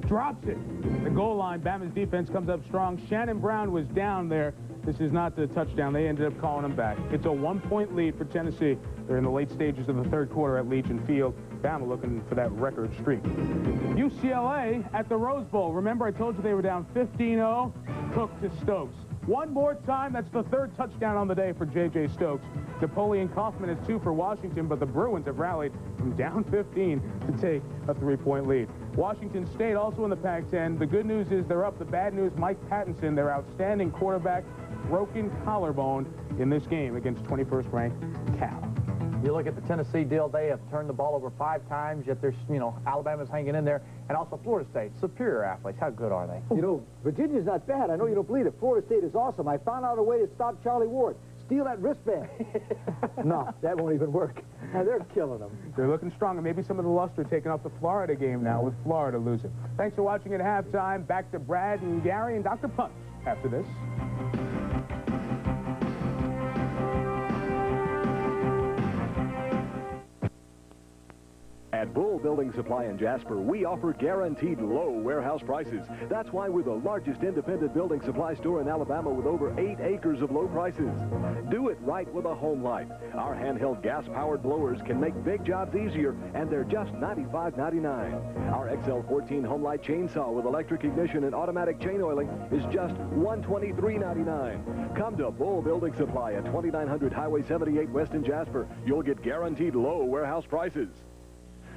Speaker 10: drops it. The goal line, Bama's defense comes up strong. Shannon Brown was down there. This is not the touchdown. They ended up calling him back. It's a 1-point lead for Tennessee. They're in the late stages of the third quarter at Legion Field. Bama looking for that record streak. UCLA at the Rose Bowl. Remember, I told you they were down 15-0. Took to Stokes. One more time, that's the 3rd touchdown on the day for J.J. Stokes. Napoleon Kaufman is 2 for Washington, but the Bruins have rallied from down 15 to take a 3-point lead. Washington State also in the Pac-10. The good news is they're up. The bad news, Mike Pattinson, their outstanding quarterback, broken collarbone in this game against 21st ranked Cal.
Speaker 7: You look at the Tennessee deal, they have turned the ball over 5 times, yet there's, Alabama's hanging in there. And also Florida State, superior athletes. How good are they?
Speaker 9: Virginia's not bad. I know you don't believe it. Florida State is awesome. I found out a way to stop Charlie Ward. Steal that wristband. No, that won't even work. Now, they're killing them.
Speaker 10: They're looking strong, and maybe some of the luster taking off the Florida game now with Florida losing. Thanks for watching at halftime. Back to Brad and Gary and Dr. Punch after this.
Speaker 3: At Bull Building Supply in Jasper, we offer guaranteed low warehouse prices. That's why we're the largest independent building supply store in Alabama with over 8 acres of low prices. Do it right with a home light. Our handheld gas-powered blowers can make big jobs easier, and they're just $95.99. Our XL14 home light chainsaw with electric ignition and automatic chain oiling is just $123.99. Come to Bull Building Supply at 2900 Highway 78 West in Jasper. You'll get guaranteed low warehouse prices.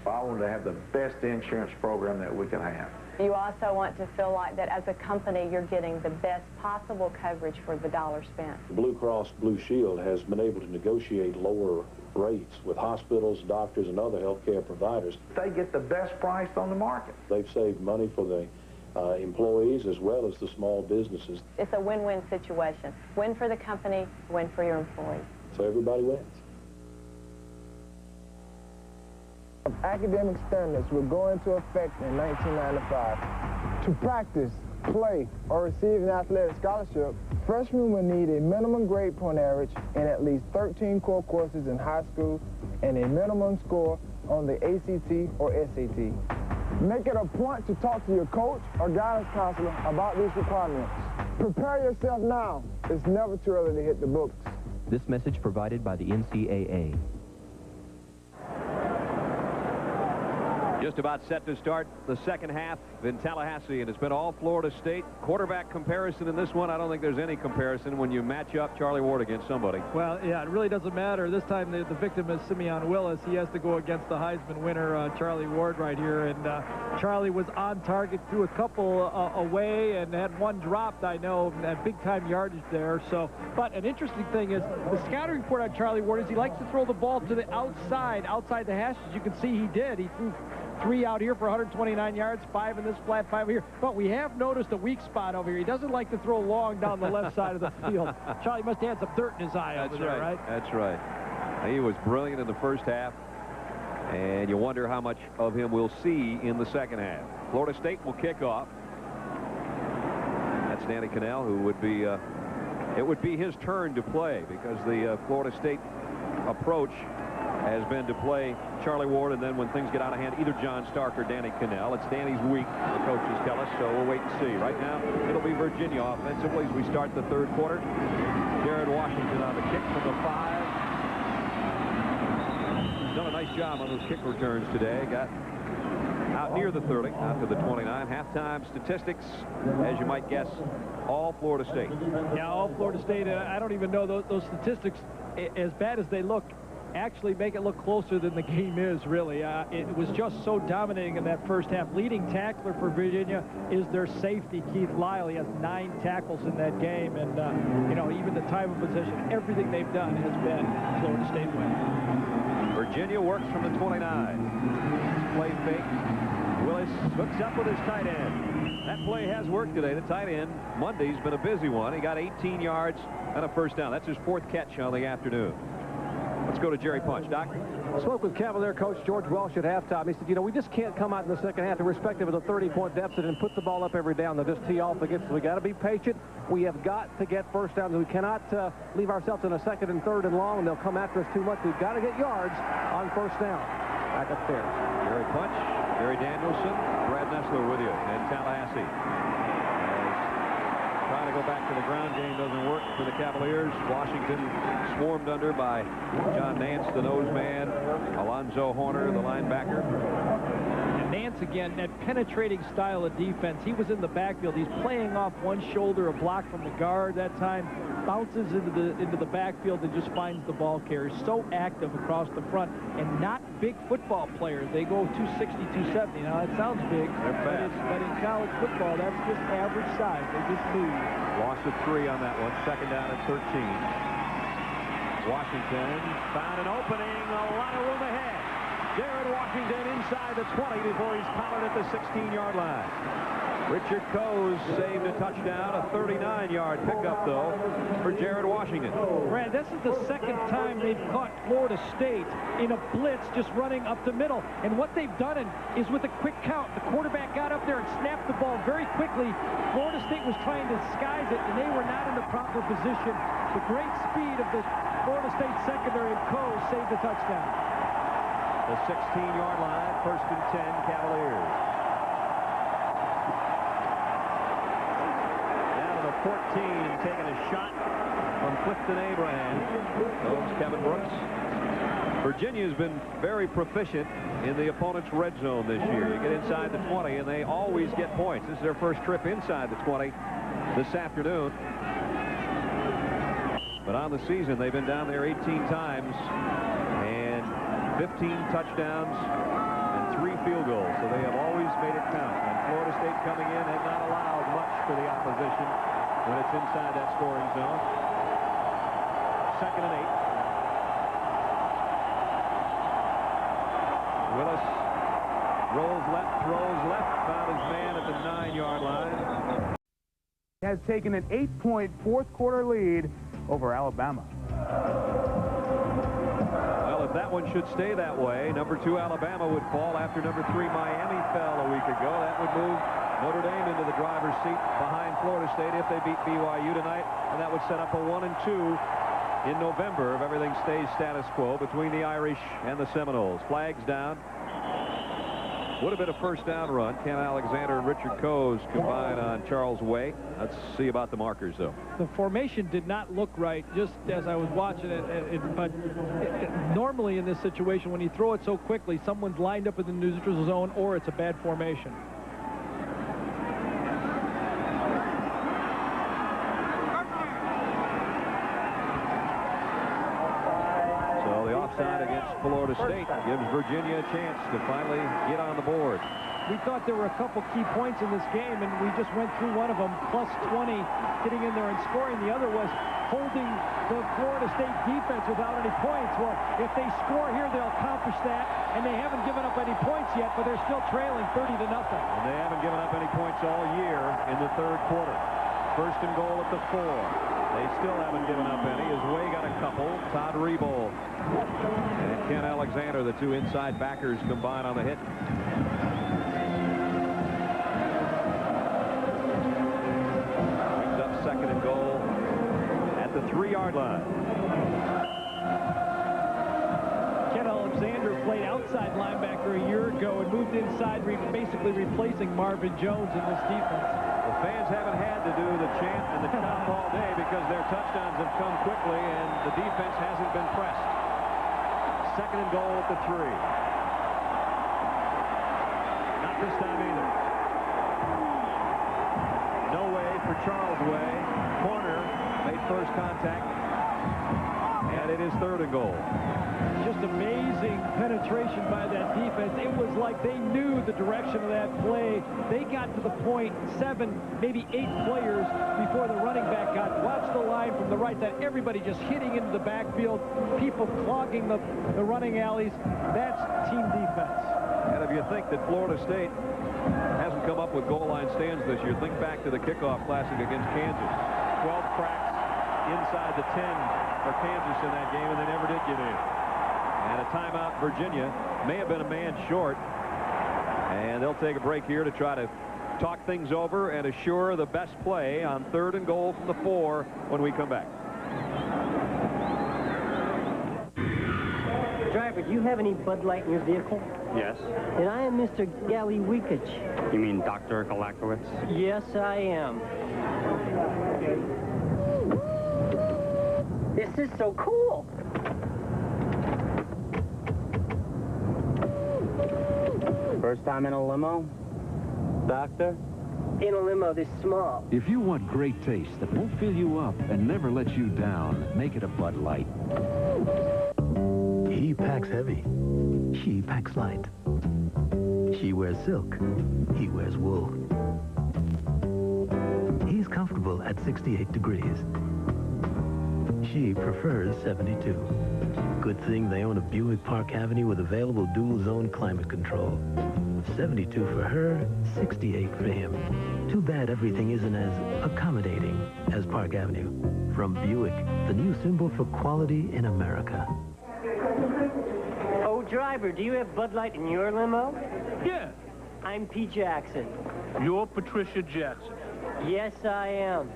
Speaker 5: I wanted to have the best insurance program that we can have.
Speaker 12: You also want to feel like that as a company you're getting the best possible coverage for the dollar spent.
Speaker 13: Blue Cross Blue Shield has been able to negotiate lower rates with hospitals, doctors, and other healthcare providers.
Speaker 5: They get the best price on the market.
Speaker 13: They've saved money for the employees as well as the small businesses.
Speaker 12: It's a win-win situation. Win for the company, win for your employees.
Speaker 13: So everybody wins.
Speaker 14: Academic standards will go into effect in 1995. To practice, play, or receive an athletic scholarship, freshmen will need a minimum grade point average in at least 13 core courses in high school and a minimum score on the ACT or SAT. Make it a point to talk to your coach or guidance counselor about these requirements. Prepare yourself now. It's never too early to hit the books.
Speaker 15: This message provided by the NCAA.
Speaker 17: Just about set to start the second half in Tallahassee, and it's been all Florida State. Quarterback comparison in this one, I don't think there's any comparison when you match up Charlie Ward against somebody.
Speaker 28: Well, yeah, it really doesn't matter. This time the victim is Simeon Willis. He has to go against the Heisman winner, Charlie Ward, right here. And Charlie was on target, threw a couple away, and had one dropped, I know, at big-time yardage there. So, but an interesting thing is the scouting report on Charlie Ward is he likes to throw the ball to the outside the hashes. You can see he did. He threw 3 out here for 129 yards, 5 in this flat, 5 here. But we have noticed a weak spot over here. He doesn't like to throw long down the left side of the field. Charlie must have had some dirt in his eye over there, right?
Speaker 17: That's right. He was brilliant in the first half, and you wonder how much of him we'll see in the second half. Florida State will kick off. That's Danny Cannell, who would be, it would be his turn to play because the Florida State approach has been to play Charlie Ward, and then when things get out of hand, either John Stark or Danny Cannell. It's Danny's week, the coaches tell us, so we'll wait and see. Right now, it'll be Virginia offensively as we start the third quarter. Jared Washington on the kick from the 5. He's done a nice job on those kick returns today. Got out near the 30, out to the 29. Halftime statistics, as you might guess, all Florida State.
Speaker 28: Yeah, all Florida State. I don't even know those statistics, as bad as they look, actually make it look closer than the game is, really. It was just so dominating in that first half. Leading tackler for Virginia is their safety, Keith Lyle. He has 9 tackles in that game, and, you know, even the time of possession, everything they've done has been Florida State win.
Speaker 17: Virginia works from the 29. Play fake. Willis hooks up with his tight end. That play has worked today. The tight end, Monday's been a busy one. He got 18 yards and a first down. That's his 4th catch on the afternoon. Let's go to Jerry Punch. Doc?
Speaker 7: I spoke with Cavalier coach George Welsh at halftime. He said, you know, we just can't come out in the second half, irrespective of the 30-point deficit, and put the ball up every down. They'll just tee off against us. We got to be patient. We have got to get first downs. We cannot leave ourselves in a 2nd and 3rd and long, and they'll come after us too much. We've got to get yards on first down. Back upstairs.
Speaker 17: Jerry Punch, Gary Danielson, Brad Nessler with you in Tallahassee. Trying to go back to the ground game doesn't work for the Cavaliers. Washington swarmed under by John Nance, the nose man, Alonzo Horner, the linebacker.
Speaker 28: And Nance, again, that penetrating style of defense. He was in the backfield. He's playing off one shoulder, a block from the guard that time, bounces into the backfield and just finds the ball carrier. So active across the front, and not big football players. They go 260, 270. Now, that sounds big, but in college football, that's just average size. They just move.
Speaker 17: Loss of 3 on that one. 2nd down at 13. Washington found an opening. A lot of room ahead. Jared Washington inside the 20 before he's collared at the 16-yard line. Richard Coase saved a touchdown, a 39-yard pickup, though, for Jared Washington.
Speaker 28: Brad, this is the 2nd time they've caught Florida State in a blitz just running up the middle. And what they've done is with a quick count, the quarterback got up there and snapped the ball very quickly. Florida State was trying to disguise it, and they were not in the proper position. The great speed of the Florida State secondary and Coase saved the touchdown.
Speaker 17: The 16-yard line, 1st and 10, Cavaliers. 14, taking a shot from Clifton Abraham. Goes Kevin Brooks. Virginia's been very proficient in the opponent's red zone this year. You get inside the 20, and they always get points. This is their first trip inside the 20 this afternoon. But on the season, they've been down there 18 times, and 15 touchdowns and 3 field goals. So they have always made it count. And Florida State coming in has not allowed much for the opposition when it's inside that scoring zone. 2nd and 8. Willis rolls left, throws left, found his man at the 9-yard line.
Speaker 10: Has taken an 8-point fourth-quarter lead over Alabama.
Speaker 17: Well, if that one should stay that way, number 2 Alabama would fall after number 3 Miami fell a week ago. That would move Notre Dame into the driver's seat behind Florida State if they beat BYU tonight, and that would set up a 1-2 in November if everything stays status quo between the Irish and the Seminoles. Flags down. Would have been a first down run. Ken Alexander and Richard Coase combine on Charles Way. Let's see about the markers, though.
Speaker 28: The formation did not look right just as I was watching it, but normally in this situation, when you throw it so quickly, someone's lined up in the neutral zone or it's a bad formation.
Speaker 17: Offside against Florida State gives Virginia a chance to finally get on the board.
Speaker 28: We thought there were a couple key points in this game, and we just went through one of them, plus 20, getting in there and scoring. The other was holding the Florida State defense without any points. Well, if they score here, they'll accomplish that, and they haven't given up any points yet, but they're still trailing 30-0.
Speaker 17: And they haven't given up any points all year in the 3rd quarter. 1st and goal at the 4. They still haven't given up any. As Way got a couple. Todd Rebold and Ken Alexander, the 2 inside backers, combine on the hit. Brings up 2nd and goal at the 3-yard line.
Speaker 28: Ken Alexander played outside linebacker a year ago and moved inside, basically replacing Marvin Jones in this defense.
Speaker 17: The fans haven't had to do the chant and the chop all day because their touchdowns have come quickly and the defense hasn't been pressed. 2nd and goal at the 3. Not this time either. No way for Charles Way. Corner made first contact. And it is 3rd and goal.
Speaker 28: Just amazing penetration by that defense. It was like they knew the direction of that play. They got to the point 7, maybe 8 players before the running back got. Watch the line from the right side. Everybody just hitting into the backfield. People clogging the running alleys. That's team defense.
Speaker 17: And if you think that Florida State hasn't come up with goal line stands this year, think back to the kickoff classic against Kansas. 12 cracks inside the 10 for Kansas in that game, and they never did get in. And a timeout, Virginia. May have been a man short. And they'll take a break here to try to talk things over and assure the best play on 3rd and goal from the 4 when we come back.
Speaker 6: Driver, do you have any Bud Light in your vehicle?
Speaker 8: Yes.
Speaker 6: And I am Mr. Galley-Weekich.
Speaker 8: You mean Dr. Galakowicz?
Speaker 6: Yes, I am. This is so cool.
Speaker 8: First time in a limo? Doctor?
Speaker 6: In a limo this small.
Speaker 22: If you want great taste that won't fill you up and never let you down, make it a Bud Light.
Speaker 11: He packs heavy. She packs light. She wears silk. He wears wool. He's comfortable at 68 degrees. She prefers 72. Good thing they own a Buick Park Avenue with available dual-zone climate control. 72 for her, 68 for him. Too bad everything isn't as accommodating as Park Avenue. From Buick, the new symbol for quality in America.
Speaker 6: Oh, driver, do you have Bud Light in your limo?
Speaker 8: Yeah.
Speaker 6: I'm Pete Jackson.
Speaker 8: You're Patricia Jackson.
Speaker 6: Yes, I am.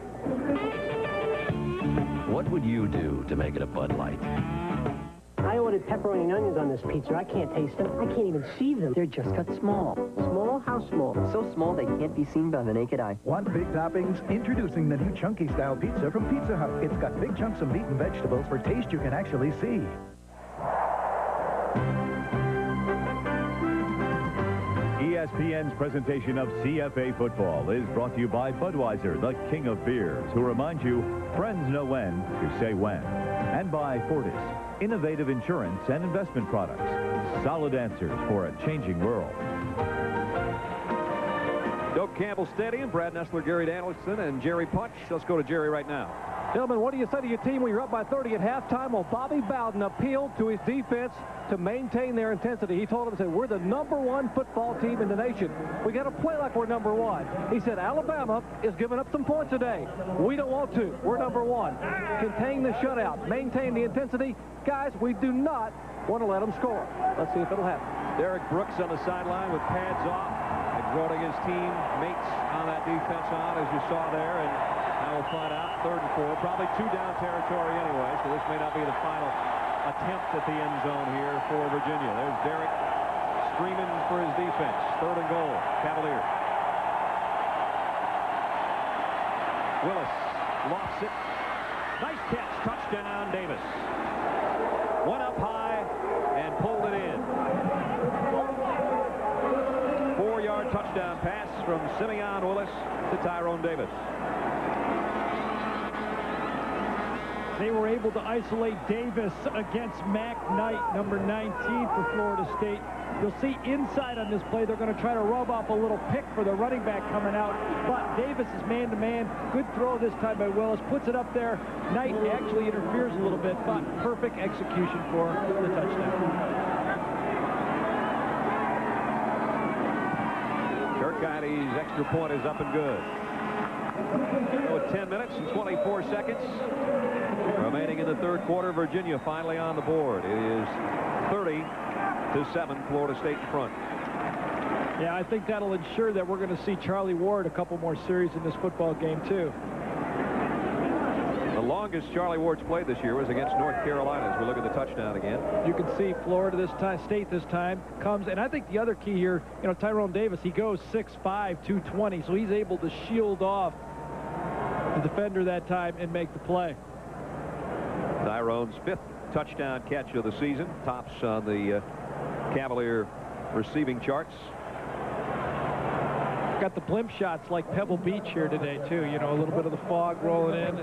Speaker 22: What would you do to make it a Bud Light?
Speaker 6: I ordered pepperoni and onions on this pizza. I can't taste them. I can't even see them. They're just cut small. Small? How small?
Speaker 16: So small they can't be seen by the naked eye.
Speaker 18: Want big toppings? Introducing the new Chunky-style pizza from Pizza Hut. It's got big chunks of meat and vegetables for taste you can actually see.
Speaker 25: ESPN's presentation of CFA football is brought to you by Budweiser, the king of beers, who remind you, friends know when to say when. And by Fortis, innovative insurance and investment products. Solid answers for a changing world.
Speaker 17: Doak Campbell Stadium, Brad Nessler, Gary Danielson, and Jerry Punch. Let's go to Jerry right now.
Speaker 28: Gentlemen, what do you say to your team when you're up by 30 at halftime? Well, Bobby Bowden appealed to his defense to maintain their intensity. He told them, said, we're the #1 football team in the nation. We got to play like we're #1. He said, Alabama is giving up some points today. We don't want to. We're #1. Contain the shutout. Maintain the intensity. Guys, we do not want to let them score. Let's see if it'll happen.
Speaker 17: Derek Brooks on the sideline with pads off, exhorting his teammates on that defense on, as you saw there. And now we'll find out. 3rd and 4. Probably 2 down territory anyway, so this may not be the final attempt at the end zone here for Virginia. There's Derek screaming for his defense. 3rd and goal. Cavalier. Willis lofts it. Nice catch. Touchdown, Davis. Went up high and pulled it in. 4-yard touchdown pass from Simeon Willis to Tyrone Davis.
Speaker 28: They were able to isolate Davis against Mac Knight, number 19 for Florida State. You'll see inside on this play, they're going to try to rub off a little pick for the running back coming out. But Davis is man-to-man. Good throw this time by Willis. Puts it up there. Knight actually interferes a little bit, but perfect execution for the touchdown.
Speaker 17: Kirk County's extra point is up and good. So 10 minutes and 24 seconds remaining in the 3rd quarter. Virginia finally on the board. It is 30-7, Florida State in front.
Speaker 28: Yeah, I think that'll ensure that we're going to see Charlie Ward a couple more series in this football game, too.
Speaker 17: The longest Charlie Ward's played this year was against North Carolina, as we look at the touchdown again.
Speaker 28: You can see Florida this time, State this time, comes, and I think the other key here, you know, Tyrone Davis, he goes 6'5", 220, so he's able to shield off the defender that time and make the play.
Speaker 17: Tyrone's 5th touchdown catch of the season, tops on the Cavalier receiving charts.
Speaker 28: Got the blimp shots like Pebble Beach here today, too. You know, a little bit of the fog rolling in.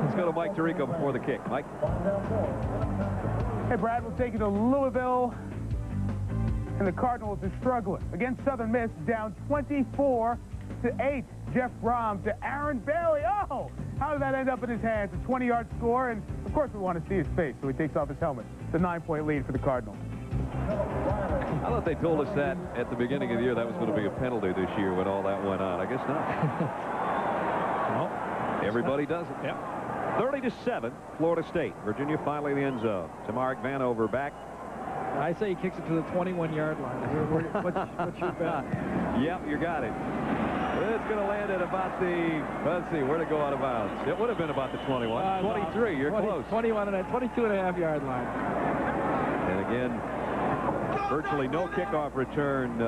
Speaker 17: Let's go to Mike Tirico before the kick. Mike?
Speaker 10: Hey, Brad, we'll take you to Louisville. And the Cardinals are struggling. Against Southern Miss, down 24-8. Jeff Brom to Aaron Bailey. Oh, how did that end up in his hands? A 20-yard score, and of course we want to see his face, so he takes off his helmet. It's a 9-point lead for the Cardinals.
Speaker 17: I thought they told us that at the beginning of the year that was going to be a penalty this year when all that went on. I guess not.
Speaker 28: No,
Speaker 17: everybody does it.
Speaker 28: Yep.
Speaker 17: 30-7, Florida State. Virginia finally in the end zone. Tamarick Vanover back.
Speaker 28: I say he kicks it to the 21-yard line. What's your bet?
Speaker 17: Yep, you got it. It's going to land at about the, let's see, where'd it go out of bounds? It would have been about the 21. 23, you're
Speaker 28: 20,
Speaker 17: close.
Speaker 28: 22.5-yard line.
Speaker 17: And again, virtually no kickoff return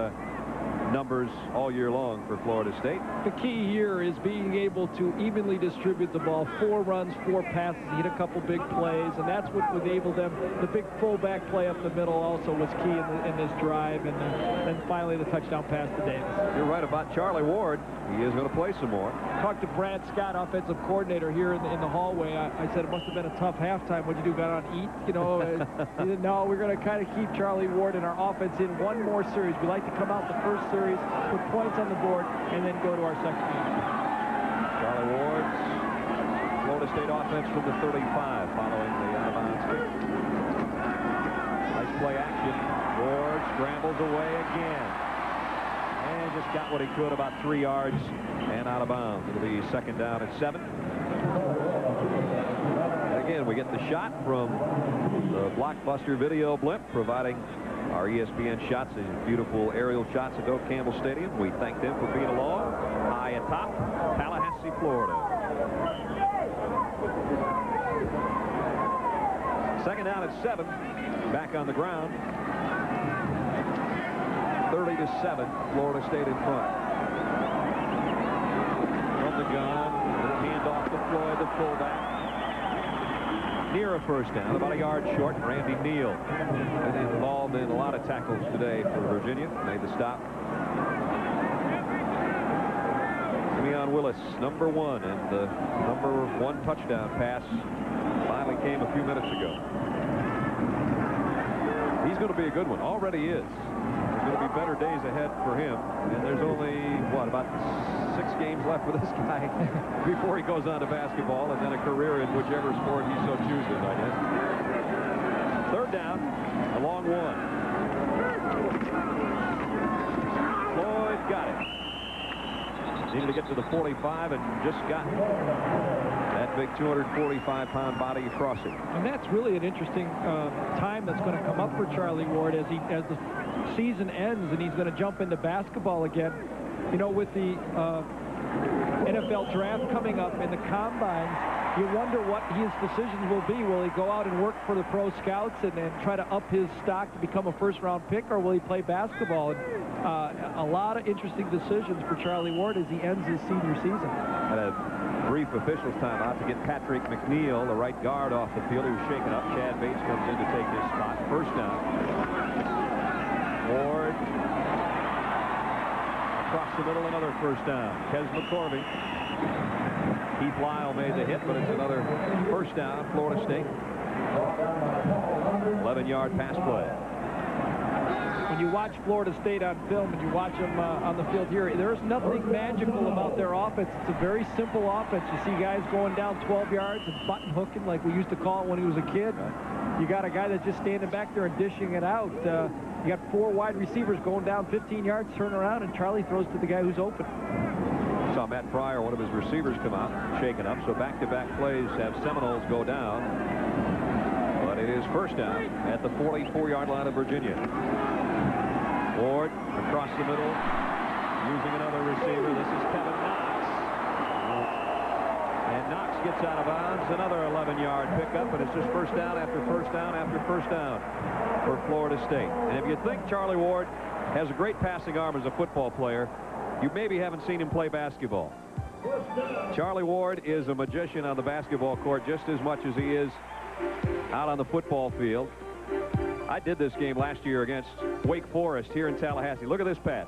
Speaker 17: numbers all year long for Florida State.
Speaker 28: The key here is being able to evenly distribute the ball. 4 runs, 4 passes. He hit a couple big plays, and that's what enabled them. The big fullback play up the middle also was key in this drive, and then finally the touchdown pass to Davis.
Speaker 17: You're right about Charlie Ward. He is going to play some more.
Speaker 28: Talked to Brad Scott, offensive coordinator, here in the hallway. I said it must have been a tough halftime. What'd you do, got on eat? You know, he said, no, we're going to kind of keep Charlie Ward and our offense in one more series. We like to come out the first series, put points on the board, and then go to our second game.
Speaker 17: Charlie Ward's Florida State offense from the 35 following the out-of-bounds kick. Nice play action. Ward scrambles away again. And just got what he could, about 3 yards and out of bounds. It'll be second down at 7. And again, we get the shot from the Blockbuster video blimp, providing our ESPN shots, these beautiful aerial shots of Doak Campbell Stadium. We thank them for being along. High atop Tallahassee, Florida. Second down at 7. Back on the ground. 30-7, Florida State in front. From the gun, little handoff to Floyd, the fullback. Near a first down, about a yard short. Randy Neal been involved in a lot of tackles today for Virginia. Made the stop. Simeon Willis, number 1, and the number 1 touchdown pass finally came a few minutes ago. He's going to be a good one. Already is. There's going to be better days ahead for him. And there's only, what, about 6 games left for this guy before he goes on to basketball and then a career in whichever sport he so chooses, I guess. Third down, a long one. Floyd got it. Needed to get to the 45 and just got that big 245-pound body across it.
Speaker 28: And that's really an interesting time that's going to come up for Charlie Ward as the season ends and he's going to jump into basketball again. You know, with the NFL draft coming up and the combines, you wonder what his decisions will be. Will he go out and work for the pro scouts and try to up his stock to become a first-round pick, or will he play basketball? A lot of interesting decisions for Charlie Ward as he ends his senior season.
Speaker 17: Had a brief officials timeout to get Patrick McNeil, the right guard, off the field. He was shaken up. Chad Bates comes in to take his spot. First down. Ward across the middle, another first down. Kes McCorvey. Keith Lyle made the hit, but it's another first down, Florida State. 11-yard pass play.
Speaker 28: When you watch Florida State on film and you watch them on the field here, there's nothing magical about their offense. It's a very simple offense. You see guys going down 12 yards and button hooking like we used to call it when he was a kid. You got a guy that's just standing back there and dishing it out. You got 4 wide receivers going down 15 yards, turn around, and Charlie throws to the guy who's open.
Speaker 17: Saw Matt Pryor, one of his receivers, come out, shaken up. So back-to-back plays have Seminoles go down. But it is first down at the 44-yard line of Virginia. Ward across the middle, using another receiver. This is Kevin Knox. And Knox gets out of bounds. Another 11-yard pickup, and it's just first down after first down after first down for Florida State. And if you think Charlie Ward has a great passing arm as a football player, you maybe haven't seen him play basketball. Charlie Ward is a magician on the basketball court just as much as he is out on the football field. I did this game last year against Wake Forest here in Tallahassee. Look at this pass.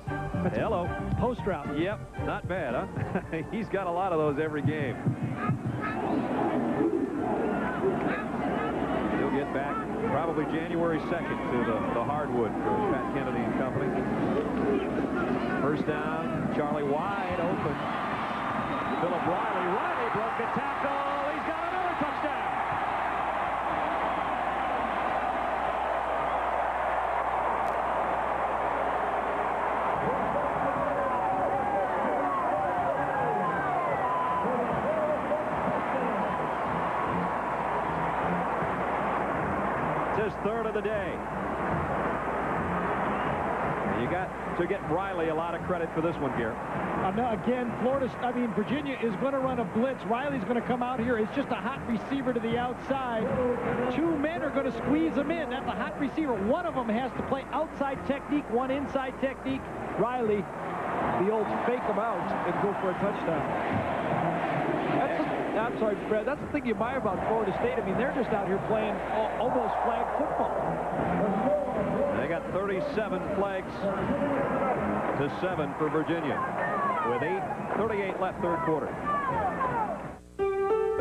Speaker 17: Hello.
Speaker 28: Post route.
Speaker 17: Yep, not bad, huh? He's got a lot of those every game. He'll get back probably January 2nd to the hardwood for Pat Kennedy and company. First down, Charlie wide open. Philip Riley. Riley broke a tackle. He's got another touchdown. His third of the day. You got to get Riley a lot of credit for this one, Garrett.
Speaker 28: Now again, Virginia is going to run a blitz. Riley's going to come out here. It's just a hot receiver to the outside. Two men are going to squeeze him in. That's a hot receiver. One of them has to play outside technique, one inside technique. Riley, the old fake him out and go for a touchdown. I'm sorry, Fred. That's the thing you admire about Florida State. I mean, they're just out here playing almost flag football.
Speaker 17: They got 37 flags to 7 for Virginia with 8:38 left third quarter.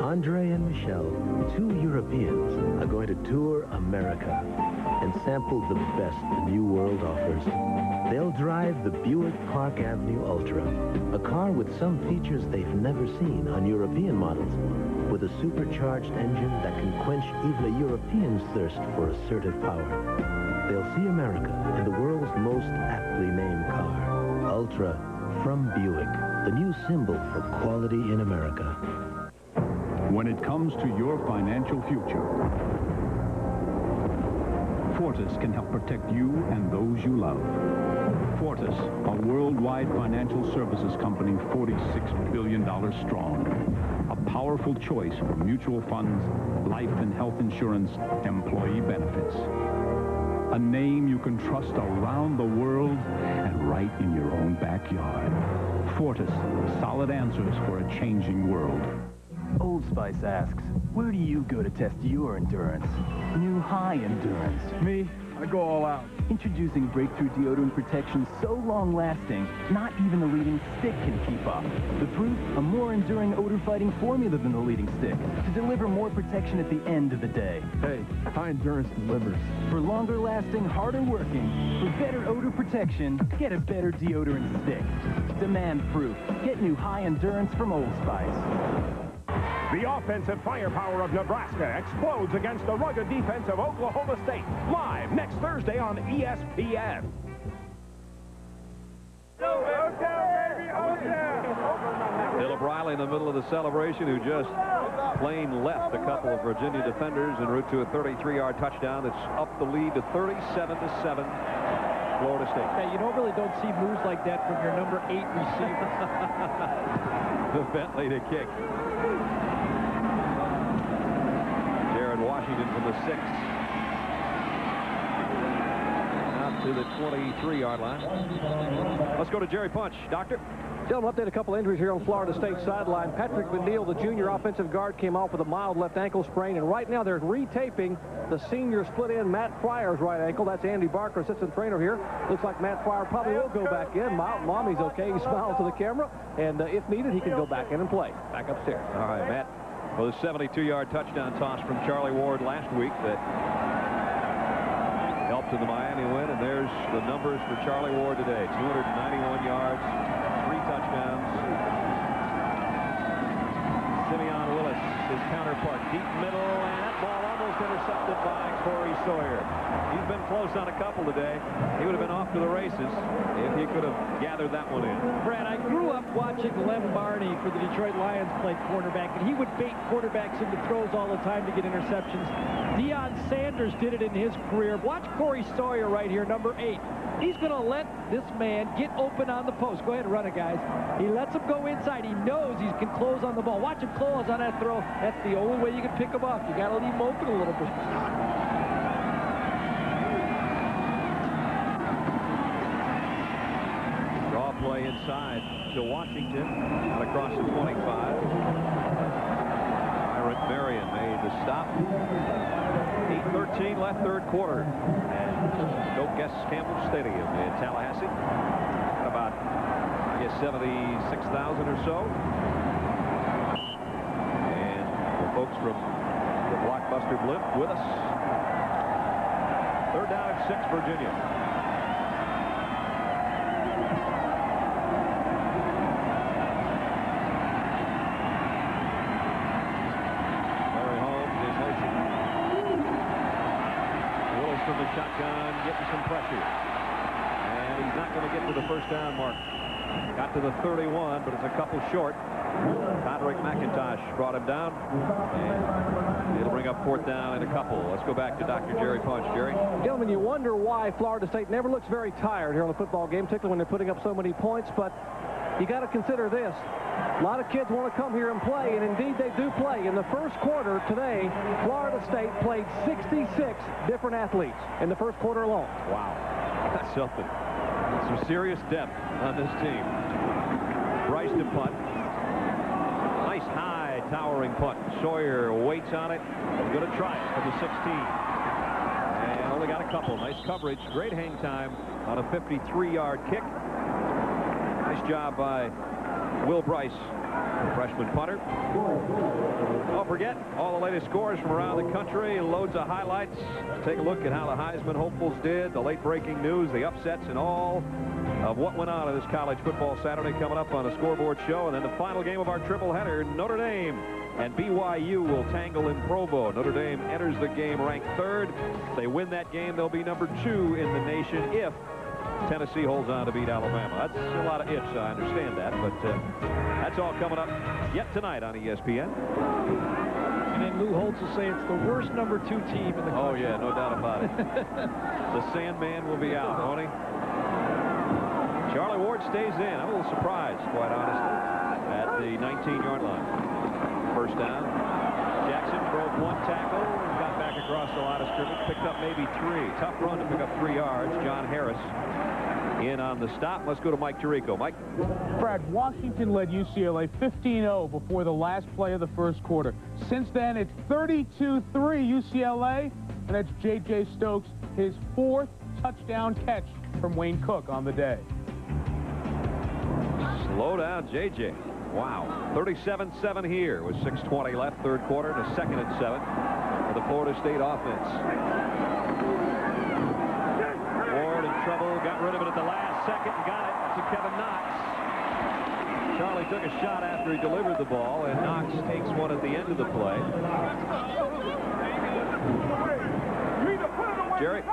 Speaker 11: Andre and Michelle, two Europeans, are going to tour America and sample the best the New World offers. They'll drive the Buick Park Avenue Ultra, a car with some features they've never seen on European models, with a supercharged engine that can quench even a European's thirst for assertive power. They'll see America in the world's most aptly named car, Ultra from Buick, the new symbol for quality in America.
Speaker 1: When it comes to your financial future, Fortis can help protect you and those you love. Fortis, a worldwide financial services company $46 billion strong. A powerful choice for mutual funds, life and health insurance, employee benefits. A name you can trust around the world and right in your own backyard. Fortis, solid answers for a changing world.
Speaker 4: Old Spice asks, where do you go to test your endurance? New High Endurance. Me? I go all out. Introducing breakthrough deodorant protection so long-lasting, not even the leading stick can keep up. The proof? A more enduring odor-fighting formula than the leading stick to deliver more protection at the end of the day. Hey, High Endurance delivers. For longer-lasting, harder working, for better odor protection, get a better deodorant stick. Demand proof. Get New High Endurance from Old Spice.
Speaker 19: The offensive firepower of Nebraska explodes against the rugged defense of Oklahoma State. Live next Thursday on ESPN.
Speaker 17: Philip Riley in the middle of the celebration, who just plain left a couple of Virginia defenders en route to a 33-yard touchdown that's up the lead to 37-7. Florida State.
Speaker 28: Yeah, you don't see moves like that from your number 8 receiver.
Speaker 17: The Bentley to kick. Jared Washington from the 6. Out to the 23-yard line. Let's go to Jerry Punch. Doctor?
Speaker 20: Gentlemen, update a couple injuries here on Florida State sideline. Patrick McNeil, the junior offensive guard, came off with a mild left ankle sprain, and right now they're retaping the senior split end Matt Fryer's right ankle. That's Andy Barker, assistant trainer here. Looks like Matt Fryer probably will go back in. Mommy's okay. He smiles to the camera, and if needed, he can go back in and play. Back upstairs.
Speaker 17: All right, Matt. Well, the 72-yard touchdown toss from Charlie Ward last week that helped in the Miami win, and there's the numbers for Charlie Ward today. 291 yards, 3 touchdowns. Simeon Willis, his counterpart, deep middle, and that ball almost intercepted by Corey Sawyer. He's been close on a couple today. He would have been off to the races if he could have gathered that one in.
Speaker 28: Brad, I grew up watching Lem Barney for the Detroit Lions play quarterback, and he would bait quarterbacks into throws all the time to get interceptions. Deion Sanders did it in his career. Watch Corey Sawyer right here, number 8. He's going to let this man get open on the post. Go ahead and run it, guys. He lets him go inside. He knows he can close on the ball. Watch him close on that throw. That's the only way you can pick him off. You got to leave him open a little bit.
Speaker 17: Draw play inside to Washington. Out across the 25. Myron Marion made the stop. 8:13 left, third quarter. And Doak Guest Campbell Stadium in Tallahassee. Got about, I guess, 76,000 or so. And the folks from the Blockbuster Blimp with us. Third down at 6, Virginia. From the shotgun, getting some pressure. And he's not going to get to the first down mark. Got to the 31, but it's a couple short. Roderick McIntosh brought him down. And it'll bring up fourth down in a couple. Let's go back to Dr. Jerry Punch. Jerry?
Speaker 20: Gentlemen, you wonder why Florida State never looks very tired here on the football game, particularly when they're putting up so many points, but you got to consider this. A lot of kids want to come here and play, and indeed they do play. In the first quarter today, Florida State played 66 different athletes in the first quarter alone.
Speaker 17: Wow. That's something. Some serious depth on this team. Bryce to punt. Nice high towering punt. Sawyer waits on it. Going to try it for the 16. And only got a couple. Nice coverage. Great hang time on a 53-yard kick. Nice job by Will Bryce, the freshman punter. Don't forget all the latest scores from around the country, loads of highlights. Take a look at how the Heisman hopefuls did, the late breaking news, the upsets, and all of what went on in this college football Saturday coming up on a scoreboard show. And then the final game of our triple header, Notre Dame and BYU will tangle in Provo. Notre Dame enters the game ranked 3rd. If they win that game, they'll be number 2 in the nation if Tennessee holds on to beat Alabama. That's a lot of ifs, I understand that, but that's all coming up yet tonight on ESPN.
Speaker 28: And then Lou Holtz will say it's the worst number 2 team in the country.
Speaker 17: Oh, yeah, no doubt about it. The Sandman will be out, won't he? Charlie Ward stays in. I'm a little surprised, quite honestly, at the 19-yard line. First down. Jackson broke 1 tackle and got back across the line of scrimmage. Picked up maybe 3. Tough run to pick up 3 yards. John Harris in on the stop. Let's go to Mike Tirico. Mike?
Speaker 10: Brad, Washington led UCLA 15-0 before the last play of the first quarter. Since then, it's 32-3 UCLA, and that's J.J. Stokes, his 4th touchdown catch from Wayne Cook on the day.
Speaker 17: Slow down, J.J. Wow. 37-7 here with 6:20 left, third quarter, and a 2nd and 7 for the Florida State offense. Ward in trouble, got rid of it at the last second, and got it to Kevin Knox. Charlie took a shot after he delivered the ball, and Knox takes one at the end of the play. Jerry?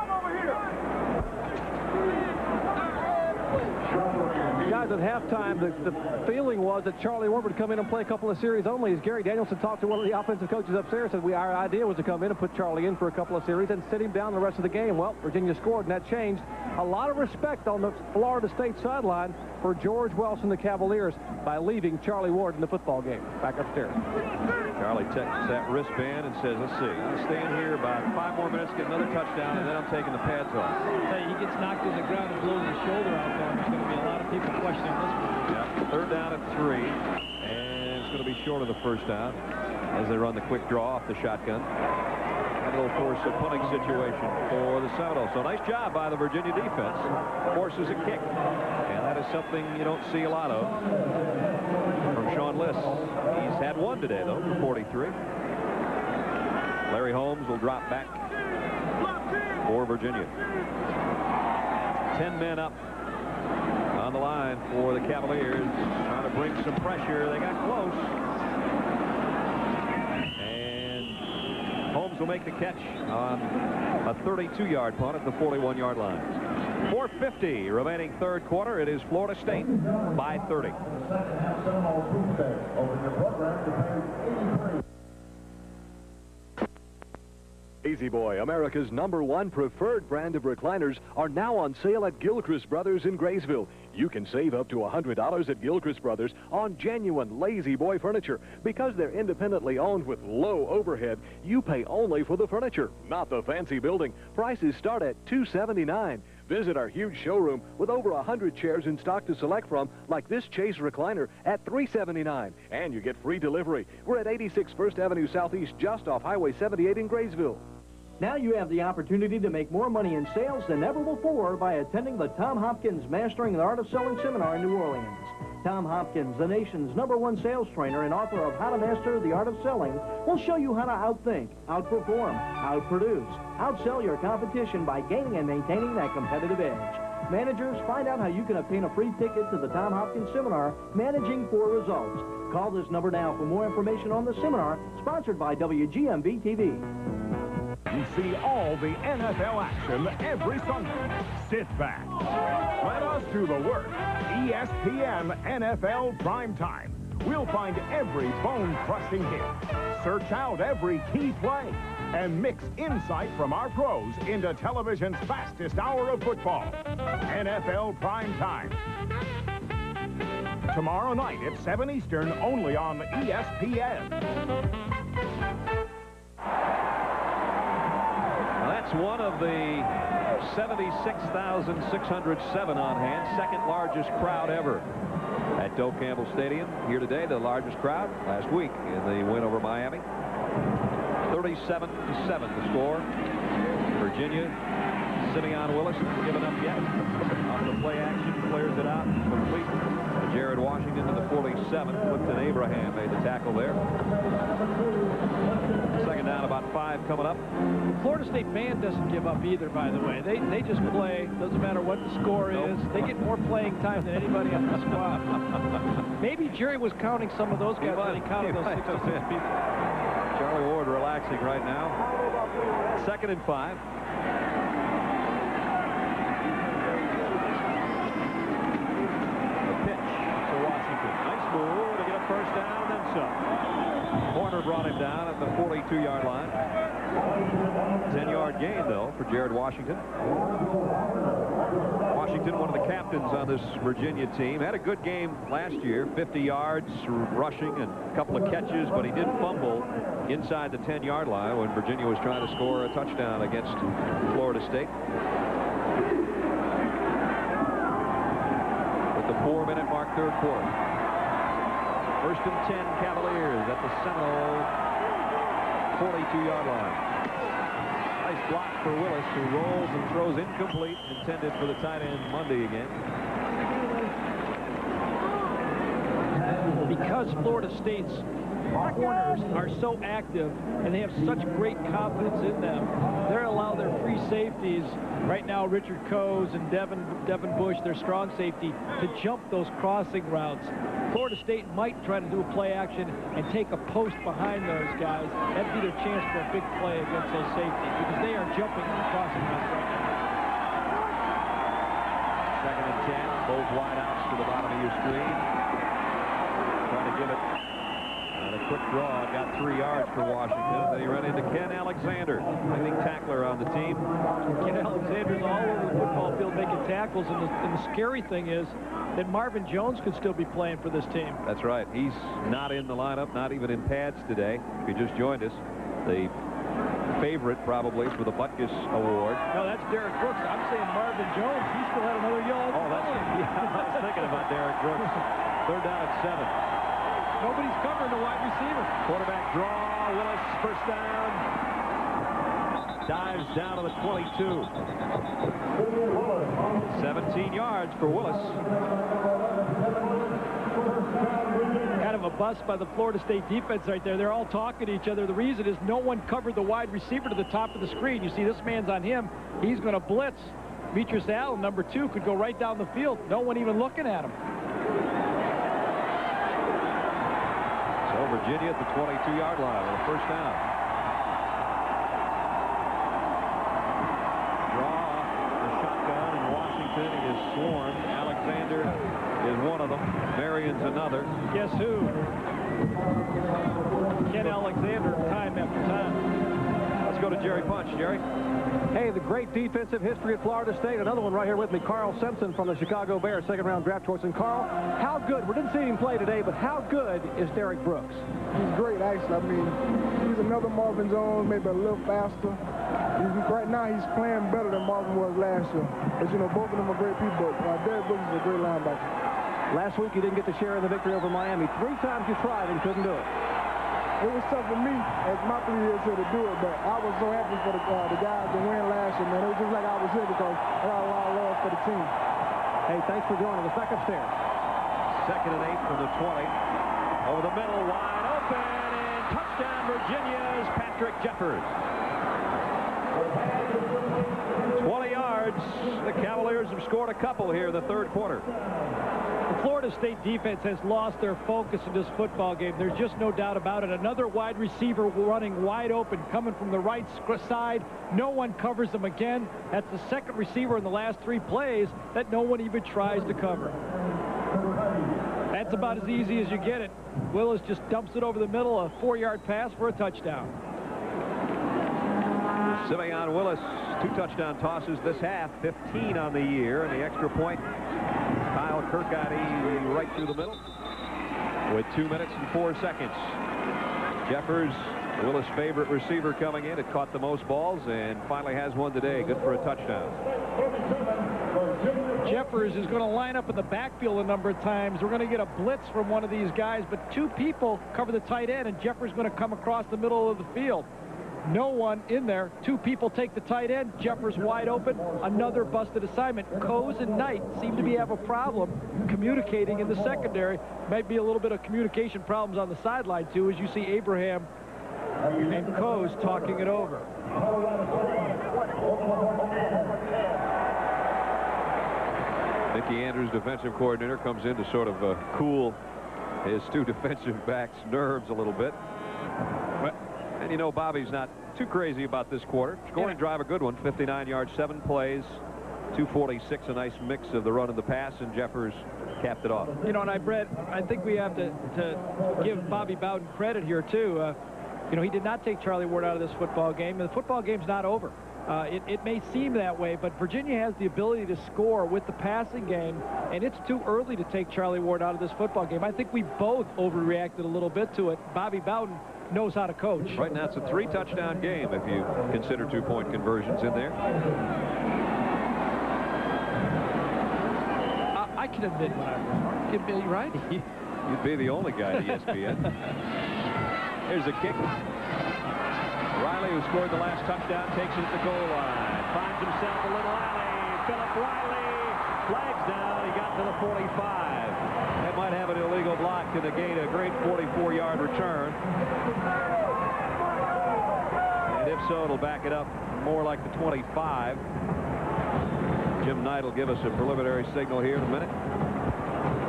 Speaker 20: Guys, at halftime, the feeling was that Charlie Ward would come in and play a couple of series only. As Gary Danielson talked to one of the offensive coaches upstairs, said our idea was to come in and put Charlie in for a couple of series and sit him down the rest of the game. Well, Virginia scored, and that changed. A lot of respect on the Florida State sideline for George Welsh and the Cavaliers by leaving Charlie Ward in the football game. Back upstairs.
Speaker 17: Charlie checks that wristband and says, let's see, I'm staying here about 5 more minutes, get another touchdown, and then I'm taking the pads off.
Speaker 28: I'll tell you, he gets knocked to the ground and blows his shoulder out there. There's going to be a lot of people questioning this one.
Speaker 17: Yeah, third down at 3, and it's going to be short of the first down as they run the quick draw off the shotgun. And it'll force a punting situation for the Seminoles. So nice job by the Virginia defense. Forces a kick, and that is something you don't see a lot of from Sean Liss. He's had one today, though, for 43. Larry Holmes will drop back for Virginia. 10 men up on the line for the Cavaliers, trying to bring some pressure. They got close. And Holmes will make the catch on a 32-yard punt at the 41-yard line. 4:50 remaining third quarter. It is Florida State by 30.
Speaker 19: La-Z-Boy, America's #1 preferred brand of recliners, are now on sale at Gilchrist Brothers in Graysville. You can save up to $100 at Gilchrist Brothers on genuine La-Z-Boy furniture. Because they're independently owned with low overhead, you pay only for the furniture, not the fancy building. Prices start at $279. Visit our huge showroom with over 100 chairs in stock to select from, like this Chase recliner at $379. And you get free delivery. We're at 86 First Avenue Southeast, just off Highway 78 in Graysville.
Speaker 2: Now you have the opportunity to make more money in sales than ever before by attending the Tom Hopkins Mastering the Art of Selling Seminar in New Orleans. Tom Hopkins, the nation's #1 sales trainer and author of How to Master the Art of Selling, will show you how to outthink, outperform, outproduce, outsell your competition by gaining and maintaining that competitive edge. Managers, find out how you can obtain a free ticket to the Tom Hopkins Seminar, Managing for Results. Call this number now for more information on the seminar, sponsored by WGMB-TV.
Speaker 3: You see all the NFL action every Sunday. Sit back. Let us do the work. ESPN NFL Primetime. We'll find every bone-crushing hit, search out every key play, and mix insight from our pros into television's fastest hour of football. NFL Primetime. Tomorrow night at 7 Eastern, only on ESPN.
Speaker 17: That's one of the 76,607 on hand, second largest crowd ever at Doak Campbell Stadium. Here today, the largest crowd last week in the win over Miami. 37-7 the score. Virginia, Simeon Willis hasn't given up yet. On the play action, clears it out, complete. Jared Washington to the 47. Clifton Abraham made the tackle there. Second down, about 5 coming up.
Speaker 28: The Florida State band doesn't give up either, by the way. They just play. Doesn't matter what the score is. They get more playing time than anybody on the squad. Maybe Jerry was counting some of those guys when he counted those 66 people.
Speaker 17: Charlie Ward relaxing right now. 2nd and 5.
Speaker 28: First down, then some.
Speaker 17: Corner brought him down at the 42-yard line. 10-yard gain, though, for Jared Washington. Washington, one of the captains on this Virginia team, had a good game last year, 50 yards rushing and a couple of catches, but he did fumble inside the 10-yard line when Virginia was trying to score a touchdown against Florida State. With the 4-minute mark, third quarter. 1st and 10 Cavaliers at the Seminole 42-yard line. Nice block for Willis, who rolls and throws incomplete, intended for the tight end Monday again.
Speaker 28: Because Florida State's corners are so active and they have such great confidence in them, they're allowing their free safeties right now, Richard Coase and Devin Bush, their strong safety, to jump those crossing routes. Florida State might try to do a play action and take a post behind those guys. That'd be their chance for a big play against those safeties because they are jumping on the crossing routes right now.
Speaker 17: 2nd and 10, both wideouts to the bottom of your screen. Trying to give it. And a quick draw, got 3 yards for Washington. Then he ran into Ken Alexander, leading tackler on the team.
Speaker 28: Ken Alexander's all over the football field making tackles, and the scary thing is that Marvin Jones could still be playing for this team.
Speaker 17: That's right. He's not in the lineup, not even in pads today. If you just joined us, the favorite probably for the Butkus Award.
Speaker 28: No, that's Derek Brooks. I'm saying Marvin Jones. He still had another yard.
Speaker 17: Oh, that's yeah, I was thinking about Derek Brooks. 3rd down and 7.
Speaker 28: Nobody's covering the wide receiver.
Speaker 17: Quarterback draw. Willis, first down. Dives down to the 22. 17 yards for Willis.
Speaker 28: Kind of a bust by the Florida State defense right there. They're all talking to each other. The reason is no one covered the wide receiver to the top of the screen. You see this man's on him. He's going to blitz. Demetrius Allen, number 2, could go right down the field. No one even looking at him.
Speaker 17: So Virginia at the 22-yard line with a first down. Is swarmed. Alexander is one of them. Marion's another.
Speaker 28: Guess who? Ken Alexander, time after time.
Speaker 17: Let's go to Jerry Punch. Jerry?
Speaker 20: Hey, the great defensive history at Florida State. Another one right here with me, Carl Simpson from the Chicago Bears, 2nd-round draft choice. And Carl, how good, we didn't see him play today, but how good is Derek Brooks?
Speaker 14: He's great, actually. I mean, he's another Marvin Jones, maybe a little faster. Right now, he's playing better than Marvin was last year. As you know, both of them are great people, but Derek Brooks is a great linebacker.
Speaker 20: Last week, you didn't get to share in the victory over Miami. 3 times you tried and couldn't do it.
Speaker 14: it was tough for me as my 3 years here to do it, but I was so happy for the guys to win last year, man. It was just like I was here because I got a lot of love for the team.
Speaker 20: Hey, thanks for joining us. Back upstairs.
Speaker 17: 2nd and 8 from the 20. Over the middle, wide open, and touchdown Virginia's Patrick Jeffers. 20 yards. The Cavaliers have scored a couple here in the 3rd quarter.
Speaker 28: The Florida State defense has lost their focus in this football game. There's just no doubt about it. Another wide receiver running wide open, coming from the right side. No one covers them again. That's the 2nd receiver in the last 3 plays that no one even tries to cover. That's about as easy as you get it. Willis just dumps it over the middle, a 4-yard pass for a touchdown.
Speaker 17: Simeon Willis, 2 touchdown tosses this half, 15 on the year, and the extra point, Kyle Kirkconney right through the middle with 2 minutes and 4 seconds. Jeffers, Willis' favorite receiver coming in. It caught the most balls and finally has one today. Good for a touchdown.
Speaker 28: Jeffers is going to line up in the backfield a number of times. We're going to get a blitz from one of these guys, but 2 people cover the tight end, and Jeffers is going to come across the middle of the field. No one in there. 2 people take the tight end. Jeffers wide open. Another busted assignment. Coase and Knight seem to have a problem communicating in the secondary. Might be a little bit of communication problems on the sideline, too, as you see Abraham and Coase talking it over.
Speaker 17: Mickey Andrews, defensive coordinator, comes in to sort of cool his 2 defensive backs' nerves a little bit. And you know Bobby's not too crazy about this quarter. Scoring drive, a good one, 59 yards, 7 plays, 246, a nice mix of the run and the pass, and Jeffers capped it off.
Speaker 28: You know, and Brett, I think we have to give Bobby Bowden credit here, too. You know, he did not take Charlie Ward out of this football game, and the football game's not over. It may seem that way, but Virginia has the ability to score with the passing game, and it's too early to take Charlie Ward out of this football game. I think we both overreacted a little bit to it. Bobby Bowden knows how to coach.
Speaker 17: Right now it's a 3-touchdown game if you consider 2-point conversions in there.
Speaker 28: I can admit when I'm wrong. You'd be right.
Speaker 17: You'd be the only guy at ESPN. Here's a kick. Riley, who scored the last touchdown, takes it at the goal line. Finds himself a little alley. Philip Riley flags down. He got to the 45. That might have an illegal block to negate a great 44-yard return. And if so, it'll back it up more like the 25. Jim Knight will give us a preliminary signal here in a minute.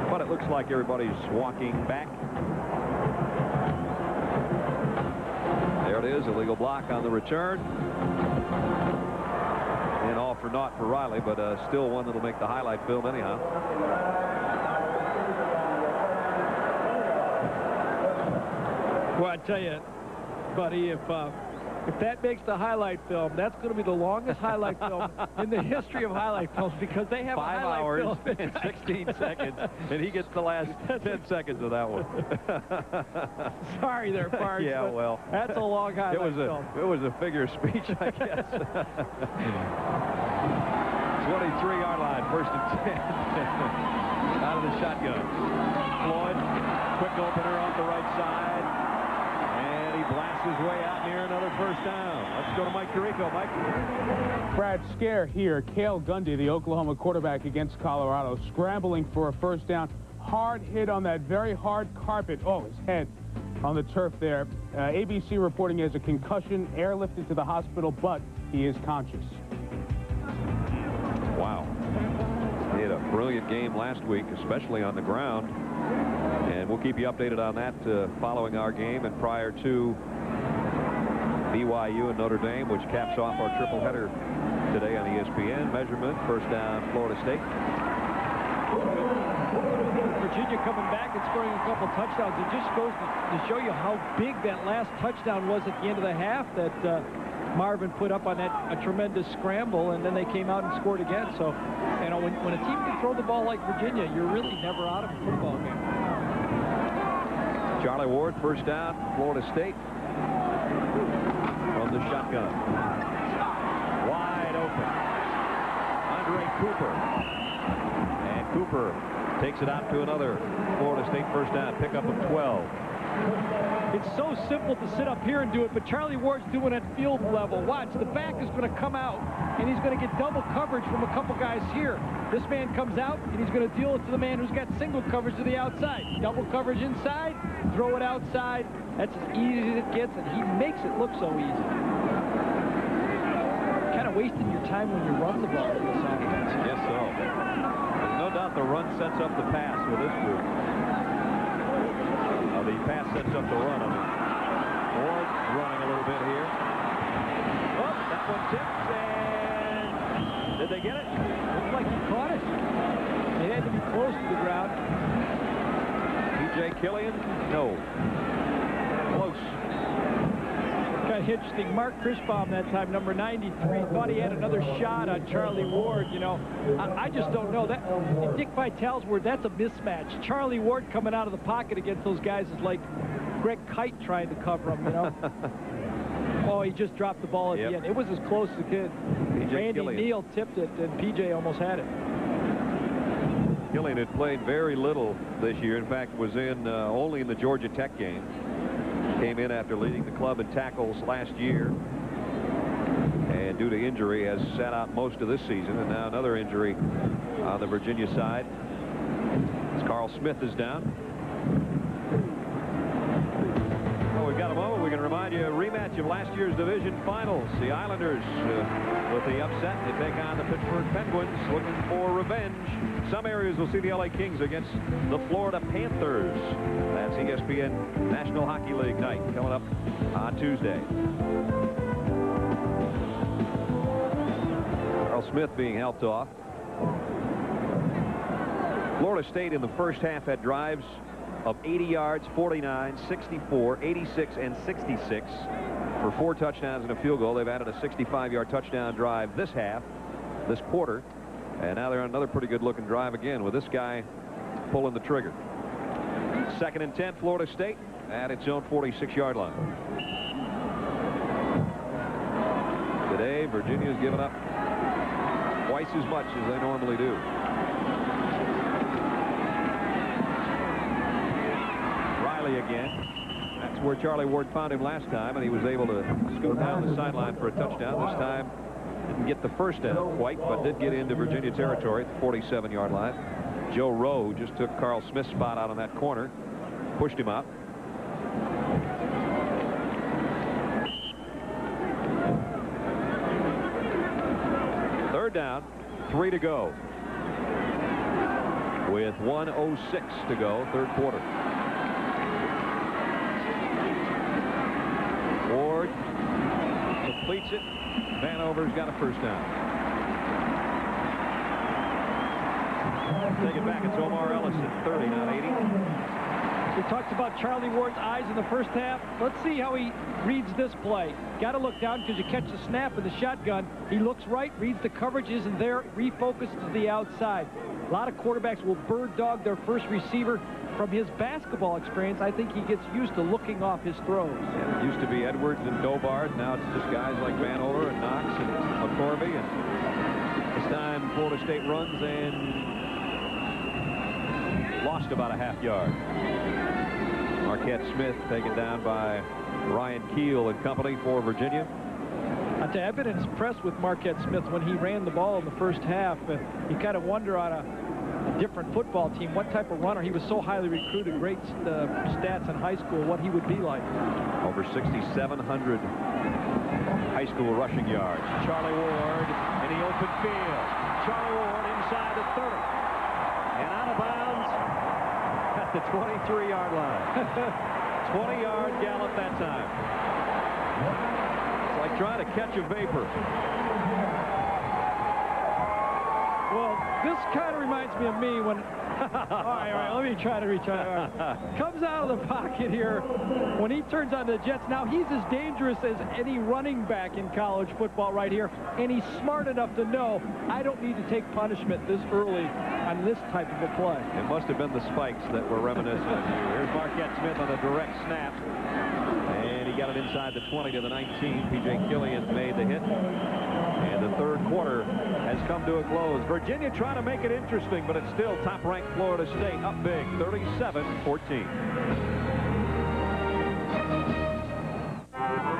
Speaker 17: But it looks like everybody's walking back. There it is, illegal block on the return. And all for naught for Riley, but still one that'll make the highlight film anyhow.
Speaker 28: Well, I tell you, buddy, if that makes the highlight film, that's going to be the longest highlight film in the history of highlight films, because they have
Speaker 17: 5 hours and 16 seconds, and he gets the last 10 seconds of that one.
Speaker 28: Sorry there, Parks.
Speaker 17: Yeah, well,
Speaker 28: that's a long highlight film.
Speaker 17: It was a figure of speech, I guess. 23-yard line, 1st and 10. Out of the shotgun. Floyd, quick opener off the right side. Blasts his way out near another 1st down. Let's go to Mike Tirico. Mike.
Speaker 10: Brad, scare here. Cale Gundy, the Oklahoma quarterback against Colorado, scrambling for a 1st down. Hard hit on that very hard carpet. Oh, his head on the turf there. ABC reporting he has a concussion, airlifted to the hospital, but he is conscious.
Speaker 17: Wow. He had a brilliant game last week, especially on the ground. And we'll keep you updated on that following our game and prior to BYU and Notre Dame, which caps off our triple header today on ESPN. Measurement, 1st down, Florida State.
Speaker 28: Virginia coming back and scoring a couple touchdowns. It just goes to show you how big that last touchdown was at the end of the half that Marvin put up on a tremendous scramble, and then they came out and scored again. So, you know, when a team can throw the ball like Virginia, you're really never out of a football game.
Speaker 17: Charlie Ward, 1st down, Florida State. From the shotgun. Wide open. Andre Cooper. And Cooper takes it out to another Florida State 1st down. Pickup of 12.
Speaker 28: It's so simple to sit up here and do it, but Charlie Ward's doing it at field level. Watch, the back is going to come out, and he's going to get double coverage from a couple guys here. This man comes out, and he's going to deal it to the man who's got single coverage to the outside. Double coverage inside, throw it outside. That's as easy as it gets, and he makes it look so easy. Kind of wasting your time when you run the ball in this offense.
Speaker 17: Yes, so. There's no doubt the run sets up the pass with this group. The pass sets up the run on it. Ward running a little bit here. Oh, that one tipped, and did they get it?
Speaker 28: Looked like he caught it. They had to be close to the ground.
Speaker 17: P.J. Killian? No. Close.
Speaker 28: Kind of interesting. Mark Krischbaum that time, number 93, thought he had another shot on Charlie Ward. You know, I just don't know. That Dick Vitale's word, that's a mismatch. Charlie Ward coming out of the pocket against those guys is like Greg Kite trying to cover him, you know. Oh, he just dropped the ball at the end. It was as close as it could. Randy Neal tipped it, and P.J. almost had it.
Speaker 17: Killian had played very little this year. In fact, was in only in the Georgia Tech game. Came in after leading the club in tackles last year, and due to injury has sat out most of this season, and now another injury on the Virginia side as Carl Smith is down. Well, we've got a moment. We can remind you a rematch of last year's division finals. The Islanders with the upset. They take on the Pittsburgh Penguins looking for revenge. Some areas will see the LA Kings against the Florida Panthers. That's ESPN National Hockey League night coming up on Tuesday. Carl Smith being helped off. Florida State in the first half had drives of 80 yards, 49, 64, 86, and 66 for 4 touchdowns and a field goal. They've added a 65-yard touchdown drive this half, this quarter. And now they're on another pretty good-looking drive again with this guy pulling the trigger. 2nd and 10, Florida State at its own 46-yard line. Today, Virginia's given up twice as much as they normally do. Riley again. That's where Charlie Ward found him last time, and he was able to scoot down the sideline for a touchdown. This time, didn't get the first down quite, but did get into Virginia territory at the 47-yard line. Joe Rowe just took Carl Smith's spot out on that corner, pushed him up. Third down, 3 to go. With 1:06 to go, third quarter. Ward completes it. Vanover's got a first down. Take it back. It's Omar Ellis at 30, not 80.
Speaker 28: We talked about Charlie Ward's eyes in the first half. Let's see how he reads this play. Got to look down because you catch the snap in the shotgun. He looks right, reads the coverage, isn't there, refocuses to the outside. A lot of quarterbacks will bird dog their first receiver. From his basketball experience, I think he gets used to looking off his throws.
Speaker 17: Yeah, it used to be Edwards and Dobard. Now it's just guys like Vanover and Knox and McCorvey. And this time Florida State runs and lost about a half yard. Marquette Smith taken down by Ryan Keel and company for Virginia.
Speaker 28: I've been impressed with Marquette Smith when he ran the ball in the first half. You kind of wonder on a different football team what type of runner. He was so highly recruited, great stats in high school, what he would be like.
Speaker 17: Over 6,700 high school rushing yards. Charlie Ward in the open field. Charlie Ward inside the 30 and out of bounds at the 23-yard line. 20-yard gallop that time. It's like trying to catch a vapor.
Speaker 28: Well, this kind of reminds me of me when... all right, let me try to retry. Comes out of the pocket here. When he turns on the Jets, now he's as dangerous as any running back in college football right here, and he's smart enough to know I don't need to take punishment this early on this type of a play.
Speaker 17: It must have been the spikes that were reminiscent of you. Here's Marquette Smith on the direct snap, and he got it inside the 20 to the 19. P.J. Killian made the hit. And the third quarter has come to a close. Virginia trying to make it interesting, but it's still top-ranked Florida State up big, 37-14.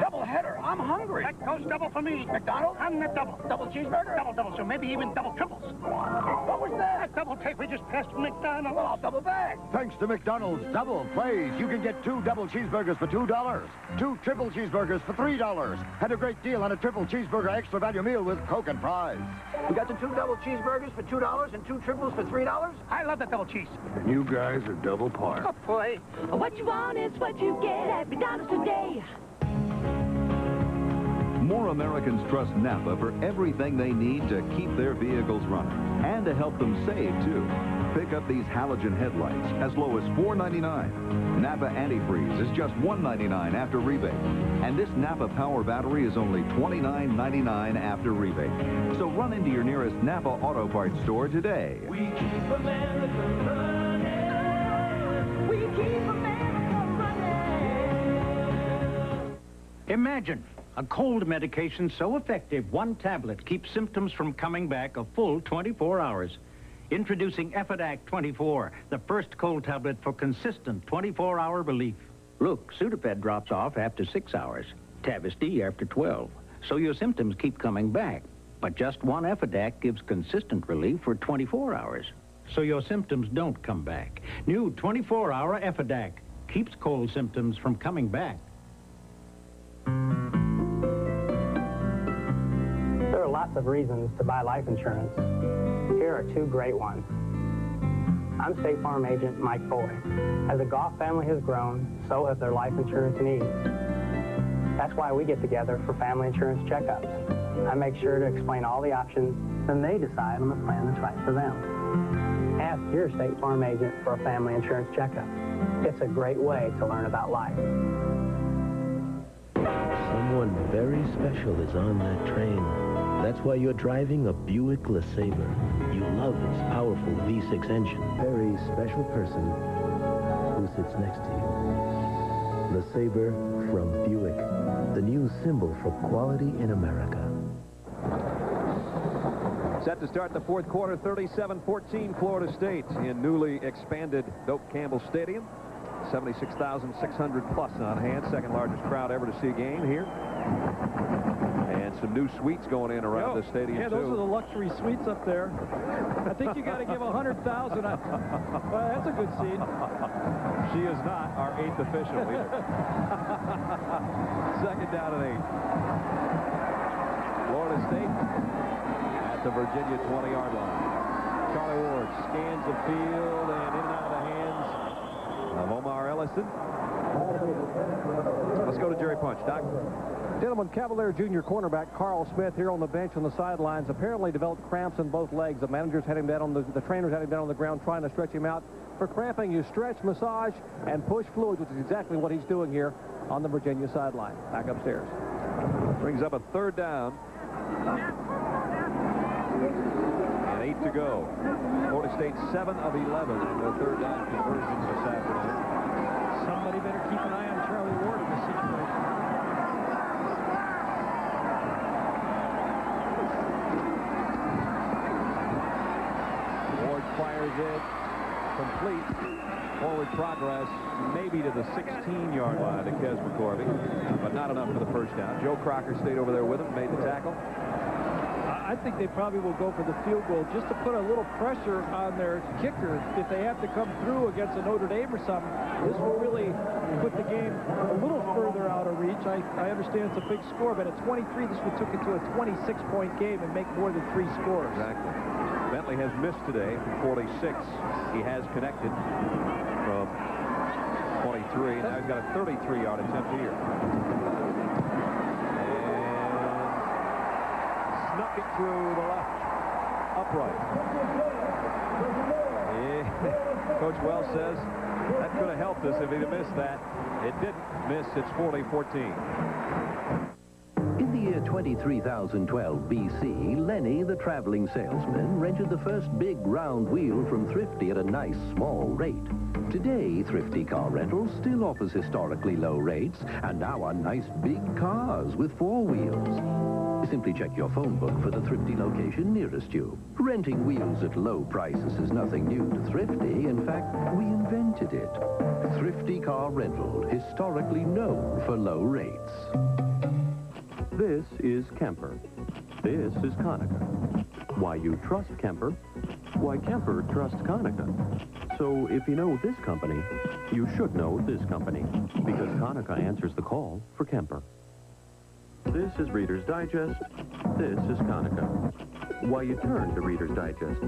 Speaker 5: Double header. I'm hungry. That goes double for me. McDonald's? I'm the double. Double cheeseburger? Double, so maybe even double triples. What was that? Double tape we just passed from McDonald's. Oh, double bag.
Speaker 9: Thanks to McDonald's Double Plays, you can get 2 double cheeseburgers for $2, 2 triple cheeseburgers for $3, and a great deal on a triple cheeseburger extra value meal with Coke and fries.
Speaker 5: We got the 2 double cheeseburgers for $2 and 2 triples for $3? I love the double cheese.
Speaker 9: And you guys are double par.
Speaker 5: Oh, boy.
Speaker 12: What you want is what you get at McDonald's today.
Speaker 25: More Americans trust Napa for everything they need to keep their vehicles running and to help them save, too. Pick up these halogen headlights as low as $4.99. Napa antifreeze is just $1.99 after rebate. And this Napa power battery is only $29.99 after rebate. So run into your nearest Napa Auto Parts store today.
Speaker 12: We keep America running. We keep America running.
Speaker 21: Imagine a cold medication so effective, one tablet keeps symptoms from coming back a full 24 hours. Introducing Effidac 24, the first cold tablet for consistent 24-hour relief. Look, Sudafed drops off after 6 hours, Tavist after 12, so your symptoms keep coming back. But just one Effidac gives consistent relief for 24 hours, so your symptoms don't come back. New 24-hour Effidac keeps cold symptoms from coming back.
Speaker 6: There are lots of reasons to buy life insurance. Here are 2 great ones. I'm State Farm Agent Mike Foy. As the Goff family has grown, so have their life insurance needs. That's why we get together for family insurance checkups. I make sure to explain all the options, then they decide on the plan that's right for them. Ask your State Farm agent for a family insurance checkup. It's a great way to learn about life.
Speaker 11: Someone very special is on that train. That's why you're driving a Buick LeSabre. You love its powerful V6 engine. Very special person who sits next to you. LeSabre from Buick, the new symbol for quality in America.
Speaker 17: Set to start the fourth quarter, 37-14 Florida State in newly expanded Doak Campbell Stadium. 76,600 plus on hand, second largest crowd ever to see a game here. And some new suites going in around the stadium,
Speaker 28: yeah, those are the luxury suites up there. I think you got to give 100,000. Well, that's a good scene.
Speaker 17: She is not our 8th official either. Second down and 8. Florida State at the Virginia 20-yard line. Charlie Ward scans the field and in and out of the hands of Omar Ellison. Let's go to Jerry Punch. Doc.
Speaker 20: Gentlemen, Cavalier junior cornerback Carl Smith here on the bench on the sidelines apparently developed cramps in both legs. The managers had him down on the trainers had him down on the ground trying to stretch him out. For cramping, you stretch, massage, and push fluids, which is exactly what he's doing here on the Virginia sideline. Back upstairs.
Speaker 17: Brings up a third down. And 8 to go. Florida State 7 of 11 in their third down conversions this afternoon.
Speaker 28: Somebody better keep an eye on Charlie Ward in this situation.
Speaker 17: Ward fires it. Complete. Forward progress, maybe to the 16-yard line to Kes McCorvey, but not enough for the first down. Joe Crocker stayed over there with him, made the tackle.
Speaker 28: I think they probably will go for the field goal just to put a little pressure on their kicker if they have to come through against a Notre Dame or something. This will really put the game a little further out of reach. I understand it's a big score, but at 23, this would took it to a 26-point game and make more than 3 scores.
Speaker 17: Exactly. Bentley has missed today from 46. He has connected from 23. Now he's got a 33-yard attempt here. Snuck it through the left upright. Yeah. Coach Wells says that could have helped us if he'd have missed that. It didn't miss. It's 40-14.
Speaker 11: In the year 23,012 BC, Lenny, the traveling salesman, rented the first big round wheel from Thrifty at a nice small rate. Today, Thrifty Car Rentals still offers historically low rates and now on nice big cars with 4 wheels.
Speaker 7: Simply check your phone book for the Thrifty location nearest you. Renting wheels at low prices is nothing new to Thrifty. In fact, we invented it. Thrifty Car Rental, historically known for low rates.
Speaker 22: This is Kemper. This is Konica. Why you trust Kemper? Why Kemper trusts Konica. So if you know this company, you should know this company, because Konica answers the call for Kemper. This is Reader's Digest. This is Konica. Why you turn to Reader's Digest.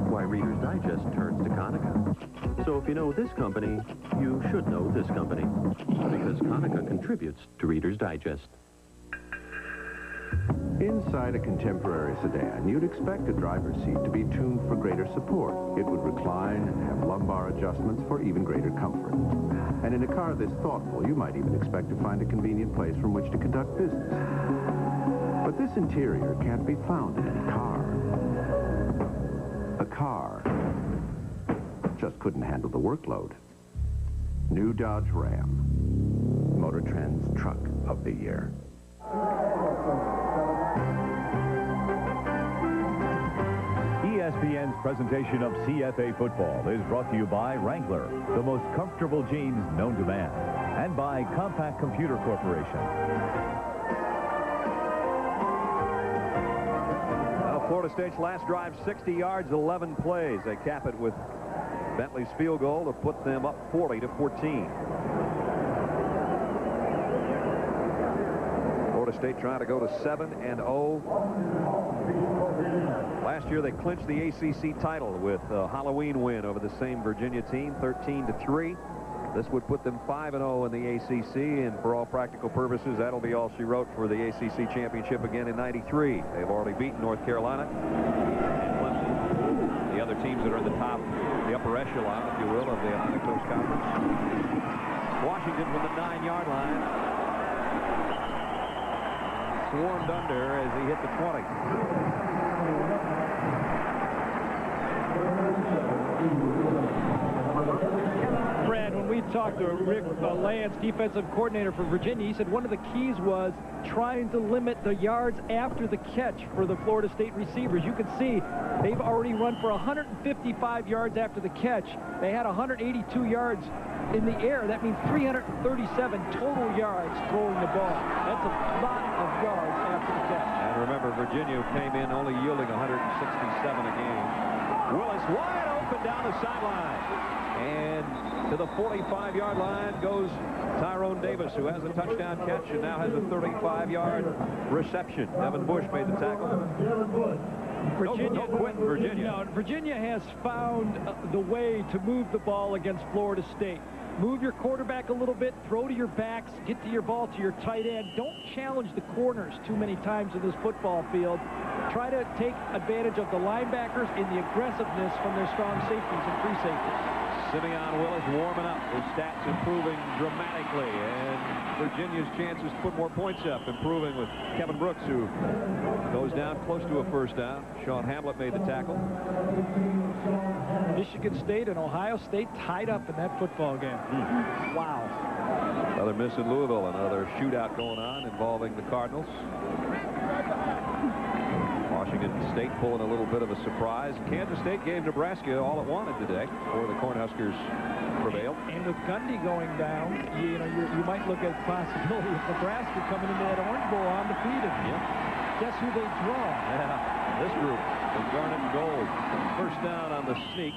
Speaker 22: Why Reader's Digest turns to Konica. So if you know this company, you should know this company, because Konica contributes to Reader's Digest.
Speaker 8: Inside a contemporary sedan, you'd expect a driver's seat to be tuned for greater support. It would recline and have lumbar adjustments for even greater comfort. And in a car this thoughtful, you might even expect to find a convenient place from which to conduct business. But this interior can't be found in a car. A car just couldn't handle the workload. New Dodge Ram, Motor Trend's Truck of the Year.
Speaker 25: ESPN's presentation of CFA football is brought to you by Wrangler, the most comfortable jeans known to man, and by Compaq Computer Corporation.
Speaker 17: Florida State's last drive, 60 yards, 11 plays. They cap it with Bentley's field goal to put them up 40-14. Florida State trying to go to 7-0. Last year they clinched the ACC title with a Halloween win over the same Virginia team, 13-3. This would put them 5-0 in the ACC, and for all practical purposes, that'll be all she wrote for the ACC championship again in '93. They've already beaten North Carolina and Clemson, the other teams that are in the top, the upper echelon, if you will, of the Atlantic Coast Conference. Washington from the 9-yard line. Swarmed under as he hit the 20.
Speaker 28: Brad, when we talked to Rick Lance, defensive coordinator for Virginia, he said one of the keys was trying to limit the yards after the catch for the Florida State receivers. You can see they've already run for 155 yards after the catch. They had 182 yards in the air. That means 337 total yards throwing the ball. That's a lot of yards after the catch.
Speaker 17: And remember, Virginia came in only yielding 167 a game. Willis wide open down the sideline. And to the 45-yard line goes Tyrone Davis, who has a touchdown catch and now has a 35-yard reception. Devin Bush made the tackle.
Speaker 28: Virginia has found the way to move the ball against Florida State. Move your quarterback a little bit, throw to your backs, get to your ball to your tight end. Don't challenge the corners too many times in this football field. Try to take advantage of the linebackers in the aggressiveness from their strong safeties and free safeties.
Speaker 17: Simeon Willis warming up. His stats improving dramatically, and Virginia's chances to put more points up, improving with Kevin Brooks, who goes down close to a first down. Sean Hamlet made the tackle.
Speaker 28: Michigan State and Ohio State tied up in that football game. Wow.
Speaker 17: Another miss in Louisville, another shootout going on involving the Cardinals. Washington State pulling a little bit of a surprise. Kansas State gave Nebraska all it wanted today, or the Cornhuskers prevailed.
Speaker 28: And with Gundy going down, you might look at the possibility of Nebraska coming into that Orange Bowl undefeated.
Speaker 17: Yep.
Speaker 28: Guess who they draw?
Speaker 17: Yeah, this group, the Garnet and Gold. First down on the sneak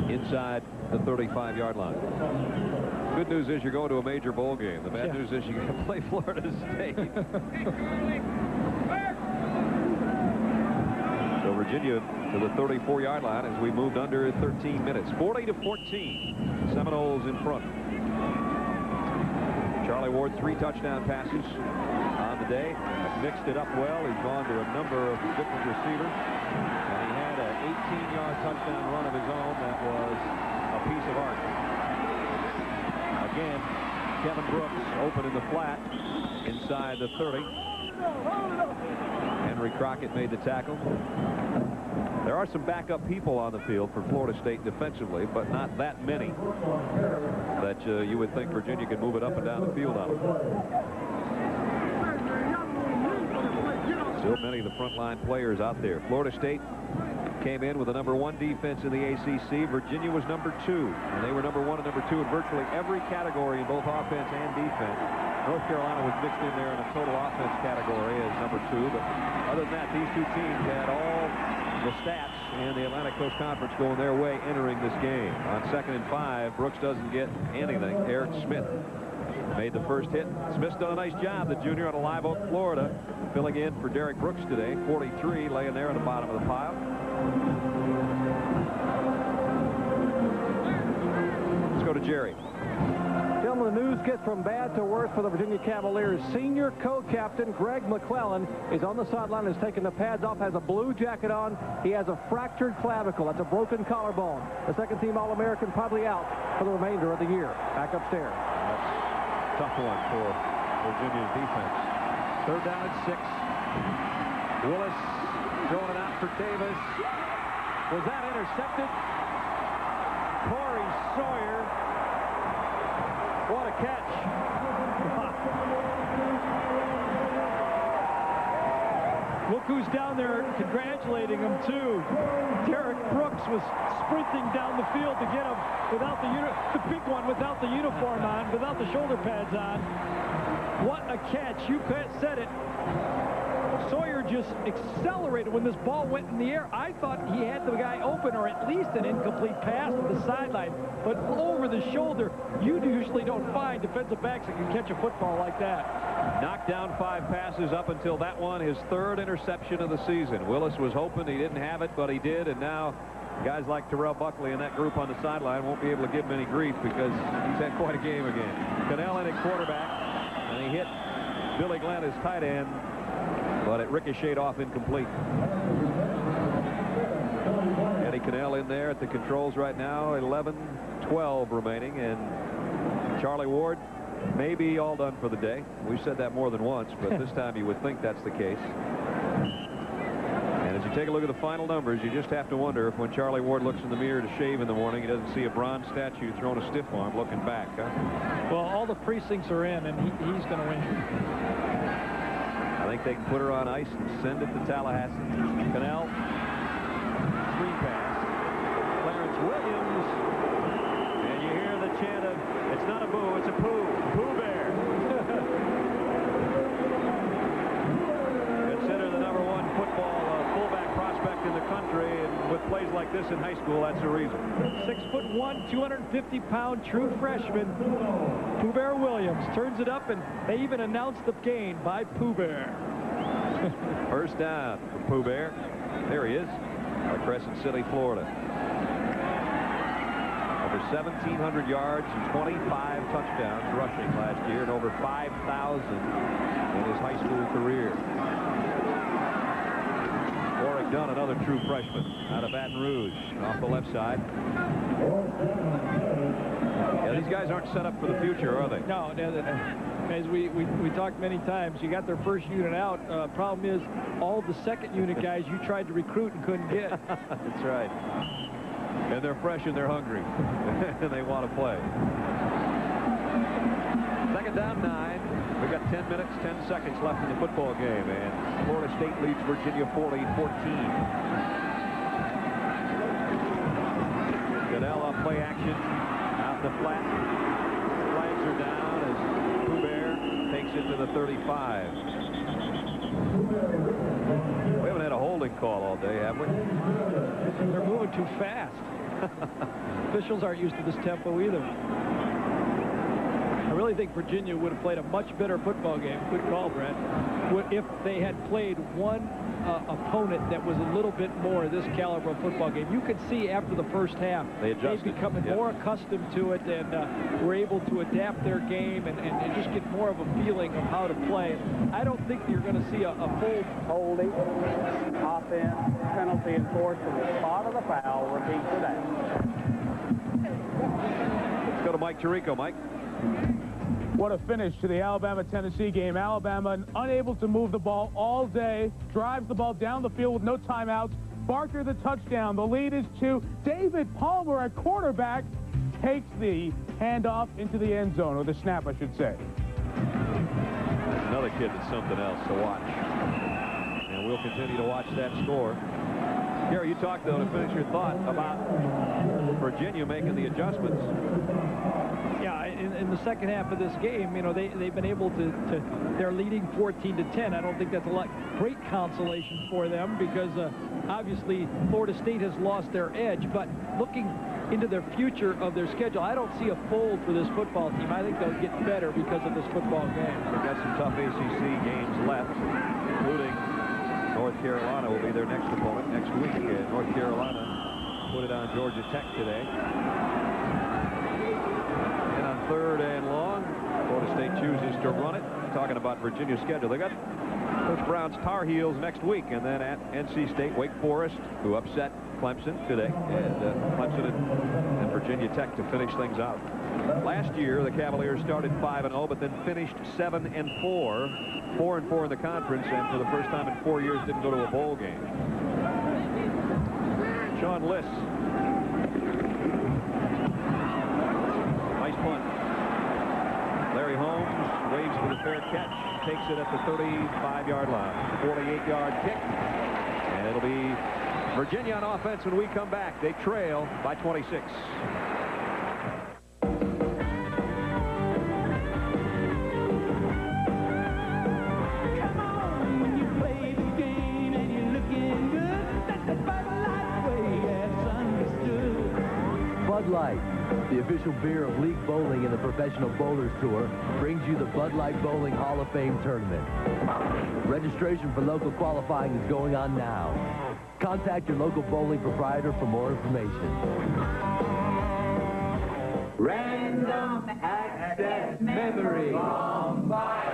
Speaker 17: inside the 35-yard line. Good news is you're going to a major bowl game. The bad news is you're going to play Florida State. So Virginia to the 34-yard line as we moved under 13 minutes. 40-14. Seminoles in front. Charlie Ward, 3 touchdown passes on the day. Mixed it up well. He's gone to a number of different receivers. And he had an 18-yard touchdown run of his own that was a piece of art. Again, Kevin Brooks open in the flat inside the 30. Henry Crockett made the tackle. There are some backup people on the field for Florida State defensively, but not that many that you would think Virginia could move it up and down the field on them. Still many of the frontline players out there. Florida State came in with the #1 defense in the ACC. Virginia was #2, and they were #1 and #2 in virtually every category in both offense and defense. North Carolina was mixed in there in a total offense category as #2, but other than that, these two teams had all the stats and the Atlantic Coast Conference going their way entering this game. On 2nd and 5, Brooks doesn't get anything. Eric Smith made the first hit. Smith's done a nice job, the junior, out of Live Oak, Florida, filling in for Derek Brooks today. 43 laying there at the bottom of the pile. Let's go to Jerry.
Speaker 20: Gentlemen, the news gets from bad to worse for the Virginia Cavaliers. Senior co-captain Greg McClellan is on the sideline, has taken the pads off, has a blue jacket on. He has a fractured clavicle. That's a broken collarbone. The second-team All-American probably out for the remainder of the year. Back upstairs.
Speaker 17: That's a tough one for Virginia's defense. 3rd down and 6. Willis throwing it out for Davis. Was that intercepted? Corey Sawyer. What a catch.
Speaker 28: Look who's down there congratulating him, too. Derek Brooks was sprinting down the field to get him without the big one, without the uniform on, without the shoulder pads on. What a catch. You said it. Sawyer just accelerated when this ball went in the air. I thought he had the guy open, or at least an incomplete pass to the sideline. But over the shoulder, you usually don't find defensive backs that can catch a football like that.
Speaker 17: Knocked down 5 passes up until that one, his 3rd interception of the season. Willis was hoping he didn't have it, but he did, and now guys like Terrell Buckley and that group on the sideline won't be able to give him any grief because he's had quite a game again. Cannell in at quarterback, and he hit Billy Glenn, his tight end, but it ricocheted off incomplete. Eddie Cannell in there at the controls right now. 11-12 remaining, and Charlie Ward may be all done for the day. We've said that more than once, but this time you would think that's the case. And as you take a look at the final numbers, you just have to wonder if when Charlie Ward looks in the mirror to shave in the morning, he doesn't see a bronze statue throwing a stiff arm looking back. Huh?
Speaker 28: Well, all the precincts are in, and he's going to win.
Speaker 17: I think they can put her on ice and send it to Tallahassee. Cannell, screen pass. Clarence Williams, and you hear the chant of, it's not a boo, it's a poo. Pooh Bear. Consider the #1 football fullback prospect in the country, and with plays like this in high school, that's the reason.
Speaker 28: 6'1", 250-pound true freshman, Pooh Bear Williams turns it up, and they even announced the gain by Pooh Bear.
Speaker 17: First down for Pooh Bear. There he is, at Crescent City, Florida. Over 1,700 yards and 25 touchdowns rushing last year, and over 5,000 in his high school career. Warwick Dunn, another true freshman out of Baton Rouge, off the left side. Yeah, these guys aren't set up for the future, are they?
Speaker 28: No, as we talked many times, you got their first unit out. Problem is, all the second unit guys you tried to recruit and couldn't get.
Speaker 17: That's right. And they're fresh and they're hungry. And they want to play. 2nd down, 9. We've got 10 minutes, 10 seconds left in the football game. And Florida State leads Virginia 40-14. Goodell on play action. Out the flat. Flags are down as Pooh Bear takes it to the 35. We haven't had a holding call all day, have we?
Speaker 28: They're moving too fast. Officials aren't used to this tempo either. I really think Virginia would have played a much better football game. Good call, Brad. If they had played one opponent that was a little bit more this caliber of football game. You could see after the first half they've become more accustomed to it and were able to adapt their game and just get more of a feeling of how to play. I don't think you're going to see a full
Speaker 6: holding, offense, penalty enforced from the spot of the foul. Repeat today.
Speaker 17: Let's go to Mike Tirico. Mike.
Speaker 10: What a finish to the Alabama-Tennessee game. Alabama unable to move the ball all day, drives the ball down the field with no timeouts. Barker the touchdown. The lead is 2. David Palmer at quarterback takes the handoff into the end zone, or the snap, I should say.
Speaker 17: Another kid that's something else to watch. And we'll continue to watch that score. Gary, you talked, though, to finish your thought about Virginia making the adjustments.
Speaker 28: Yeah, in the second half of this game, you know, they've been able to they're leading 14-10. I don't think that's a great consolation for them because obviously Florida State has lost their edge. But looking into the future of their schedule, I don't see a fold for this football team. I think they'll get better because of this football game.
Speaker 17: They've got some tough ACC games left, including North Carolina will be their next opponent next week. North Carolina put it on Georgia Tech today. And on 3rd and long, Florida State chooses to run it. Talking about Virginia's schedule, they got Coach Brown's Tar Heels next week, and then at NC State, Wake Forest, who upset Clemson today, and Clemson and Virginia Tech to finish things out. Last year, the Cavaliers started 5-0, but then finished 7-4, 4-4 in the conference, and for the first time in 4 years, didn't go to a bowl game. Sean Liss. Nice punt. Larry Holmes waves for the fair catch, takes it at the 35-yard line. 48-yard kick, and it'll be Virginia on offense when we come back. They trail by 26.
Speaker 13: Bud Light, the official beer of League Bowling and the Professional Bowlers Tour, brings you the Bud Light Bowling Hall of Fame Tournament. Registration for local qualifying is going on now. Contact your local bowling proprietor for more information.
Speaker 15: Random access memory.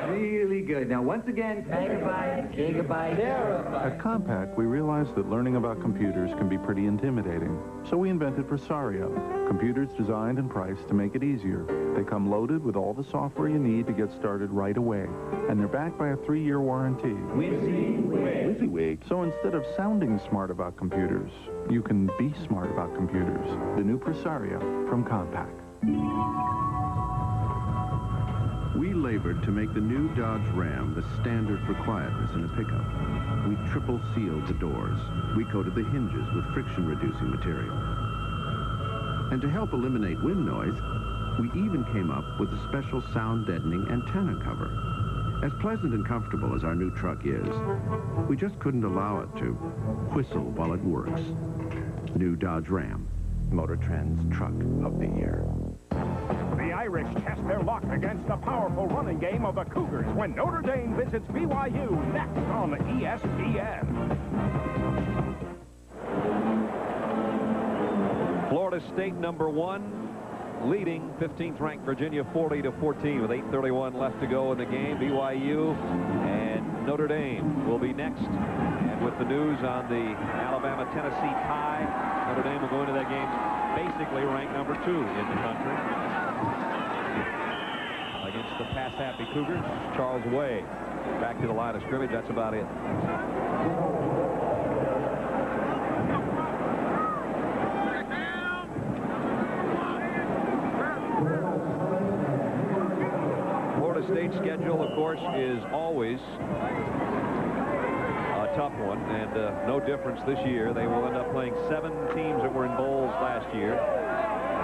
Speaker 15: Really good. Now, once again, megabyte, gigabyte, terabyte.
Speaker 8: At Compaq, we realized that learning about computers can be pretty intimidating. So we invented Presario, computers designed and priced to make it easier. They come loaded with all the software you need to get started right away. And they're backed by a 3-year warranty. WYSIWYG. So instead of sounding smart about computers, you can be smart about computers. The new Presario from Compaq.
Speaker 16: We labored to make the new Dodge Ram the standard for quietness in a pickup. We triple sealed the doors. We coated the hinges with friction-reducing material. And to help eliminate wind noise, we even came up with a special sound-deadening antenna cover. As pleasant and comfortable as our new truck is, we just couldn't allow it to whistle while it works. New Dodge Ram, Motor Trend's Truck of the Year.
Speaker 3: The Irish test their luck against the powerful running game of the Cougars when Notre Dame visits BYU next on ESPN.
Speaker 17: Florida State #1, leading 15th ranked Virginia 40-14 with 8:31 left to go in the game. BYU and Notre Dame will be next. And with the news on the Alabama-Tennessee tie, Notre Dame will go into that game basically ranked #2 in the country. Against the pass-happy Cougars, Charles Way back to the line of scrimmage. That's about it. Florida State's schedule, of course, is always a tough one, and no difference this year. They will end up playing 7 teams that were in bowls last year.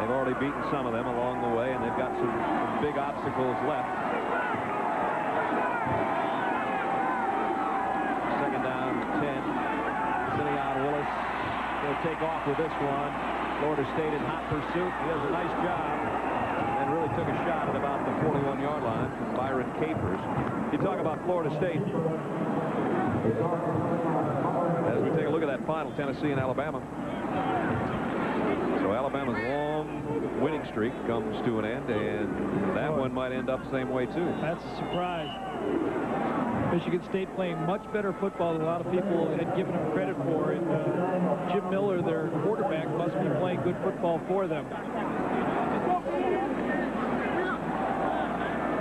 Speaker 17: They've already beaten some of them along the way, and they've got some big obstacles left. Second down, 10. Simeon Willis will take off with this one. Florida State in hot pursuit. He does a nice job and really took a shot at about the 41-yard line from Byron Capers. You talk about Florida State. As we take a look at that final, Tennessee and Alabama. So Alabama's long winning streak comes to an end, and that one might end up the same way, too.
Speaker 28: That's a surprise. Michigan State playing much better football than a lot of people had given them credit for. And Jim Miller, their quarterback, must be playing good football for them.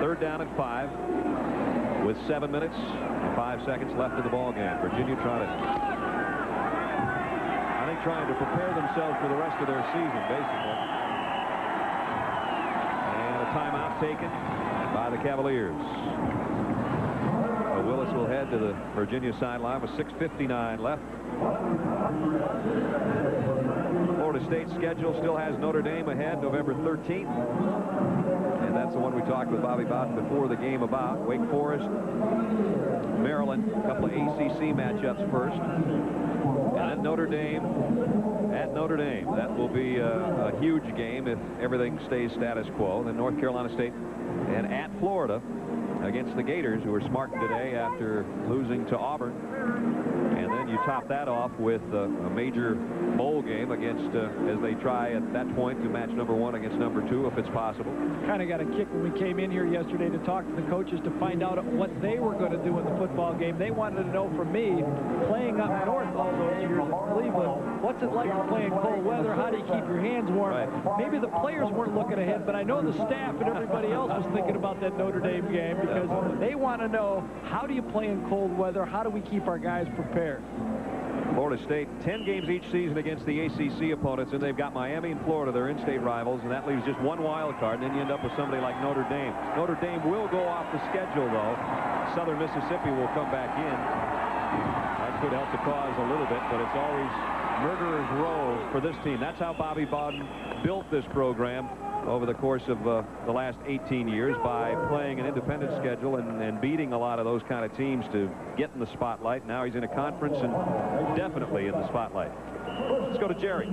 Speaker 17: 3rd down and 5 with 7 minutes and 5 seconds left in the ball game. Virginia trying to prepare themselves for the rest of their season, basically. And a timeout taken by the Cavaliers. A Willis will head to the Virginia sideline with 6:59 left. Florida State's schedule still has Notre Dame ahead November 13th. And that's the one we talked with Bobby Bowden before the game about. Wake Forest, Maryland, a couple of ACC matchups first. And then Notre Dame at Notre Dame. That will be a huge game if everything stays status quo. Then North Carolina State and at Florida against the Gators, who are smart today after losing to Auburn. And then you top that off with a major bowl game against, as they try at that point to match number 1 against number 2 if it's possible.
Speaker 28: Kind of got a kick when we came in here yesterday to talk to the coaches to find out what they were going to do in the football game. They wanted to know from me, playing up north all those years in Cleveland, what's it like to play in cold weather? How do you keep your hands warm? Right. Maybe the players weren't looking ahead, but I know the staff and everybody else was thinking about that Notre Dame game because they want to know, how do you play in cold weather? How do we keep our guys prepared?
Speaker 17: Florida State, 10 games each season against the ACC opponents, and they've got Miami and Florida, their in-state rivals, and that leaves just one wild card, and then you end up with somebody like Notre Dame. Notre Dame will go off the schedule, though. Southern Mississippi will come back in. That could help the cause a little bit, but it's always murderer's row for this team. That's how Bobby Bowden built this program over the course of the last 18 years by playing an independent schedule and beating a lot of those kind of teams to get in the spotlight. Now he's in a conference and definitely in the spotlight. Let's go to Jerry.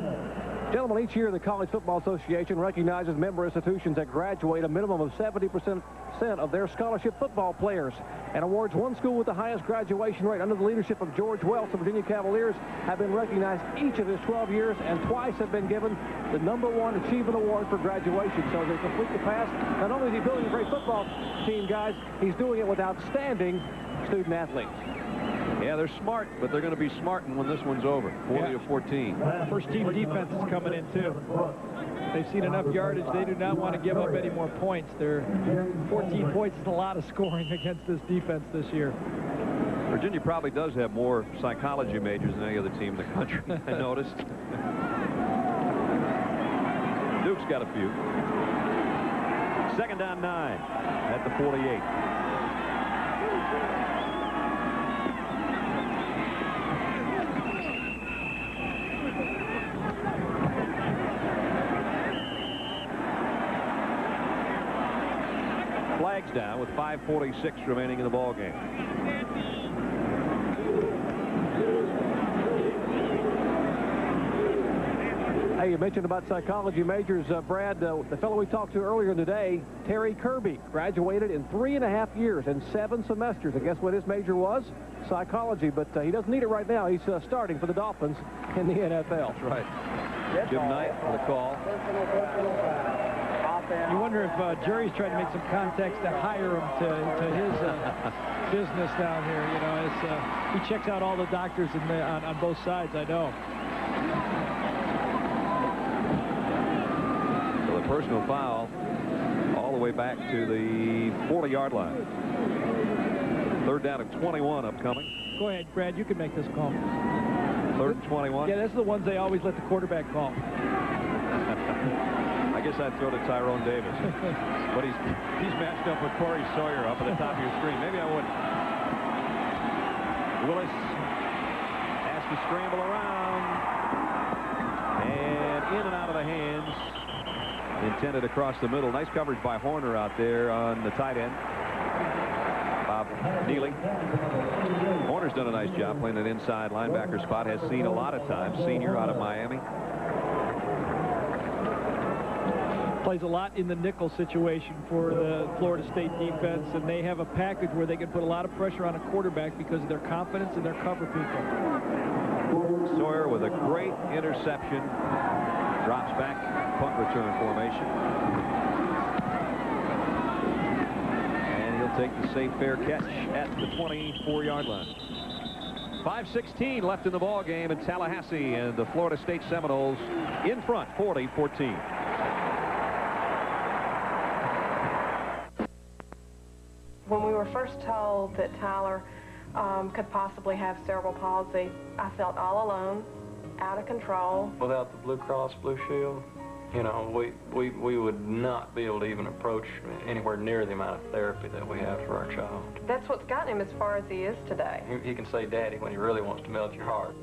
Speaker 20: Gentlemen, each year the College Football Association recognizes member institutions that graduate a minimum of 70% of their scholarship football players and awards one school with the highest graduation rate under the leadership of George Welch. The Virginia Cavaliers have been recognized each of his 12 years and twice have been given the #1 achievement award for graduation. So they complete the pass. Not only is he building a great football team, guys, he's doing it with outstanding student athletes.
Speaker 17: Yeah, they're smart, but they're going to be smarting when this one's over. 40-14.
Speaker 28: First team defense is coming in, too. They've seen enough yardage. They do not want to give up any more points. They're 14 points is a lot of scoring against this defense this year.
Speaker 17: Virginia probably does have more psychology majors than any other team in the country, I noticed. Duke's got a few. 2nd down 9 at the 48. Flags down with 5:46 remaining in the ball game.
Speaker 20: Hey, you mentioned about psychology majors, Brad. The fellow we talked to earlier today, Terry Kirby, graduated in 3.5 years and 7 semesters. And guess what his major was? Psychology. But he doesn't need it right now. He's starting for the Dolphins in the NFL.
Speaker 17: That's right. Jim Knight for the call.
Speaker 28: You wonder if Jerry's trying to make some contacts to hire him to his business down here. You know, he checks out all the doctors on both sides, I know.
Speaker 17: So the personal foul all the way back to the 40-yard line. 3rd down and 21 upcoming.
Speaker 28: Go ahead, Brad. You can make this call.
Speaker 17: 3rd and 21.
Speaker 28: Yeah, that's the ones they always let the quarterback call.
Speaker 17: I guess I'd throw to Tyrone Davis. But he's matched up with Corey Sawyer up at the top of your screen. Maybe I wouldn't. Willis has to scramble around. And in and out of the hands. Intended across the middle. Nice coverage by Horner out there on the tight end. Bob Neely. Horner's done a nice job playing an inside linebacker spot. Has seen a lot of times. Senior out of Miami.
Speaker 28: Plays a lot in the nickel situation for the Florida State defense, and they have a package where they can put a lot of pressure on a quarterback because of their confidence and their cover people.
Speaker 17: Sawyer with a great interception. Drops back, punt return formation. And he'll take the safe fair catch at the 24-yard line. 5:16 left in the ball game in Tallahassee, and the Florida State Seminoles in front, 40-14.
Speaker 1: When we were first told that Tyler could possibly have cerebral palsy, I felt all alone, out of control.
Speaker 4: Without the Blue Cross Blue Shield?
Speaker 2: You know, we would not be able to even approach anywhere near the amount of therapy that we have for our child.
Speaker 1: That's what's gotten him as far as he is today.
Speaker 2: He can say Daddy when he really wants to melt your heart.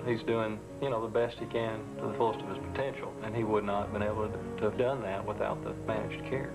Speaker 2: He's doing, you know, the best he can to the fullest of his potential, and he would not have been able to have done that without the managed care.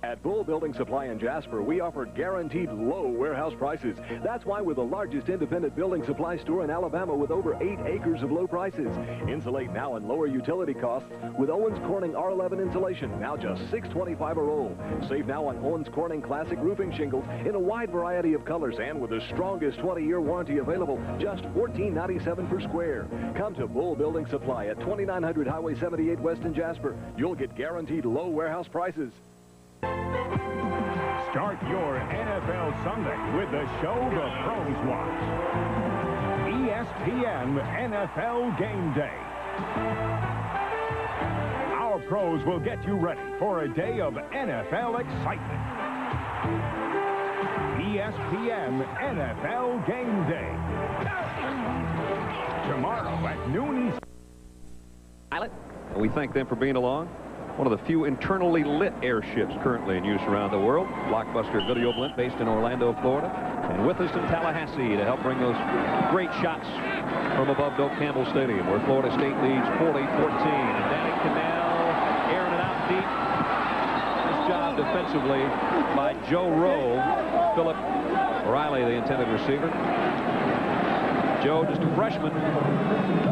Speaker 25: At Bull Building Supply in Jasper, we offer guaranteed low warehouse prices. That's why we're the largest independent building supply store in Alabama with over 8 acres of low prices. Insulate now and lower utility costs with Owens Corning R11 insulation, now just $6.25 a roll. Save now on Owens Corning Classic roofing shingles in a wide variety of colors and with the strongest 20-year warranty available, just $14.97 per square. Come to Bull Building Supply at 2900 Highway 78 West in Jasper. You'll get guaranteed low warehouse prices.
Speaker 3: Start your NFL Sunday with the show the pros watch. ESPN NFL Game Day. Our pros will get you ready for a day of NFL excitement. ESPN NFL Game Day. Tomorrow at noon Eastern.
Speaker 17: Pilot. And we thank them for being along. One of the few internally lit airships currently in use around the world. Blockbuster Video Blimp based in Orlando, Florida. And with us in Tallahassee to help bring those great shots from above Doak Campbell Stadium, where Florida State leads 40-14. And Danny Cannell airing it out deep. Nice job defensively by Joe Rowe. Philip Riley, the intended receiver. Joe, just a freshman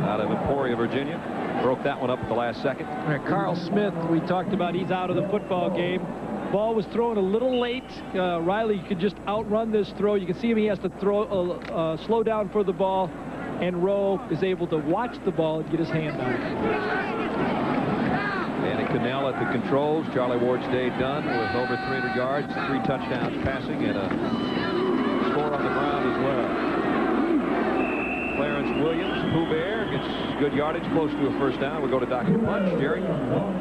Speaker 17: out of Emporia, Virginia. Broke that one up at the last second.
Speaker 28: Carl Smith, we talked about, he's out of the football game. Ball was thrown a little late. Riley could just outrun this throw. You can see him, he has to throw, slow down for the ball, and Rowe is able to watch the ball and get his hand on it.
Speaker 17: Danny Cannell at the controls. Charlie Ward's day done with over 300 yards, 3 touchdowns passing, and a score on the ground as well. Clarence Williams, Pooh Bear, gets good yardage, close to a first down. We'll go to Dr. Punch. Jerry?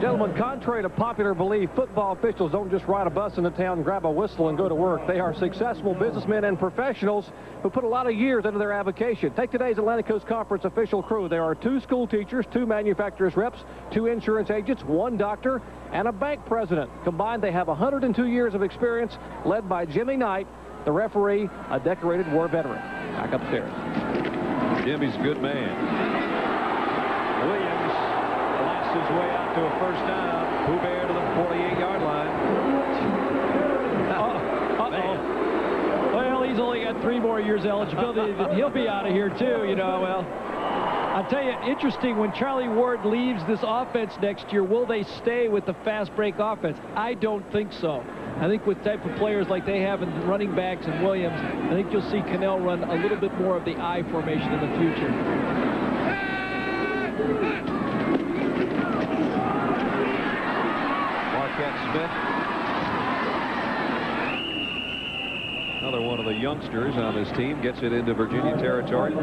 Speaker 20: Gentlemen, contrary to popular belief, football officials don't just ride a bus into town, grab a whistle, and go to work. They are successful businessmen and professionals who put a lot of years into their avocation. Take today's Atlantic Coast Conference official crew. There are 2 school teachers, 2 manufacturers reps, 2 insurance agents, 1 doctor, and a bank president. Combined, they have 102 years of experience, led by Jimmy Knight, the referee, a decorated war veteran. Back upstairs.
Speaker 17: Jimmy's a good man.
Speaker 20: Williams blasts his way out to a first down.
Speaker 17: Pooh Bear to the 48-yard line.
Speaker 28: Well, he's only got 3 more years eligibility. He'll be out of here, too, you know. Well, I'll tell you, interesting, when Charlie Ward leaves this offense next year, will they stay with the fast break offense? I don't think so. I think with type of players like they have in running backs and Williams, I think you'll see Cannell run a little bit more of the I formation in the future.
Speaker 17: Marquette Smith. Another one of the youngsters on this team gets it into Virginia territory.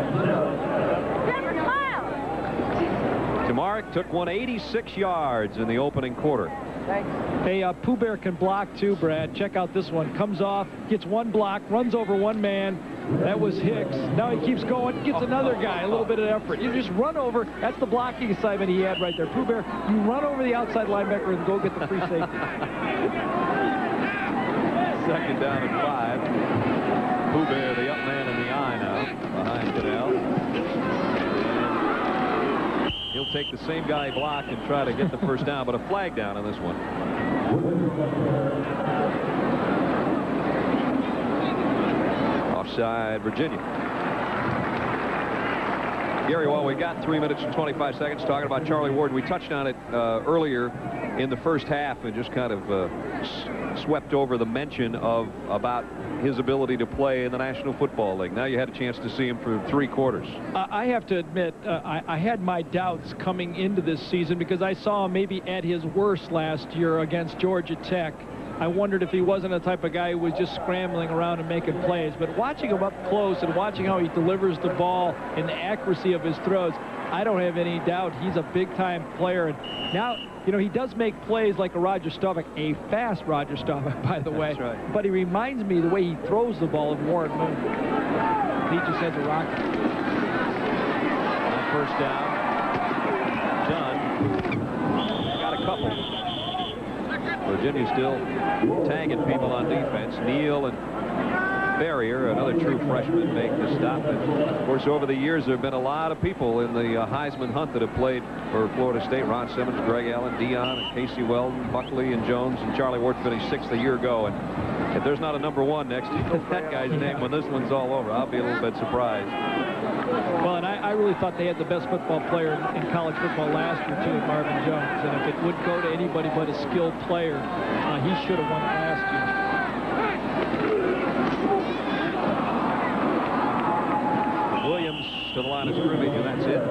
Speaker 17: Tamarick took 186 yards in the opening quarter.
Speaker 28: Hey, Pooh Bear can block too, Brad. Check out this one. Comes off, gets 1 block, runs over 1 man. That was Hicks. Now he keeps going, gets another guy, a little bit of effort. You just run over. That's the blocking assignment he had right there. Pooh Bear, you run over the outside linebacker and go get the free safety.
Speaker 17: Second down and 5. Pooh Bear, the up man in the eye now, behind Cannell. He'll take the same guy block and try to get the first down, but a flag down on this one. Offside, Virginia. Gary, while we got 3 minutes and 25 seconds talking about Charlie Ward, we touched on it earlier in the first half and just kind of swept over the mention of about his ability to play in the National Football League. Now you had a chance to see him for 3 quarters.
Speaker 28: I have to admit, I had my doubts coming into this season because I saw him maybe at his worst last year against Georgia Tech. I wondered if he wasn't the type of guy who was just scrambling around and making plays. But watching him up close and watching how he delivers the ball and the accuracy of his throws, I don't have any doubt he's a big-time player. And now, you know, he does make plays like a Roger Staubach, a fast Roger Staubach, by the way.
Speaker 17: That's right.
Speaker 28: But he reminds me the way he throws the ball of Warren Moon. He just has a rocket.
Speaker 17: First down. Virginia still tagging people on defense. Neal and Ferrier, another true freshman, make the stop. And of course, over the years, there have been a lot of people in the Heisman hunt that have played for Florida State. Ron Simmons, Greg Allen, Dion, and Casey Weldon, Buckley and Jones, and Charlie Ward finished 6th a year ago. And if there's not a #1 next to that guy's name when this one's all over, I'll be a little bit surprised.
Speaker 28: Well, and I really thought they had the best football player in college football last year, too, Marvin Jones. And if it would go to anybody but a skilled player, he should have won it last year.
Speaker 17: Williams to the line of scrimmage, and that's it.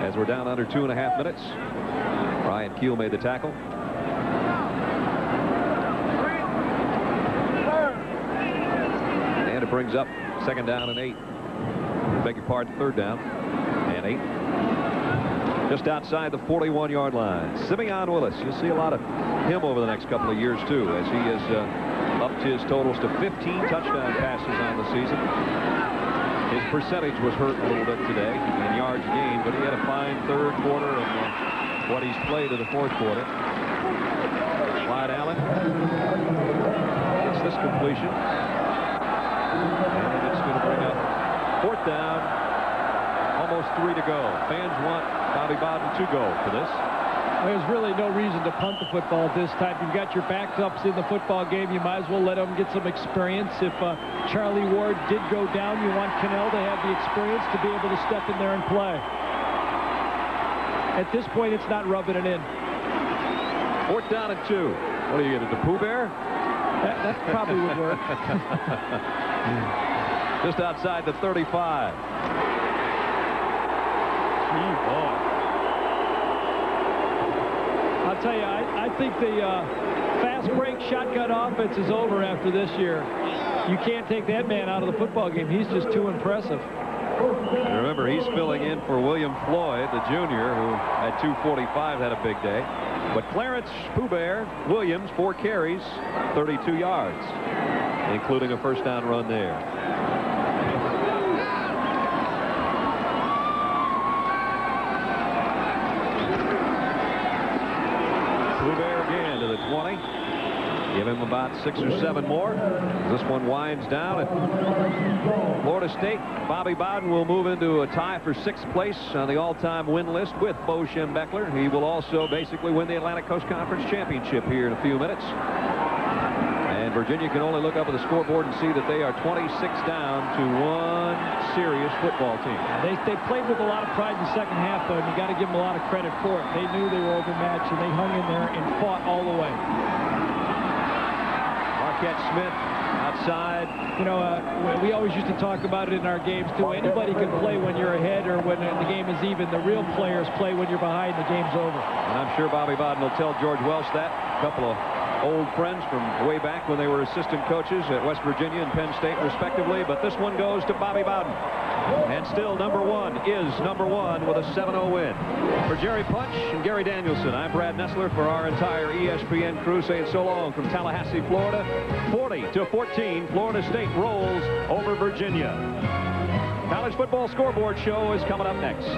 Speaker 17: As we're down under 2.5 minutes, Ryan Keel made the tackle. And it brings up 2nd down and 8. Beg your pardon, 3rd down and 8. Just outside the 41-yard line. Simeon Willis, you'll see a lot of him over the next couple of years, too, as he has upped his totals to 15 touchdown passes on the season. His percentage was hurt a little bit today in yards gained, but he had a fine 3rd quarter and what he's played in the 4th quarter. Clyde Allen gets this completion. And it's going to bring up 4th down, almost 3 to go. Fans want Bobby Bowden to go for this.
Speaker 28: There's really no reason to punt the football at this time. You've got your backups in the football game. You might as well let them get some experience. If Charlie Ward did go down, you want Cannell to have the experience to be able to step in there and play. At this point, it's not rubbing it in.
Speaker 17: 4th down and 2. What do you get, the Pooh Bear?
Speaker 28: That probably would work.
Speaker 17: Just outside the 35.
Speaker 28: I'll tell you, I think the fast break shotgun offense is over after this year. You can't take that man out of the football game. He's just too impressive.
Speaker 17: And remember, he's filling in for William Floyd, the junior, who at 2:45 had a big day. But Clarence Pooh Bear Williams, 4 carries, 32 yards, including a 1st down run there. To the 20. Give him about 6 or 7 more. This one winds down. And Florida State, Bobby Bowden will move into a tie for 6th place on the all-time win list with Bo Schembechler. He will also basically win the Atlantic Coast Conference Championship here in a few minutes. And Virginia can only look up at the scoreboard and see that they are 26 down to 1 serious football team.
Speaker 28: They played with a lot of pride in the 2nd half, though, and you got to give them a lot of credit for it. They knew they were overmatched, and they hung in there and fought all the way.
Speaker 17: Marquette Smith outside.
Speaker 28: You know, we always used to talk about it in our games, too. Anybody can play when you're ahead or when the game is even. The real players play when you're behind, the game's over.
Speaker 17: And I'm sure Bobby Bowden will tell George Welsh that. A couple of old friends from way back when they were assistant coaches at West Virginia and Penn State, respectively. But this one goes to Bobby Bowden. And still, #1 is #1 with a 7-0 win. For Jerry Punch and Gary Danielson, I'm Brad Nessler for our entire ESPN crew saying so long from Tallahassee, Florida. 40-14, Florida State rolls over Virginia. College Football Scoreboard Show is coming up next.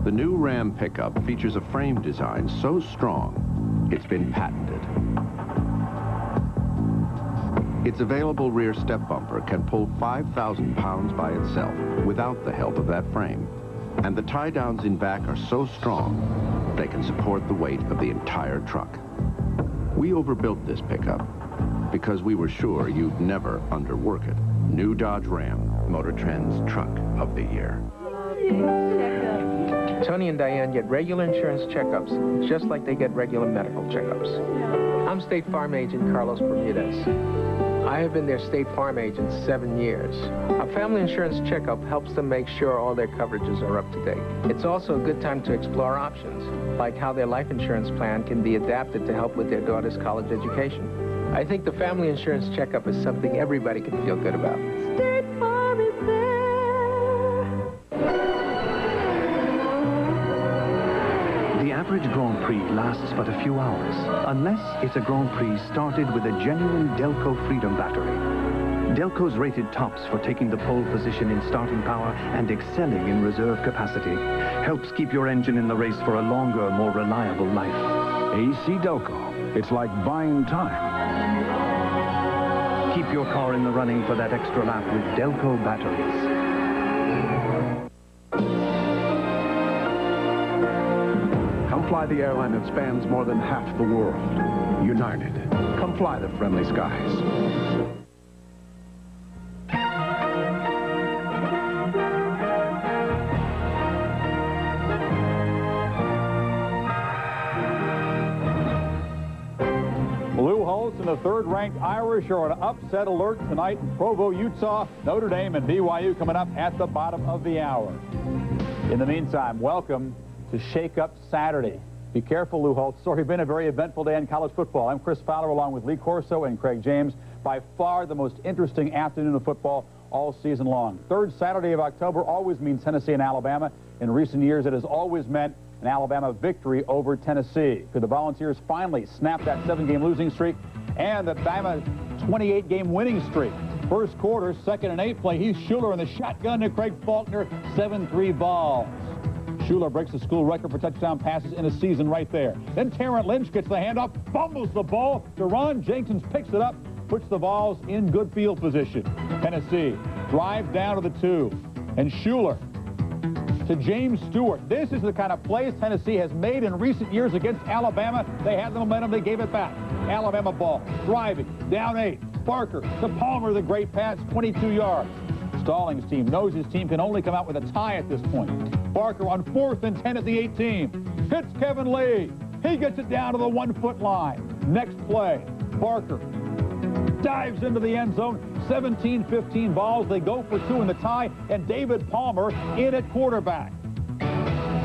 Speaker 8: The new Ram pickup features a frame design so strong, it's been patented. Its available rear step bumper can pull 5,000 pounds by itself without the help of that frame. And the tie-downs in back are so strong, they can support the weight of the entire truck. We overbuilt this pickup because we were sure you'd never underwork it. New Dodge Ram, Motor Trend's Truck of the Year.
Speaker 4: Tony and Diane get regular insurance checkups, just like they get regular medical checkups. I'm State Farm Agent Carlos Bermudez. I have been their State Farm agent 7 years. A family insurance checkup helps them make sure all their coverages are up to date. It's also a good time to explore options, like how their life insurance plan can be adapted to help with their daughter's college education. I think the family insurance checkup is something everybody can feel good about.
Speaker 12: State Farm is there.
Speaker 14: The average Grand Prix lasts but a few hours, unless it's a Grand Prix started with a genuine Delco Freedom battery. Delco's rated tops for taking the pole position in starting power and excelling in reserve capacity. Helps keep your engine in the race for a longer, more reliable life.
Speaker 5: AC Delco. It's like buying time.
Speaker 14: Keep your car in the running for that extra lap with Delco batteries.
Speaker 5: Come fly the airline that spans more than half the world. United. Come fly the friendly skies.
Speaker 9: Blue Hulks and the third-ranked Irish are on upset alert tonight in Provo, Utah. Notre Dame and BYU coming up at the bottom of the hour. In the meantime, welcome to Shake Up Saturday. Be careful, Lou Holtz. It's already been a very eventful day in college football. I'm Chris Fowler along with Lee Corso and Craig James. By far the most interesting afternoon of football all season long. Third Saturday of October always means Tennessee and Alabama. In recent years, it has always meant an Alabama victory over Tennessee. Could the Volunteers finally snap that 7-game losing streak and the Bama 28-game winning streak? First quarter, 2nd and 8 play. Heath Schuler in the shotgun to Craig Faulkner, 7-3 balls. Schuler breaks the school record for touchdown passes in a season right there. Then Terrence Lynch gets the handoff, fumbles the ball. Deron Jenkins picks it up, puts the Vols in good field position. Tennessee drives down to the 2. And Schuler to James Stewart. This is the kind of plays Tennessee has made in recent years against Alabama. They had the momentum, they gave it back. Alabama ball, driving, down 8. Barker to Palmer, the great pass, 22 yards. Stallings' team knows his team can only come out with a tie at this point. Barker on 4th and 10 at the 18. Hits Kevin Lee. He gets it down to the 1-foot line. Next play, Barker dives into the end zone. 17-15 balls. They go for 2 in the tie, and David Palmer in at quarterback.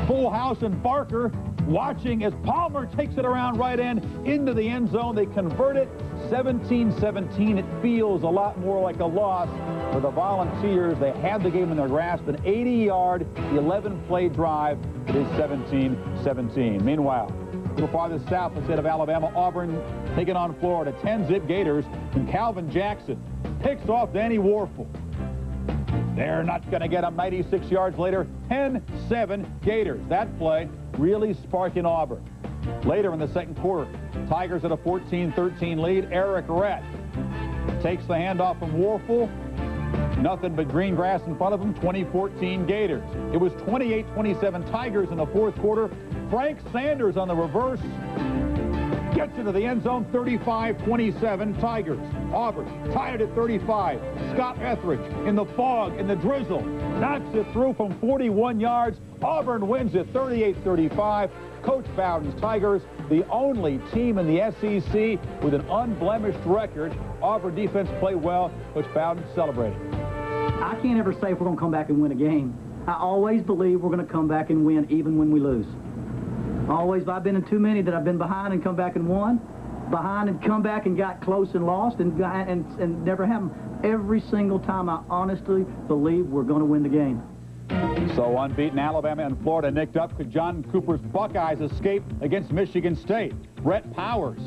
Speaker 9: Full house, and Barker watching as Palmer takes it around right end into the end zone. They convert it 17-17. It feels a lot more like a loss for the Volunteers. They had the game in their grasp, an 80-yard, 11-play drive. It is 17-17. Meanwhile, a little farther south instead of Alabama, Auburn taking on Florida. 10-zip Gators, and Calvin Jackson picks off Danny Warfel. They're not going to get him. 96 yards later, 10-7 Gators. That play really sparking Auburn. Later in the second quarter, Tigers at a 14-13 lead. Eric Rett takes the handoff from Warfel. Nothing but green grass in front of him. 2014 Gators. It was 28-27 Tigers in the fourth quarter. Frank Sanders on the reverse gets into the end zone. 35-27 Tigers. Auburn tied it at 35. Scott Etheridge in the fog, in the drizzle, knocks it through from 41 yards. Auburn wins it 38-35. Coach Bowden's Tigers, the only team in the SEC with an unblemished record. Auburn defense played well. Coach Bowden celebrated.
Speaker 18: I can't ever say if we're going to come back and win a game. I always believe we're going to come back and win even when we lose. Always, I've been in too many that I've been behind and come back and won, behind and come back and got close and lost, and never happened. Every single time I honestly believe we're going to win the game.
Speaker 9: So unbeaten Alabama and Florida nicked up. Could John Cooper's Buckeyes escape against Michigan State? Brett Powers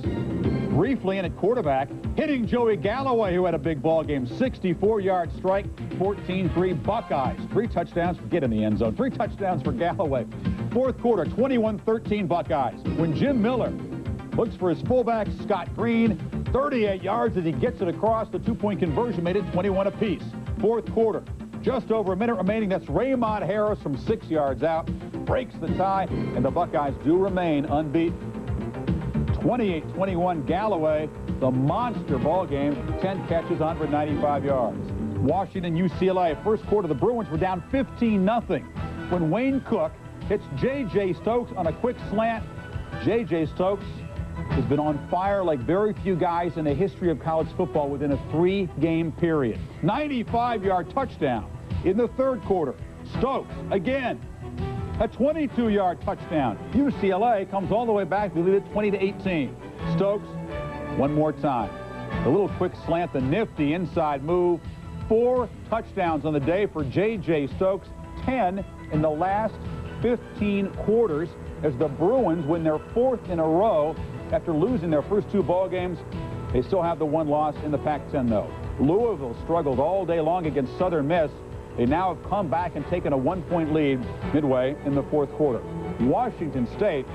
Speaker 9: briefly in at quarterback, hitting Joey Galloway, who had a big ball game. 64-yard strike, 14-3 Buckeyes. 3 touchdowns, get in the end zone. 3 touchdowns for Galloway. Fourth quarter, 21-13 Buckeyes. When Jim Miller looks for his fullback, Scott Green, 38 yards as he gets it across. The 2-point conversion made it 21 apiece. Fourth quarter, just over a minute remaining. That's Raymond Harris from 6 yards out. Breaks the tie, and the Buckeyes do remain unbeaten. 28-21 Galloway, the monster ball game. 10 catches, 195 yards. Washington, UCLA. First quarter, the Bruins were down 15-0 when Wayne Cook hits J.J. Stokes on a quick slant. J.J. Stokes has been on fire like very few guys in the history of college football within a 3-game period. 95-yard touchdown in the third quarter. Stokes, again, a 22-yard touchdown. UCLA comes all the way back to lead it 20-18. Stokes, one more time. A little quick slant, the nifty inside move. 4 touchdowns on the day for J.J. Stokes. 10 in the last 15 quarters as the Bruins win their 4th in a row after losing their first 2 ball games. They still have the 1 loss in the Pac-10, though. Louisville struggled all day long against Southern Miss. They now have come back and taken a 1-point lead midway in the fourth quarter. Washington State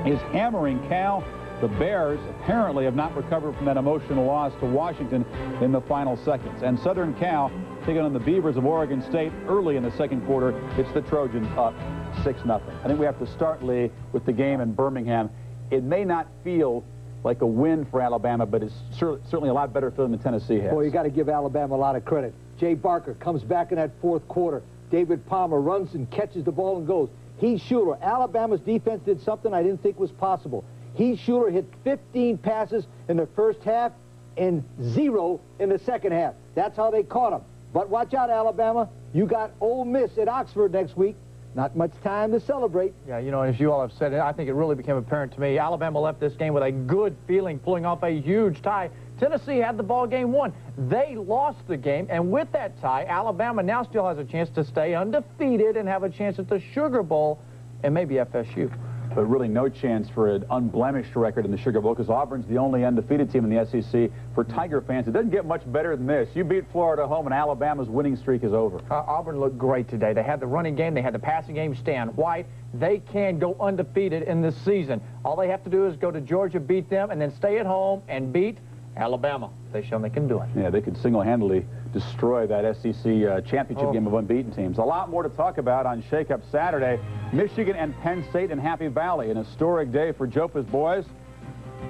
Speaker 9: is hammering Cal. The Bears apparently have not recovered from that emotional loss to Washington in the final seconds. And Southern Cal taking on the Beavers of Oregon State early in the second quarter. It's the Trojans up 6-0. I think we have to start, Lee, with the game in Birmingham. It may not feel like a win for Alabama, but it's certainly a lot better feeling than Tennessee has.
Speaker 7: Boy, you got to give Alabama a lot of credit. Jay Barker comes back in that fourth quarter. David Palmer runs and catches the ball and goes. Heath Schuler, Alabama's defense did something I didn't think was possible. Heath Schuler hit 15 passes in the first half and 0 in the second half. That's how they caught him. But watch out, Alabama. You got Ole Miss at Oxford next week. Not much time to celebrate.
Speaker 11: Yeah, you know, as you all have said, I think it really became apparent to me. Alabama left this game with a good feeling, pulling off a huge tie. Tennessee had the ball game won. They lost the game, and with that tie, Alabama now still has a chance to stay undefeated and have a chance at the Sugar Bowl and maybe FSU.
Speaker 9: But really no chance for an unblemished record in the Sugar Bowl because Auburn's the only undefeated team in the SEC. For Tiger fans, it doesn't get much better than this. You beat Florida home and Alabama's winning streak is over.
Speaker 11: Auburn looked great today. They had the running game. They had the passing game. Stan White. They can go undefeated in this season. All they have to do is go to Georgia, beat them, and then stay at home and beat Alabama. They show they can do it.
Speaker 9: Yeah, they could single-handedly destroy that SEC championship game of unbeaten teams. A lot more to talk about on Shake Up Saturday. Michigan and Penn State in Happy Valley. An historic day for Jopa's boys.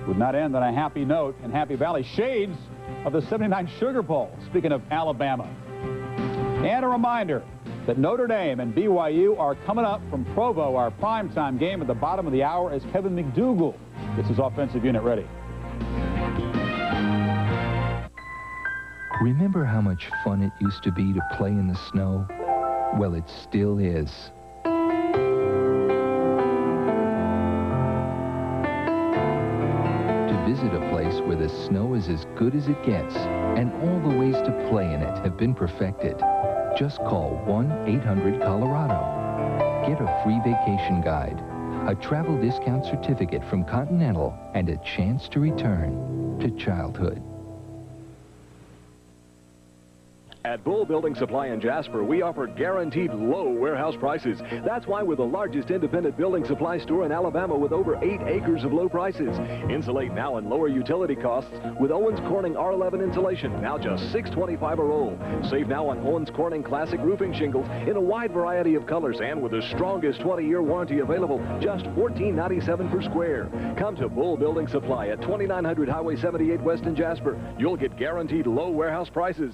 Speaker 9: Would not end on a happy note in Happy Valley. Shades of the '79 Sugar Bowl, speaking of Alabama. And a reminder that Notre Dame and BYU are coming up from Provo, our primetime game at the bottom of the hour as Kevin McDougal gets his offensive unit ready.
Speaker 19: Remember how much fun it used to be to play in the snow? Well, it still is. To visit a place where the snow is as good as it gets and all the ways to play in it have been perfected, just call 1-800-COLORADO. Get a free vacation guide, a travel discount certificate from Continental, and a chance to return to childhood.
Speaker 22: At Bull Building Supply in Jasper, we offer guaranteed low warehouse prices. That's why we're the largest independent building supply store in Alabama with over 8 acres of low prices. Insulate now and lower utility costs with Owens Corning R11 insulation, now just $6.25 a roll. Save now on Owens Corning Classic roofing shingles in a wide variety of colors and with the strongest 20-year warranty available, just $14.97 per square. Come to Bull Building Supply at 2900 Highway 78 West in Jasper. You'll get guaranteed low warehouse prices.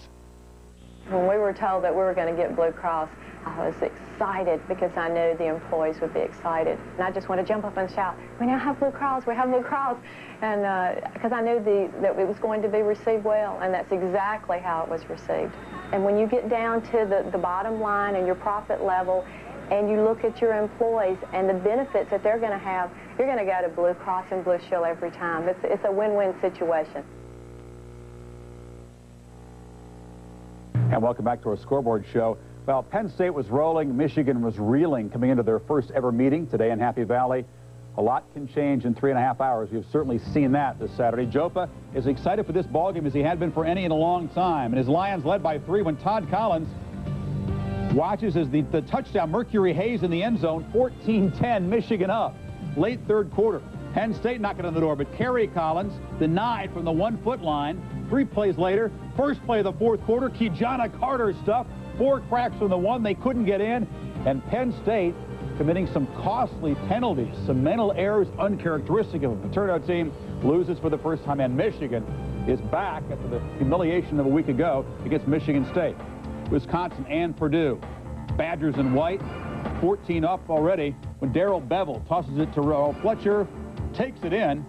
Speaker 21: When we were told that we were going to get Blue Cross, I was excited because I knew the employees would be excited. And I just want to jump up and shout, we now have Blue Cross, we have Blue Cross. And because I knew that it was going to be received well, and that's exactly how it was received. And when you get down to the bottom line and your profit level, and you look at your employees and the benefits that they're going to have, you're going to go to Blue Cross and Blue Shield every time. It's a win-win situation.
Speaker 9: And welcome back to our scoreboard show. Well, Penn State was rolling, Michigan was reeling coming into their first ever meeting today in Happy Valley. A lot can change in 3.5 hours. We've certainly seen that this Saturday. Jopa is excited for this ballgame as he had been for any in a long time. And his Lions led by 3 when Todd Collins watches as the touchdown, Mercury Hayes in the end zone, 14-10, Michigan up. Late third quarter, Penn State knocking on the door, but Kerry Collins denied from the 1-foot line. 3 plays later, first play of the fourth quarter, Kijana Carter stuff, 4 cracks from the 1, they couldn't get in, and Penn State committing some costly penalties, some mental errors uncharacteristic of a Paterno team, loses for the first time, and Michigan is back after the humiliation of a week ago against Michigan State. Wisconsin and Purdue, Badgers in white, 14 up already when Darrell Bevel tosses it to Rowe. Fletcher takes it in.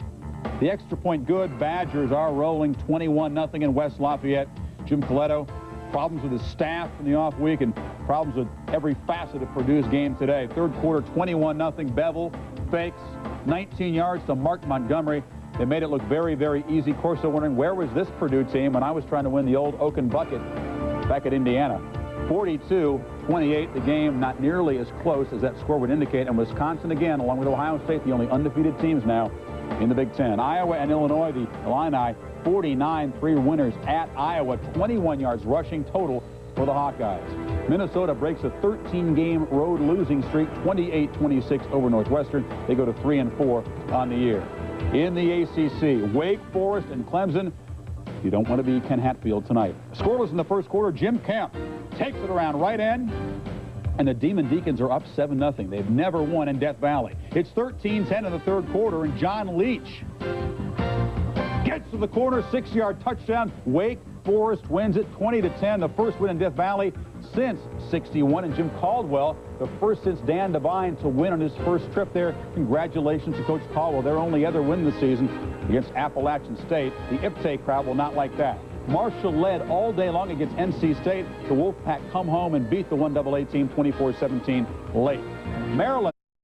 Speaker 9: The extra point good. Badgers are rolling 21-0 in West Lafayette. Jim Coletto, problems with his staff in the off week and problems with every facet of Purdue's game today. Third quarter, 21-0. Bevel fakes 19 yards to Mark Montgomery. They made it look very, very easy. Corso wondering, where was this Purdue team when I was trying to win the old Oaken Bucket back at Indiana? 42-28, the game not nearly as close as that score would indicate. And Wisconsin, again, along with Ohio State, the only undefeated teams now in the Big Ten. Iowa and Illinois, the Illini, 49-3 winners at Iowa, 21 yards rushing total for the Hawkeyes. Minnesota breaks a 13-game road losing streak, 28-26 over Northwestern. They go to 3-4 on the year. In the ACC, Wake Forest and Clemson. You don't want to be Ken Hatfield tonight. Scoreless in the first quarter. Jim Kemp takes it around right end, and the Demon Deacons are up 7-0. They've never won in Death Valley. It's 13-10 in the third quarter, and John Leach gets to the corner, 6-yard touchdown. Wake Forest wins it 20-10, the first win in Death Valley since '61. And Jim Caldwell, the first since Dan Devine to win on his first trip there. Congratulations to Coach Caldwell. Their only other win this season against Appalachian State. The IPTAY crowd will not like that. Marshall led all day long against NC State. The Wolfpack come home and beat the 1AA team 24-17 late. Maryland.